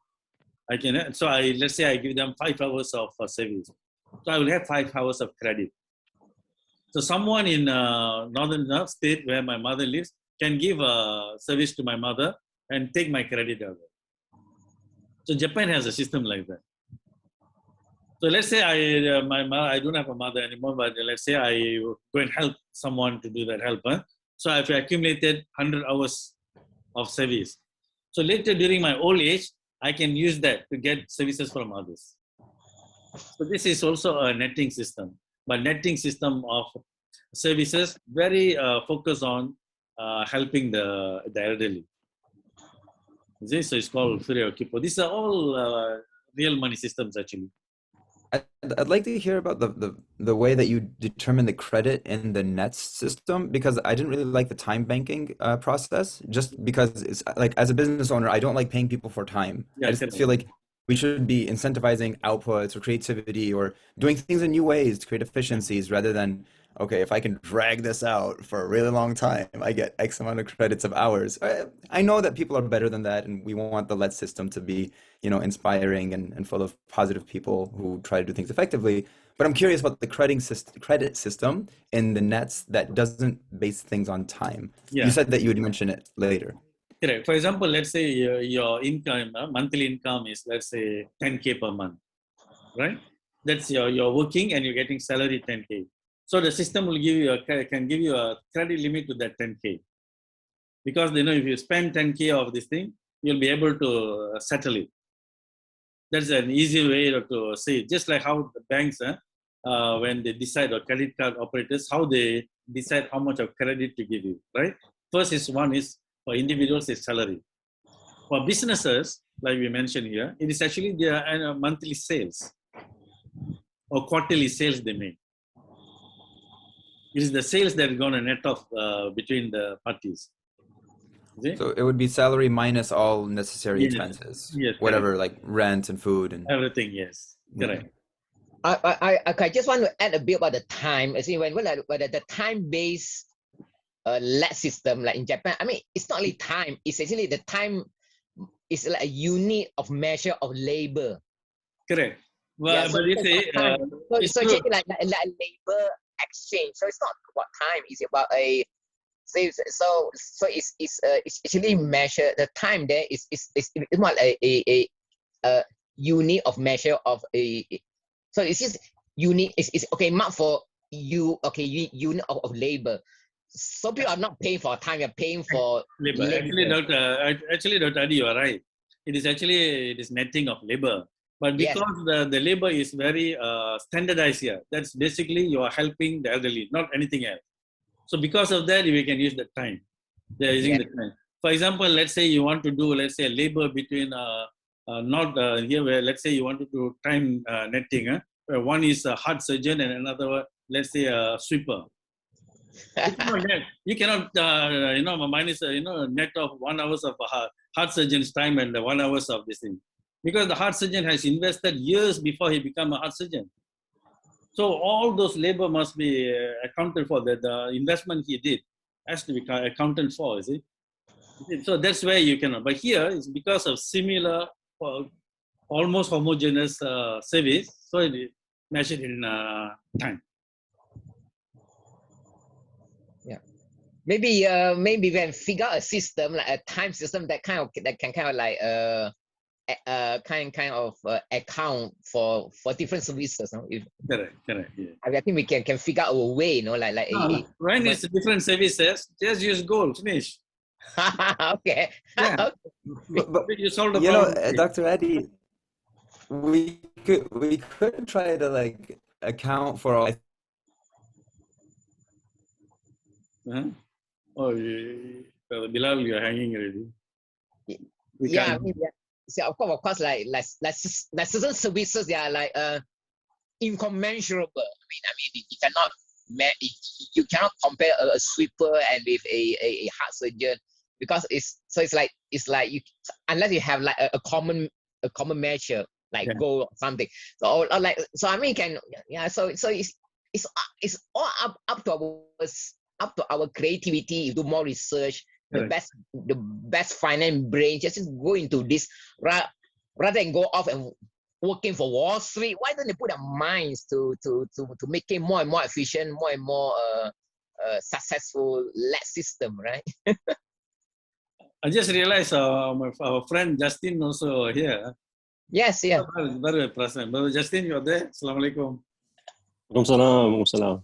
I can, let's say I give them 5 hours of service. So I will have 5 hours of credit. So someone in northern state where my mother lives can give a service to my mother and take my credit away. So Japan has a system like that. So let's say I don't have a mother anymore, but let's say I go and help someone to do that help. So I've accumulated 100 hours of service. So later during my old age, I can use that to get services from others. So this is also a netting system, but netting system of services very focused on helping the elderly. So it's called Furyo. These are all real money systems actually.
I'd like to hear about the way that you determine the credit in the nets system, because I didn't really like the time banking process, just because it's like, as a business owner, I don't like paying people for time.
Yeah,
I just feel like we should be incentivizing outputs or creativity or doing things in new ways to create efficiencies rather than, okay, if I can drag this out for a really long time, I get X amount of credits of hours. I know that people are better than that, and we want the Let's system to be, inspiring and full of positive people who try to do things effectively. But I'm curious about the credit system in the nets that doesn't base things on time.
Yeah.
You said that you would mention it later.
Correct. For example, let's say your income, monthly income is, let's say, 10K per month, right? That's you're working and you're getting salary 10K. So the system will can give you a credit limit to that 10K. Because if you spend 10K of this thing, you'll be able to settle it. That's an easy way to say it. Just like how the banks, when they decide, or credit card operators, how they decide how much of credit to give you, right? First one is for individuals is salary. For businesses, like we mentioned here, it is actually their monthly sales or quarterly sales they make. It is the sales that are going to net off between the parties.
So it would be salary minus all necessary expenses, whatever, correct. Like rent and food and
everything. Yes, correct.
I just want to add a bit about the time. I see when the time-based LED system, like in Japan, I mean, it's not only time. It's actually the time is like a unit of measure of labor.
Correct. Well, but
it's actually like labor exchange. So it's not about time. It's about a so it's actually measured. The time there is not a unit of measure of a. So it's just unit. It's okay marked for you. Okay, unit of labor. So people are not paying for time. You're paying for labor.
Actually, Dr. Adi, you are right. It is netting of labor. But because the labor is very standardized here, that's basically you are helping the elderly, not anything else. So because of that, we can use the time. They are using the time. For example, let's say you want to do, let's say, labor between here where, let's say you want to do time netting. Where one is a heart surgeon and another, let's say, a sweeper. You cannot minus net of 1 hour of heart surgeon's time and 1 hour of this thing, because the heart surgeon has invested years before he become a heart surgeon. So all those labor must be accounted for. That the investment he did has to be accounted for. You see, so that's where you cannot. But here it's because of similar, almost homogeneous service, so it is measured in time.
Maybe when figure out a system like a time system that can kind of like kind of account for different services. No? If,
Correct. Yeah.
I think we can figure out a way, like
When it's different services, just use gold. Finish.
okay.
Yeah.
But
You solve the
you know,
problem.
Dr. Eddie, we could try to like account for all.
Oh, Bilal, you're hanging already.
Yeah, I mean, yeah. So of course, like certain services, they are like incommensurable. I mean, you cannot compare a sweeper and with a heart surgeon, because it's like you, unless you have like a common measure like gold or something. So I mean, so it's all up to our creativity. You do more research. The best finance brain just go into this rather than go off and working for Wall Street. Why don't they put their minds to make it more and more efficient, more and more successful system, right?
I just realized our friend Justin also here.
Yes, yeah.
Very present. Brother Justin, you're there. Assalamualaikum.
Waalaikumsalam.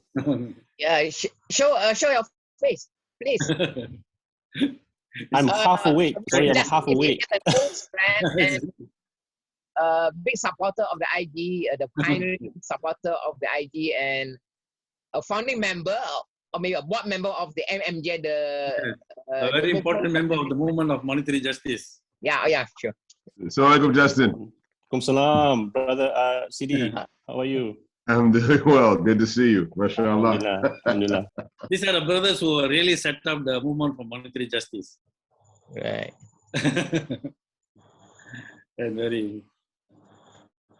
Yeah, show your face, please.
I'm half awake. Sorry, I'm half awake.
A close friend and big supporter of the IG, the pioneering supporter of the IG, and a founding member, or maybe a board member of the MMJ,
a very important member of the movement of monetary justice.
Yeah, sure.
Assalamualaikum, Justin.
Waalaikumsalam, brother Sidi. How are you?
I'm doing well. Good to see you. MashaAllah.
Alhamdulillah.
These are the brothers who really set up the movement for monetary justice.
Right.
And very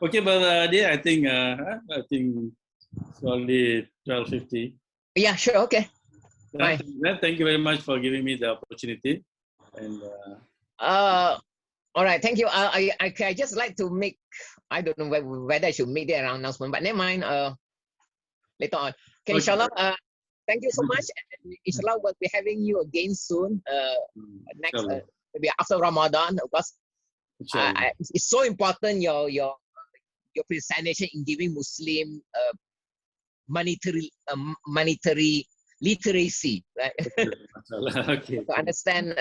okay, brother Adi. I think it's only 12:50.
Yeah, sure. Okay. Bye.
Thank you very much for giving me the opportunity. And
all right. Thank you. I just like to make. I don't know whether I should make the announcement, but never mind. Later on. Okay, inshallah. Thank you so much. And inshallah, we'll be having you again soon. Next, maybe after Ramadan, because it's so important your presentation in giving Muslim monetary literacy, right?
Okay.
To understand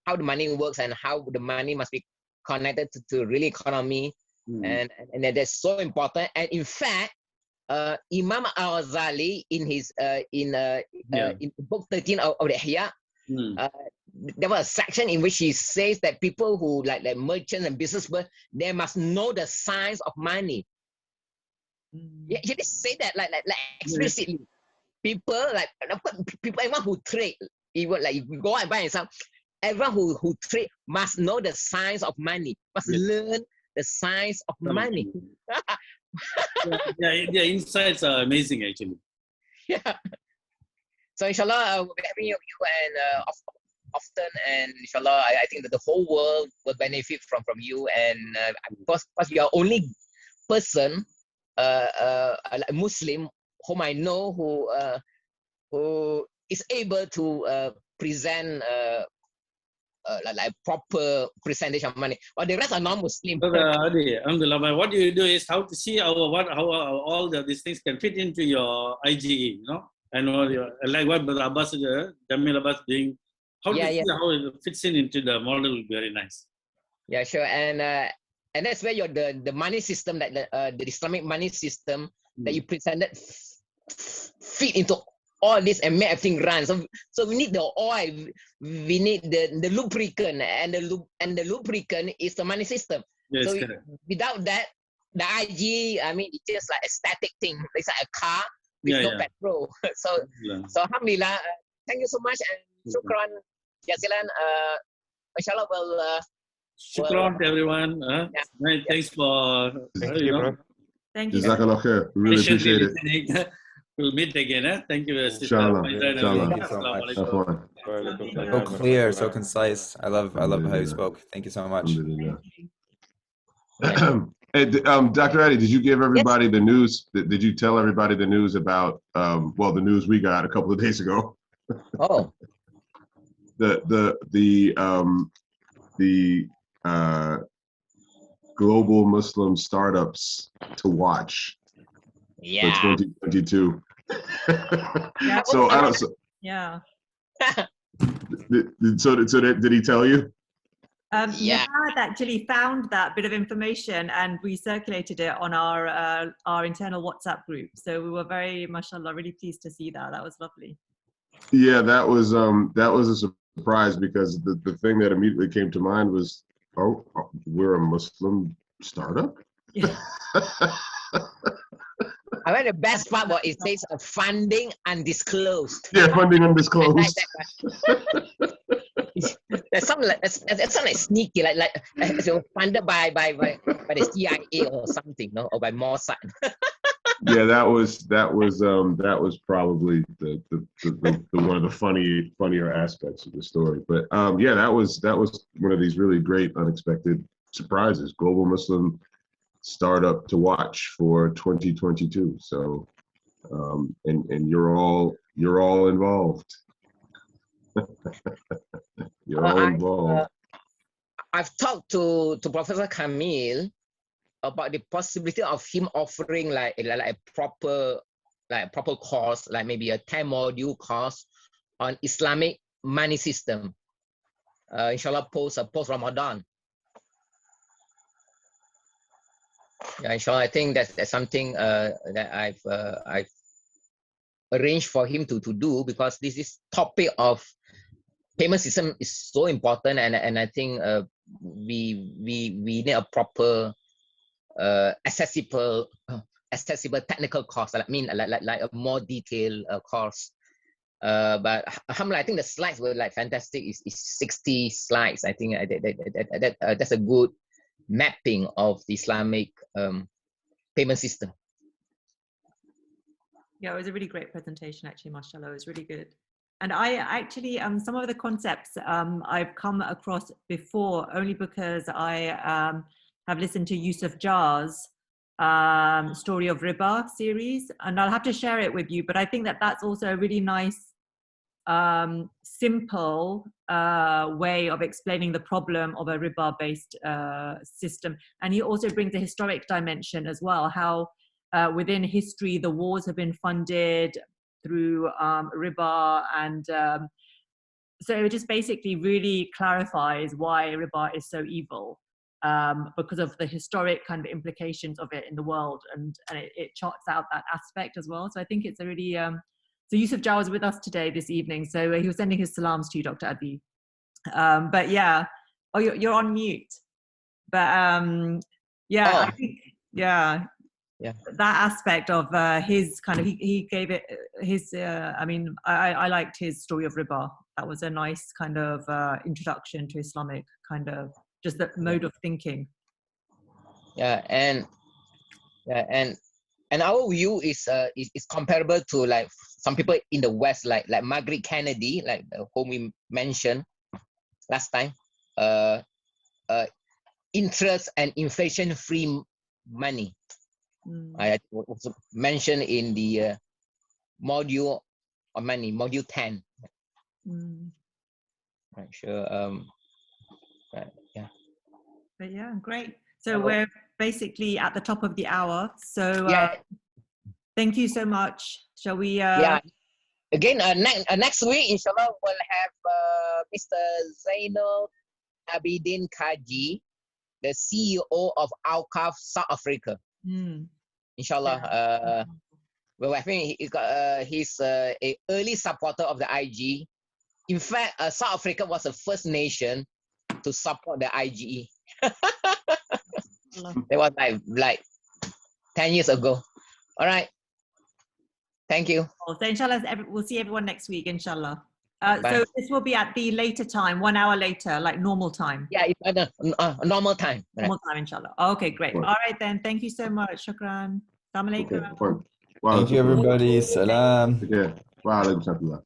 how the money works and how the money must be connected to real economy. And that's so important. And in fact, Imam Al-Ghazali in his in book 13 of the Ihya, there was a section in which he says that people who like merchants and businessmen, they must know the science of money. Yeah, he did say that like explicitly. People everyone who trade, even like you go and buy and sell, everyone who trade must know the science of money, must learn the science of money.
Yeah, insights are amazing actually.
Yeah. So inshallah, we'll be having you and often, and inshallah, I think that the whole world will benefit from you. And because you are only person, a Muslim whom I know who is able to present like proper presentation of money, but the rest are non-Muslim.
Alhamdulillah, what you do is how to see how all these things can fit into your IGE, you know, and like what Brother Abbas, Kameel Abbas doing, how to see how it fits into the model. Very nice.
Yeah, sure, and that's where the money system, that the Islamic money system that you presented fit into all this and make everything run. So we need the oil, we need the lubricant, and the lubricant is the money system.
Yes,
so without that, the IG, I mean, it's just like a static thing. It's like a car with no petrol. So alhamdulillah, thank you so much, and shukran jazilan. Inshallah,
shukran to everyone. Thanks for
Thank you.
Jazakallah khair. We really appreciate it.
We'll meet again. Thank you.
Inshallah.
Thank you so much. So clear, so concise. I love how you spoke. Thank you so much.
Hey, Dr. Eddie, did you give everybody the news? Did you tell everybody the news about the news we got a couple of days ago?
Oh.
global Muslim startups to watch
Yeah.
for 2022.
Yeah.
So I don't.
Yeah.
Did he tell you?
Yeah.
Mohammed actually found that bit of information and we circulated it on our internal WhatsApp group. So we were very, mashallah, really pleased to see that. That was lovely.
Yeah, that was a surprise because the thing that immediately came to mind was, oh, we're a Muslim startup.
Yeah.
I mean, the best part was it says funding undisclosed.
Yeah, funding undisclosed.
I like that. That's something like sneaky, like it was funded by the CIA or something, no, or by Mossad.
Yeah, that was probably the one of the funnier aspects of the story. But yeah, that was one of these really great unexpected surprises. Global Muslim startup to watch for 2022. So and you're all involved. You're all involved.
I've talked to Professor Kameel about the possibility of him offering like a proper course, like maybe a 10-module course on Islamic money system. Inshallah, post Ramadan. Yeah, inshallah, I think that's something that I've arranged for him to do, because this topic of payment system is so important, and I think we need a proper accessible technical course. I mean, like a more detailed course. But alhamdulillah, I think the slides were like fantastic. It's 60 slides. I think that's a good mapping of the Islamic payment system.
Yeah, it was a really great presentation, actually, mashallah. It was really good. And I actually, some of the concepts I've come across before only because I have listened to Yusuf Jar's Story of Riba series, and I'll have to share it with you, but I think that that's also a really nice, simple way of explaining the problem of a riba-based system. And he also brings a historic dimension as well, how within history, the wars have been funded through riba, and so it just basically really clarifies why riba is so evil, because of the historic kind of implications of it in the world, and it charts out that aspect as well. So I think it's a really so Yusuf Jar was with us today this evening, so he was sending his salams to you, Dr. Adi. But yeah, oh, you're on mute. But yeah, I think that aspect of his kind of, he gave it his, I mean, I liked his Story of Riba. That was a nice kind of introduction to Islamic kind of, just that mode of thinking.
Yeah, and our view is comparable to like some people in the West, like Margaret Kennedy, like whom we mentioned last time. Interest and inflation-free money. I was mentioned in the module on money, module 10. Right, sure. Right, yeah.
But yeah, great. So we're basically at the top of the hour. So thank you so much. Shall we?
Yeah. Again, next week, inshallah, we'll have Mr. Zainal Abidin Kaji, the CEO of Alcaf South Africa. Inshallah. Well, I think he's an early supporter of the IG. In fact, South Africa was the first nation to support the IGE. That was like 10 years ago. All right. Thank you.
So inshallah, we'll see everyone next week, inshallah. So this will be at the later time, 1 hour later, like normal time.
Yeah, it's at normal time.
Normal time, inshallah. Okay, great. All right then. Thank you so much. Shukran. Assalamu alaikum.
Okay,
Thank you, everybody. Salam.
Yeah. Wa alaikum salam.